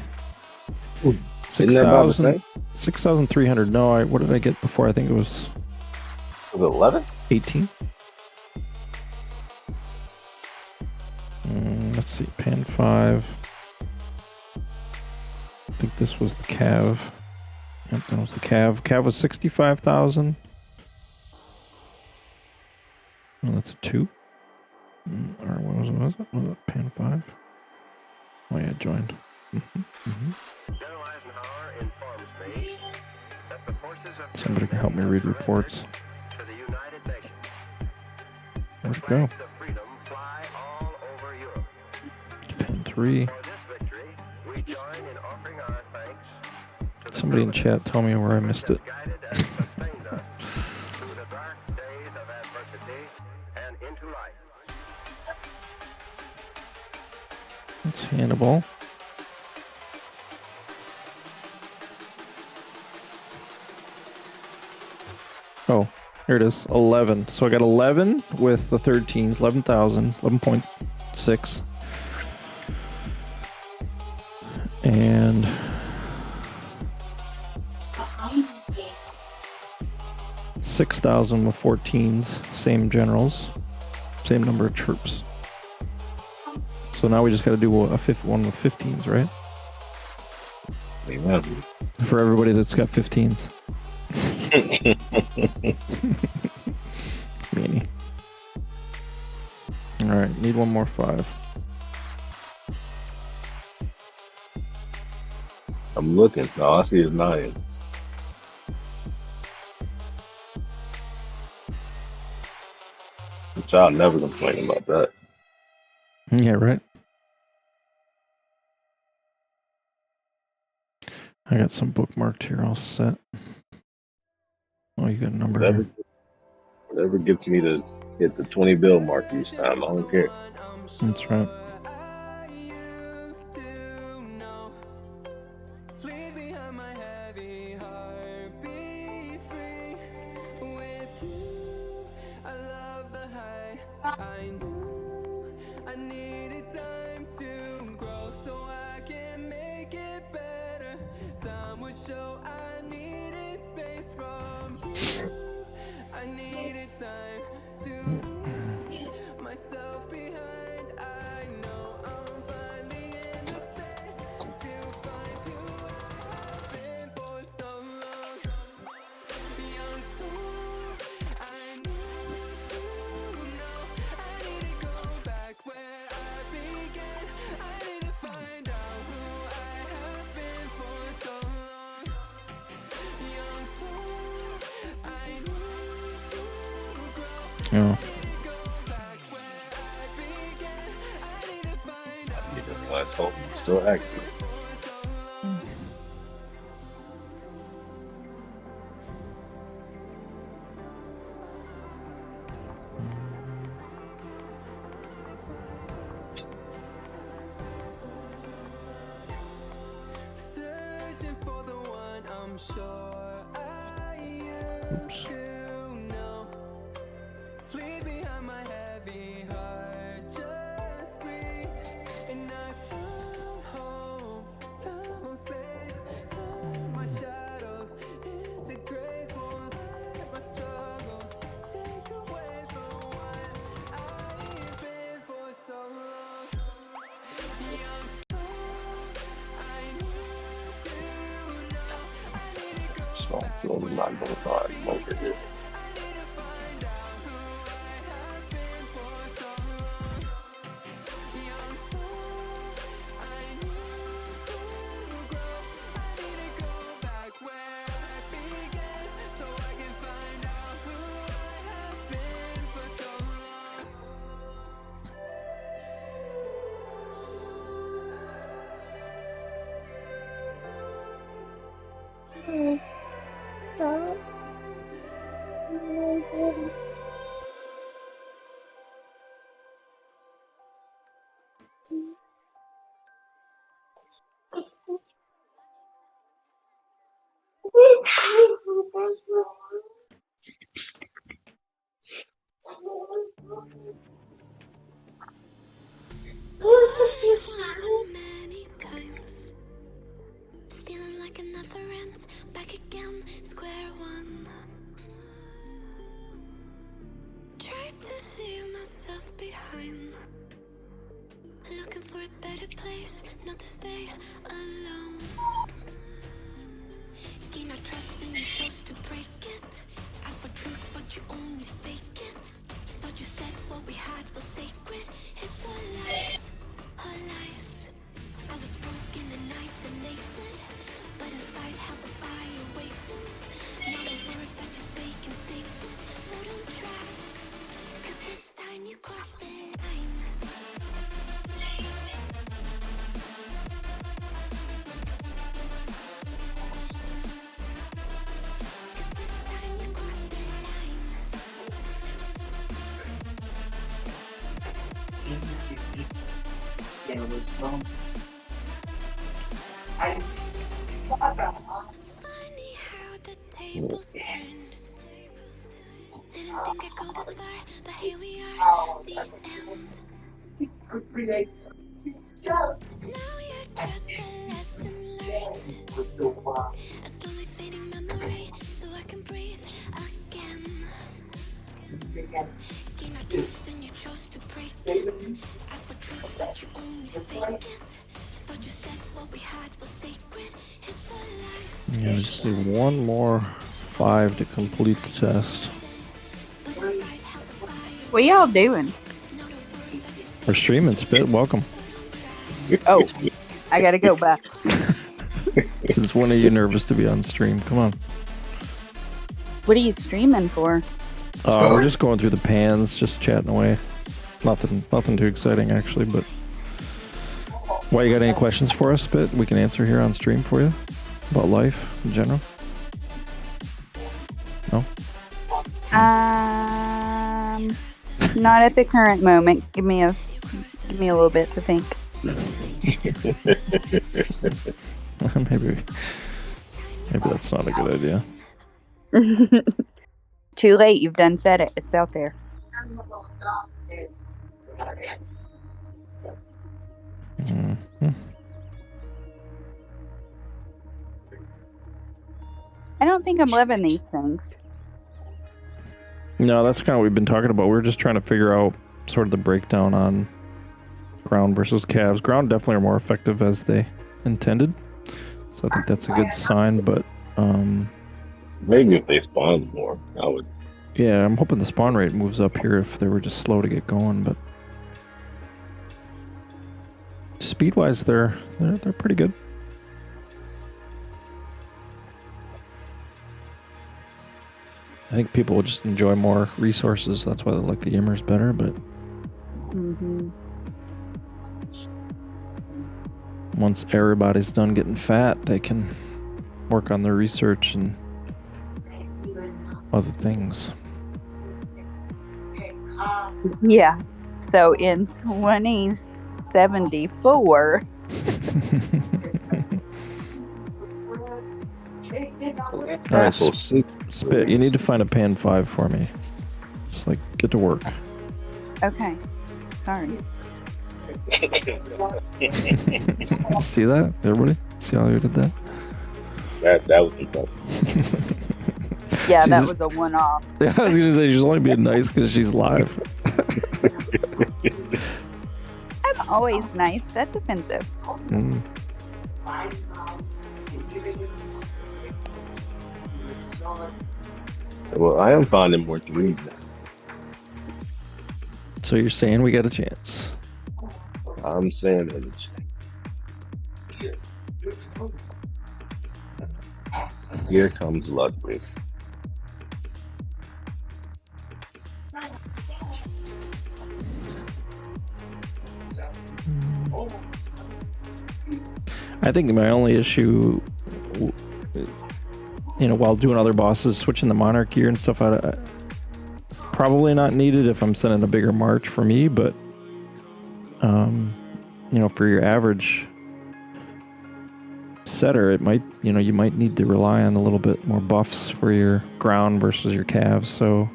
Isn't that about the same? 6,300. No, what did I get before? I think it was Was it 11? 18. Let's see, pan 5. I think this was the Cav. Yep, that was the Cav. Cav was 65,000. Oh, that's a 2. Or what was it? Was it pan 5? Oh yeah, joined. Somebody can help me read reports. Where'd it go? Pan 3. Somebody in chat tell me where I missed it. That's Hannibal. Oh, here it is. 11. So I got 11 with the 13s. 11,000. 11.6. And 6,000 with 14s. Same generals. Same number of troops. So now we just got to do a fifth one with 15s, right? Amen. For everybody that's got 15s. Meanie. Alright, need one more 5. I'm looking. All I see is 9s. Which I'll never complain about that. Yeah, right. I got some bookmarked here all set. Oh, you got a number here. Whatever gets me to hit the 20 bill mark each time, I don't care. That's right. Yeah. Let's hope I'm still active. Searching for the one I'm sure I used to know. Leave behind my heavy heart, just breathe. And I found home, found space. Turn my shadows into grace. Won't let my struggles take away from what I've been for so long. Young So I'm feeling not going to find over here. for a better place, not to stay alone. Gain our trust and you chose to break it. Ask for truth, but you only fake it. Thought you said what we had was sacred. It's all lies, all lies. I was broken and isolated, but inside held the fire waiting. Not a word that you say can save this, so don't try. 'Cause this time you crossed the line. Yeah, it was Funny how the tables turned. Didn't think I'd go this far, but here we are, the end. Now you're just a lesson learned. A slowly fading memory, so I can breathe again. Gain our trust and you chose to break it. Ask for truth, but you only fake it. Thought you said what we had was sacred. It's all lies. Yeah, just need one more 5 to complete the test. What y'all doing? We're streaming, Spit. Welcome. Oh, I gotta go back. Since when are you nervous to be on stream? Come on. What are you streaming for? We're just going through the pans, just chatting away. Nothing too exciting, actually, but... Why, you got any questions for us, Spit? We can answer here on stream for you? About life in general? No? Not at the current moment. Give me a little bit to think. Maybe that's not a good idea. Too late. You've done said it. It's out there. Mm-hmm. I don't think I'm loving these things. No, that's kind of what we've been talking about. We're just trying to figure out sort of the breakdown on ground versus calves. Ground definitely are more effective as they intended. So I think that's a good sign, but... Maybe if they spawn more, I would. Yeah, I'm hoping the spawn rate moves up here if they were just slow to get going, but... Speed-wise, they're pretty good. I think people will just enjoy more resources. That's why they like the Yimmers better, but... Once everybody's done getting fat, they can work on their research and other things. Yeah. So in 2074... All right, Spit, you need to find a pan 5 for me. Just like get to work. Okay. Sorry. See that, everybody? See how you did that? That was impressive. Yeah, that was a one-off. Yeah, I was gonna say she's only being nice because she's live. I'm always nice. That's offensive. Well, I am finding more threes now. So you're saying we got a chance? I'm saying that it's... Here comes Ludwig. I think my only issue, while doing other bosses, switching the Monarch gear and stuff, it's probably not needed if I'm sending a bigger march for me, but, for your average setter, it might, you might need to rely on a little bit more buffs for your ground versus your calves, so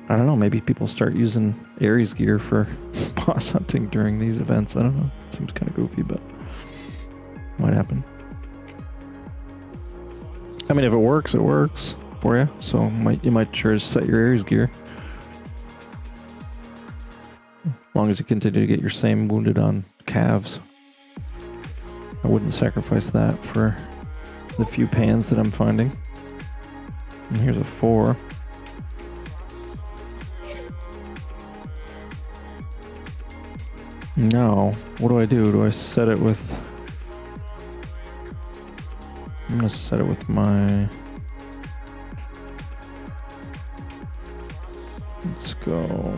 I don't know, maybe people start using Ares gear for boss hunting during these events. I don't know. Seems kind of goofy, but might happen. I mean, if it works for you. So you might sure set your Ares gear. As long as you continue to get your same wounded on calves. I wouldn't sacrifice that for the few pans that I'm finding. And here's a 4. Now, what do I do? Do I set it with... I'm going to set it with my... Let's go...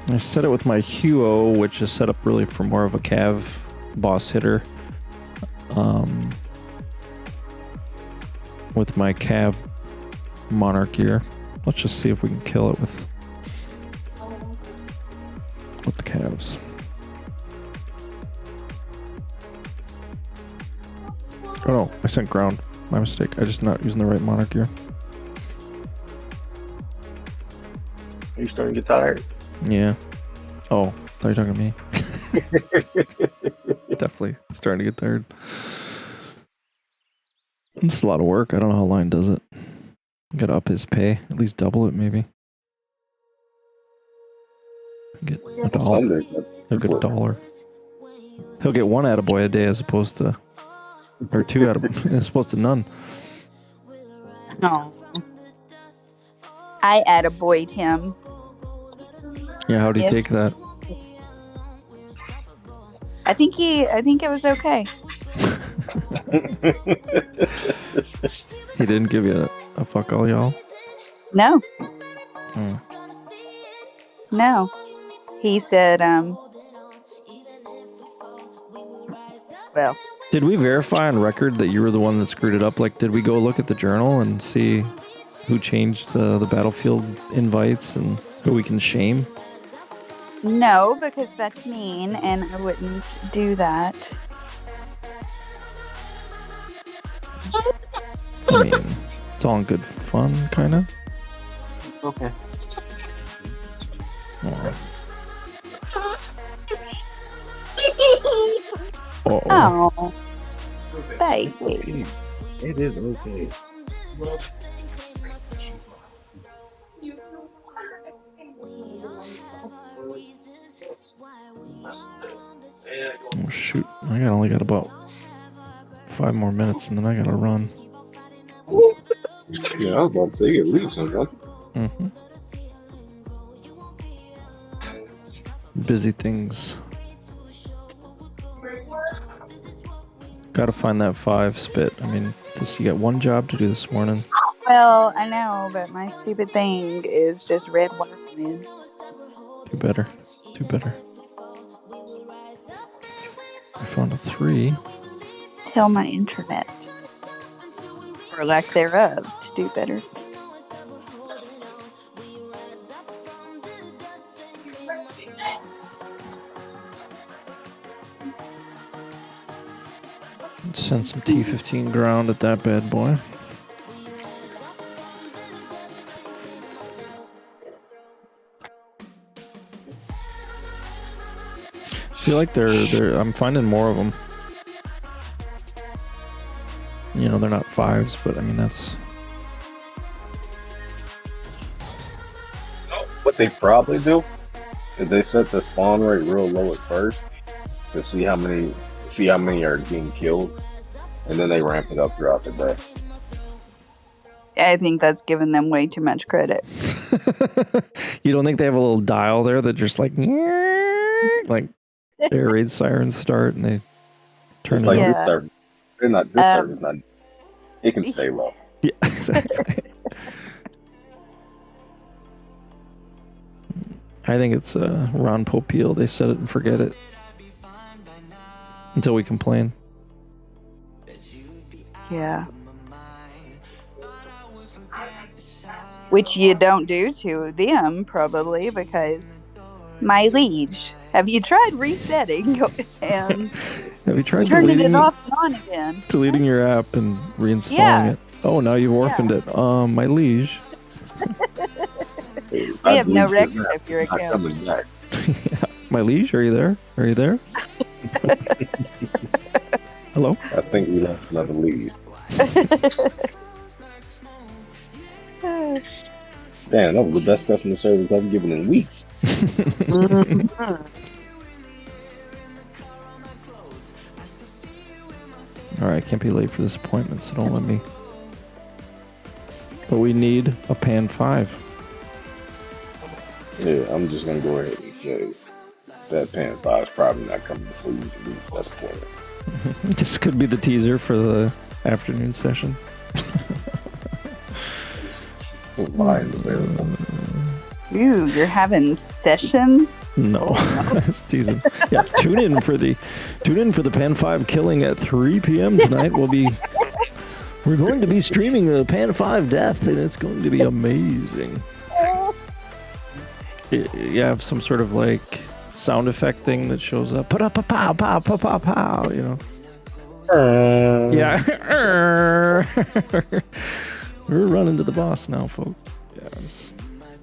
I set it with my HOE, which is set up really for more of a cav boss hitter. With my cav monarch gear. Let's just see if we can kill it with the calves. Oh no, I sent ground. My mistake. I just not using the right monarch gear. Are you starting to get tired? Yeah. Oh, I thought you were talking to me. Definitely starting to get tired. It's a lot of work. I don't know how Line does it. Gotta up his pay. At least double it, maybe. Get a dollar. He'll get $1. He'll get 1 attaboy a day as opposed to... Or 2 attaboy as opposed to none. Oh. I attaboyed him. Yeah, how do you Yes. take that? I think it was okay. He didn't give you a fuck all, y'all? No. Hmm. No. He said, well, Did we verify on record that you were the one that screwed it up? Like, did we go look at the journal and see who changed the battlefield invites and who we can shame? no, because that's mean and I wouldn't do that. I mean, it's all in good fun, kind of. It's okay. Oh, baby. It is okay. Oh shoot! I only got about 5 more minutes, and then I gotta run. Yeah, I was about to say you leave something. Mm-hmm. Busy things. Gotta find that 5 spit. I mean, you got 1 job to do this morning. Well, I know, but my stupid thing is just red wine. Do better. Do better. I found a 3. Tell my internet, or lack thereof, to do better. Let's send some T15 ground at that bad boy. I feel like I'm finding more of them. You know, they're not 5s, but I mean, that's... What they probably do is they set the spawn rate real low at first to see how many are being killed, and then they ramp it up throughout the day. I think that's giving them way too much credit. You don't think they have a little dial there that just like air raid sirens start and they turn It's it like up? this server. They're not. This server's not. It can stay low. Yeah, exactly. I think it's Ron Popeil. They set it and forget it until we complain. Yeah. Which you don't do to them, probably, because my liege. Have you tried resetting and Have you tried turning deleting it off and on again? deleting your app and reinstalling Yeah. it? Oh, now you've orphaned it. My liege. We have no record of your Not account. coming back. My liege, are you there? Are you there? Hello? I think we lost another lead. Damn, that was the best customer service I've given in weeks. All right, can't be late for this appointment, so don't let me. But we need a pan 5. Yeah, I'm just gonna go ahead and say that pan 5 is probably not coming before you leave. That's the point. This could be the teaser for the afternoon session. Mine's available. Ooh, you're having sessions? No, it's teasing. Yeah, tune in for the Pan 5 killing at 3 p.m. tonight. We're going to be streaming a Pan 5 death, and it's going to be amazing. You have some sort of like sound effect thing that shows up. Put up a pow, pow, pow, pow, pow. You know. Yeah. We're running to the boss now, folks. Yeah, it's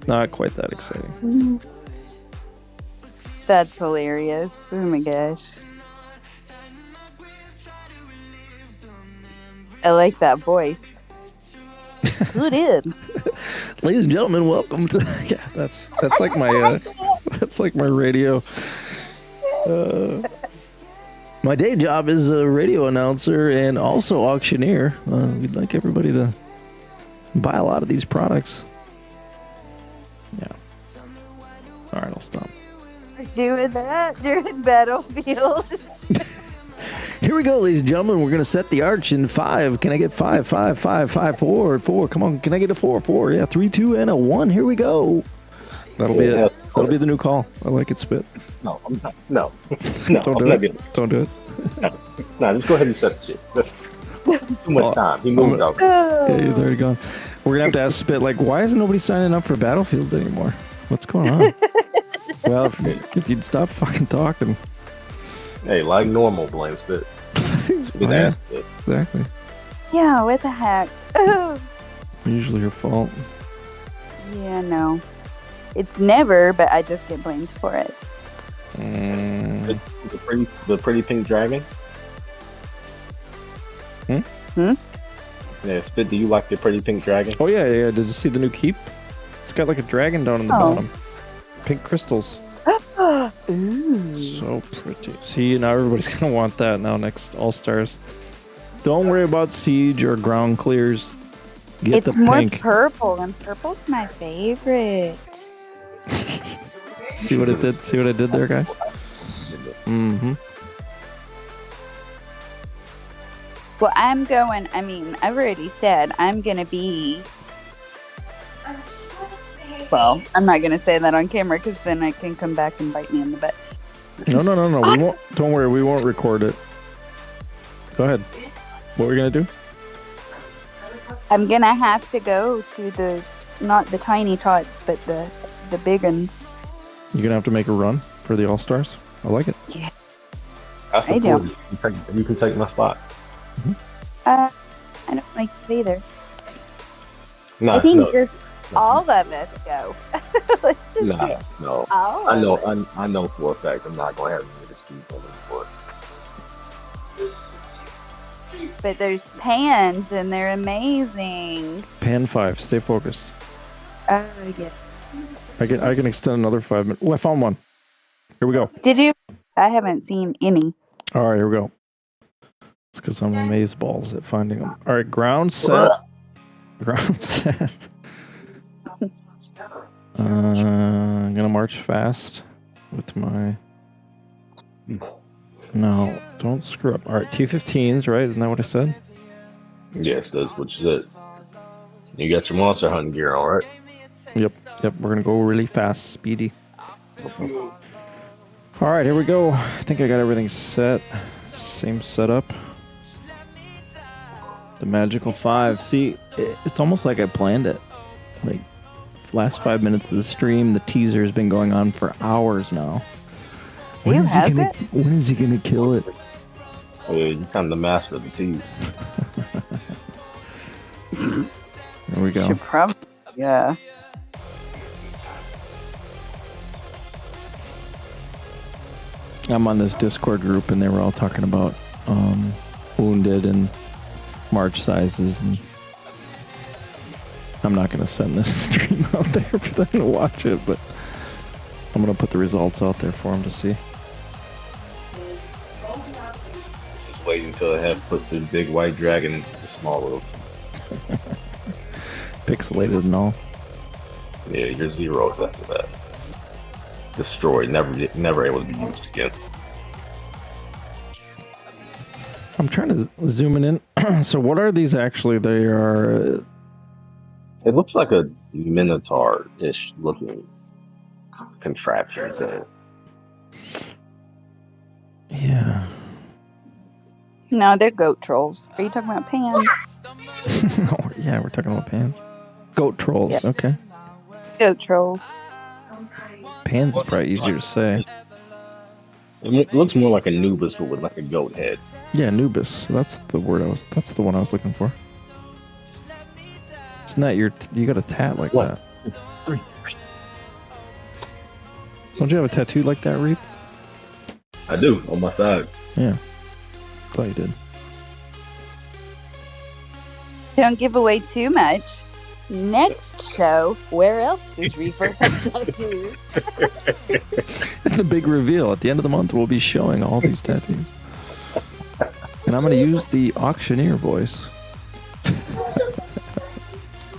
not quite that exciting. That's hilarious. Oh my gosh. I like that voice. Who did? Ladies and gentlemen, welcome to that's like my that's like my radio. My day job is a radio announcer and also auctioneer. We'd like everybody to buy a lot of these products. Yeah. All right, I'll stop. Doing that during Battlefield. Here we go, ladies and gentlemen. We're gonna set the arch in 5. Can I get 5, 5, 5, 5, 4, 4? Come on, can I get a 4, 4? Yeah, 3, 2, and a 1. Here we go. That'll be it. That'll be the new call. I like it, Spit. No, I'm not. No, Don't do it. Don't do it. No, just go ahead and set the shit. That's too much time. He moved out. Yeah, he's already gone. We're gonna have to ask Spit, like, why isn't nobody signing up for Battlefields anymore? What's going on? Well, if you'd stop fucking talking. Hey, like normal, blame Spit. Yeah, exactly. Yeah, what the heck? Usually your fault. Yeah, no. It's never, but I just get blamed for it. The pretty pink dragon? Hmm? Yeah, Spit, do you like the pretty pink dragon? Oh, yeah. Did you see the new keep? It's got like a dragon down in the bottom. Pink crystals. Ooh. So pretty. See, now everybody's gonna want that now next All-Stars. Don't worry about siege or ground clears. Get It's the more pink. purple, and purple's my favorite. See what it did? See what I did there, guys? Mm-hmm. Well, I've already said I'm gonna be. Well, I'm not gonna say that on camera because then it can come back and bite me in the butt. No. We won't. Don't worry. We won't record it. Go ahead. What were we gonna do? I'm gonna have to go to not the tiny tots, but the big ones. You're gonna have to make a run for the All-Stars. I like it. Yeah. I support do. you. You can take my spot. I don't like it either. No, I think just all of us go. Let's just say no. all I know. of us. I know for a fact I'm not going to have any disputes on this board. But there's pans and they're amazing. Pan 5. Stay focused. Oh, yes. I can extend another 5 minutes. Oh, I found one. Here we go. Did you? I haven't seen any. All right, here we go. It's because I'm amazeballs at finding them. All right, ground set. Ground set. I'm gonna march fast with my. No, don't screw up. All right, T-15s, right? Isn't that what I said? Yes, that's what you said. You got your monster hunting gear, all right? Yep. We're gonna go really fast, speedy. All right, here we go. I think I got everything set. Same setup. The magical 5. See, it's almost like I planned it. Like, last 5 minutes of the stream, the teaser has been going on for hours now. When is he gonna kill it? Oh, yeah, you kind of the master of the tease. There we go. Should probably, yeah. I'm on this Discord group, and they were all talking about wounded and march sizes, and I'm not going to send this stream out there for them to watch it, but I'm gonna put the results out there for him to see. Just wait until the Hef puts his big white dragon into the small little. Pixelated and all. Yeah, you're zeros after that. Destroyed, never able to be used again. I'm trying to zoom it in. So what are these actually? They are... It looks like a Minotaur-ish looking contraption thing. Yeah. No, they're goat trolls. Are you talking about pans? Oh, yeah, we're talking about pans. Goat trolls, Yep. okay. Goat trolls. Pans is probably easier to say. It looks more like Anubis, but with like a goat head. Yeah, Anubis. That's the word that's the one I was looking for. Isn't that you got a tat like that? Don't you have a tattoo like that, Reap? I do, on my side. Yeah. Thought you did. Don't give away too much. Next show, where else does Reaper have tattoos? The big reveal. At the end of the month, we'll be showing all these tattoos. And I'm going to use the auctioneer voice.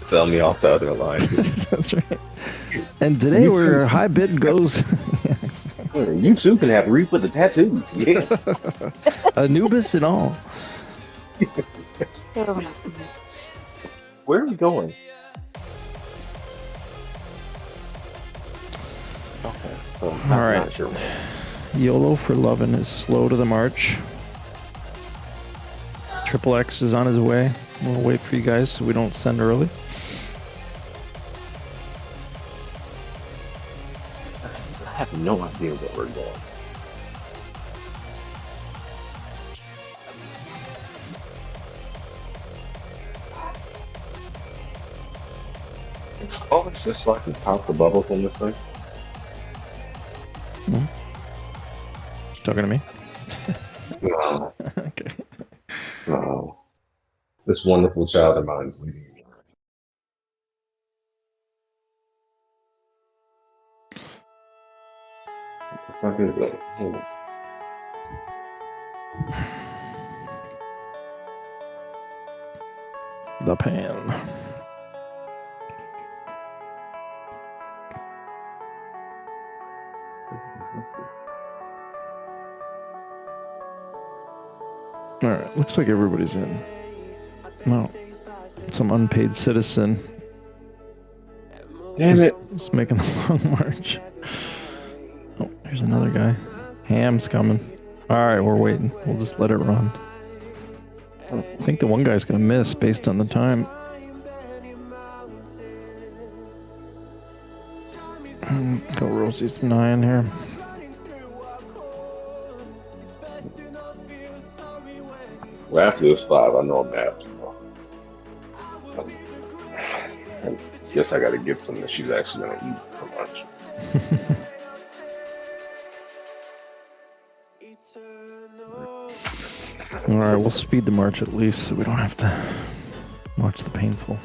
Sell me off the other line. That's right. And today, where high bid goes... You too can have Reap with the tattoos. Yeah. Anubis and all. Where are we going? Okay, so I'm All right. not sure. YOLO for Lovin' is slow to the march. Triple X is on his way. We'll wait for you guys so we don't send early. I have no idea where we're going. Oh, it's just so I can pop the bubbles on this thing. Talking to me? No, Okay. no. This wonderful child of mine is leaving me. It's not good though. Hold on. The pan. All right, looks like everybody's in. No, some unpaid citizen Damn it. is making the long march. Oh, here's another guy. Ham's coming. All right, we're waiting. We'll just let it run. I think the one guy's gonna miss based on the time. Go Rosie's 9 here. Well, after this 5, I know I'm gonna have to go. I guess I gotta get something that she's actually gonna eat for lunch. All right, we'll speed the march at least so we don't have to watch the painful.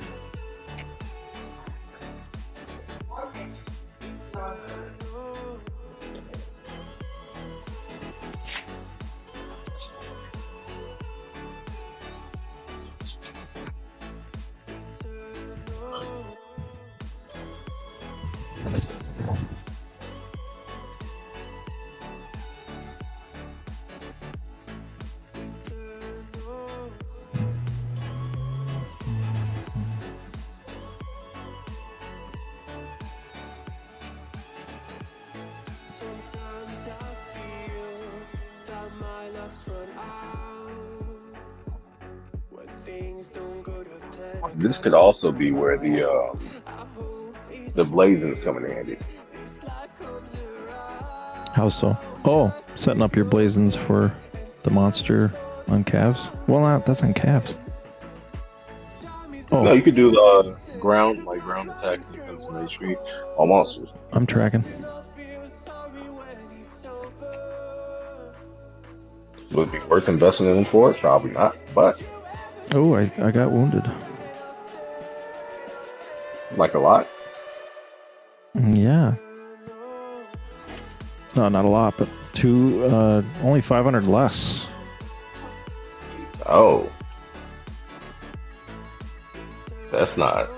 This could also be where the blazons come in handy. How so? Oh, setting up your blazons for the monster on calves. Well, that's on calves. Oh, No, you could do the ground attack, defense, and HP on monsters. I'm tracking. Would it be worth investing in them for it? Probably not, but Oh, I got wounded. like a lot. Yeah. No, not a lot, but only 500 less. Oh. That's not.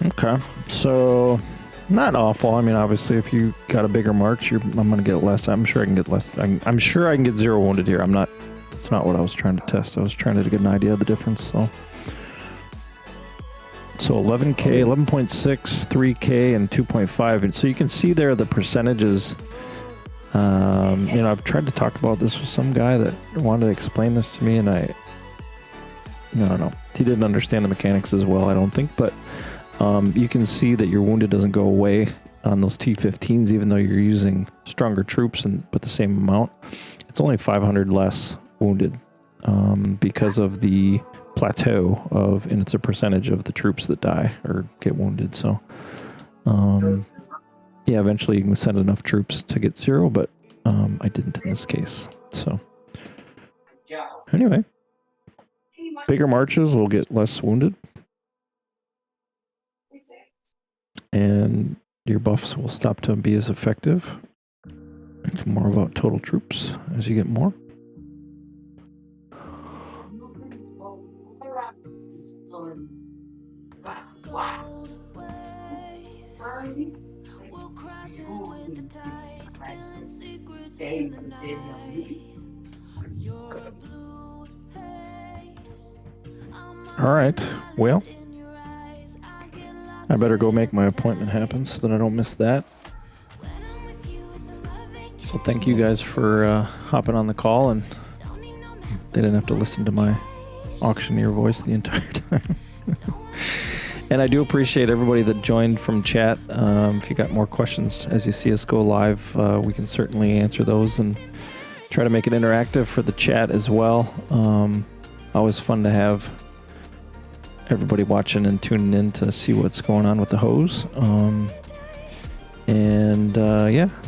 Okay, so not awful. I mean, obviously, if you got a bigger march, I'm going to get less. I'm sure I can get less. I'm sure I can get 0 wounded here. That's not what I was trying to test. I was trying to get an idea of the difference. So 11K, 11.6, 3K, and 2.5. And so you can see there the percentages. I've tried to talk about this with some guy that wanted to explain this to me, and I don't know. He didn't understand the mechanics as well, I don't think, but you can see that your wounded doesn't go away on those T15s, even though you're using stronger troops but the same amount. It's only 500 less wounded because of the plateau and it's a percentage of the troops that die or get wounded. So, eventually you can send enough troops to get 0, but I didn't in this case. So, anyway, bigger marches will get less wounded. And your buffs will stop to be as effective. It's more about total troops as you get more. All right, well, I better go make my appointment happen so that I don't miss that. So thank you guys for hopping on the call, and they didn't have to listen to my auctioneer voice the entire time. And I do appreciate everybody that joined from chat. If you got more questions as you see us go live, we can certainly answer those and try to make it interactive for the chat as well. Always fun to have everybody watching and tuning in to see what's going on with the hose.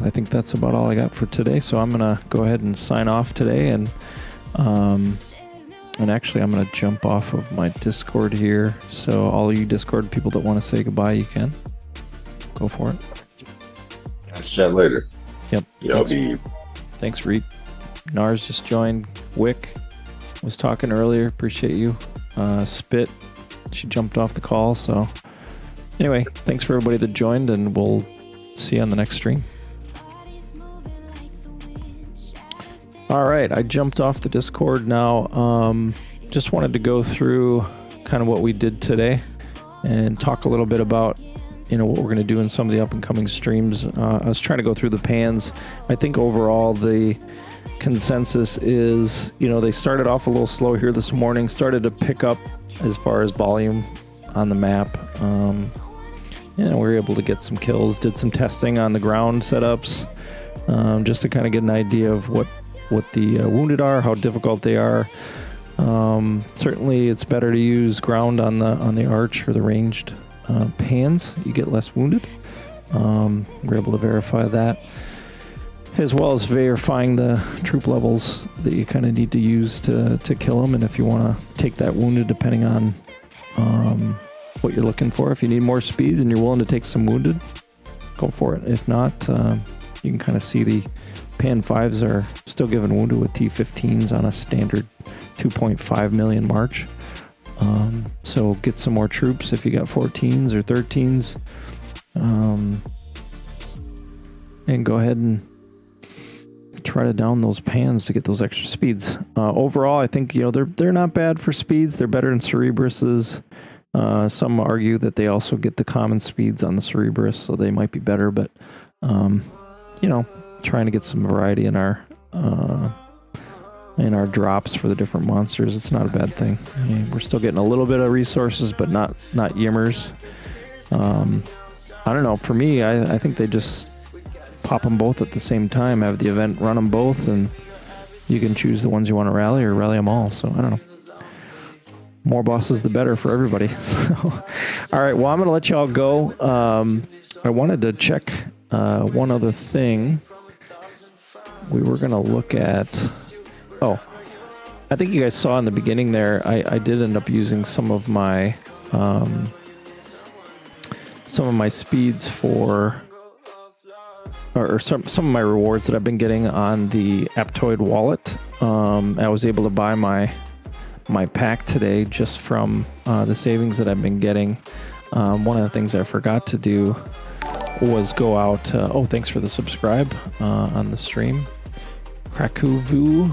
I think that's about all I got for today. So I'm gonna go ahead and sign off today, and actually I'm gonna jump off of my Discord here. So all you Discord people that want to say goodbye, you can go for it. Let's chat later. Yep. Yeah, Thanks, Reed. Nars just joined. Wick was talking earlier. Appreciate you. Spit. She jumped off the call. So anyway, thanks for everybody that joined, and we'll see you on the next stream. All right, I jumped off the Discord now. Just wanted to go through kind of what we did today and talk a little bit about, what we're going to do in some of the up and coming streams. I was trying to go through the pans. I think overall the consensus is, they started off a little slow here this morning, started to pick up as far as volume on the map. We were able to get some kills, did some testing on the ground setups, just to kind of get an idea of what the wounded are, how difficult they are. Certainly it's better to use ground on the arch or the ranged pans. You get less wounded. We're able to verify that, as well as verifying the troop levels that you kind of need to use to kill them. And if you want to take that wounded, depending on what you're looking for. If you need more speed and you're willing to take some wounded, go for it. If not, you can kind of see the Pan 5s are still giving wounded with T15s on a standard 2.5 million march. So get some more troops if you got 14s or 13s. And go ahead and try to down those pans to get those extra speeds. Overall, I think they're not bad for speeds. They're better than Cerebrus's. Some argue that they also get the common speeds on the Cerebrus, so they might be better. But trying to get some variety in our drops for the different monsters, it's not a bad thing. I mean, we're still getting a little bit of resources, but not yimmers. I don't know. For me, I think they just pop them both at the same time, have the event run them both, and you can choose the ones you want to rally or rally them all. So I don't know. More bosses, the better for everybody. So, all right. Well, I'm going to let y'all go. I wanted to check one other thing. We were going to look at... Oh, I think you guys saw in the beginning there, I did end up using some of my speeds for or some of my rewards that I've been getting on the Aptoid wallet. I was able to buy my pack today just from the savings that I've been getting. One of the things I forgot to do was go out. Thanks for the subscribe on the stream. Krakuvu.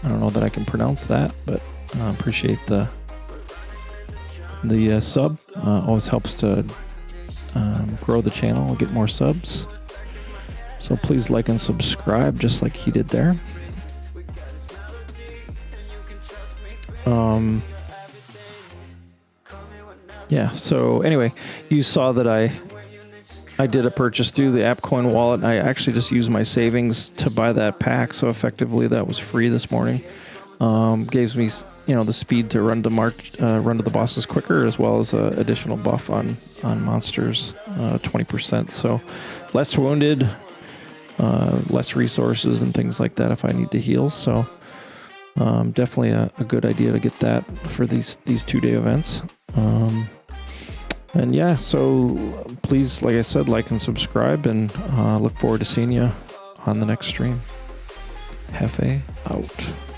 I don't know that I can pronounce that, but appreciate the sub. Always helps to grow the channel and get more subs. So please like and subscribe just like he did there. Yeah, so anyway, you saw that I did a purchase through the AppCoin wallet. I actually just used my savings to buy that pack, so effectively that was free this morning. Gives me, the speed to run to the bosses quicker, as well as an additional buff on monsters, 20%. So less wounded, less resources and things like that if I need to heal. So definitely a good idea to get that for these 2-day events. And yeah, so please, like I said, like and subscribe, and look forward to seeing you on the next stream. Hefe out.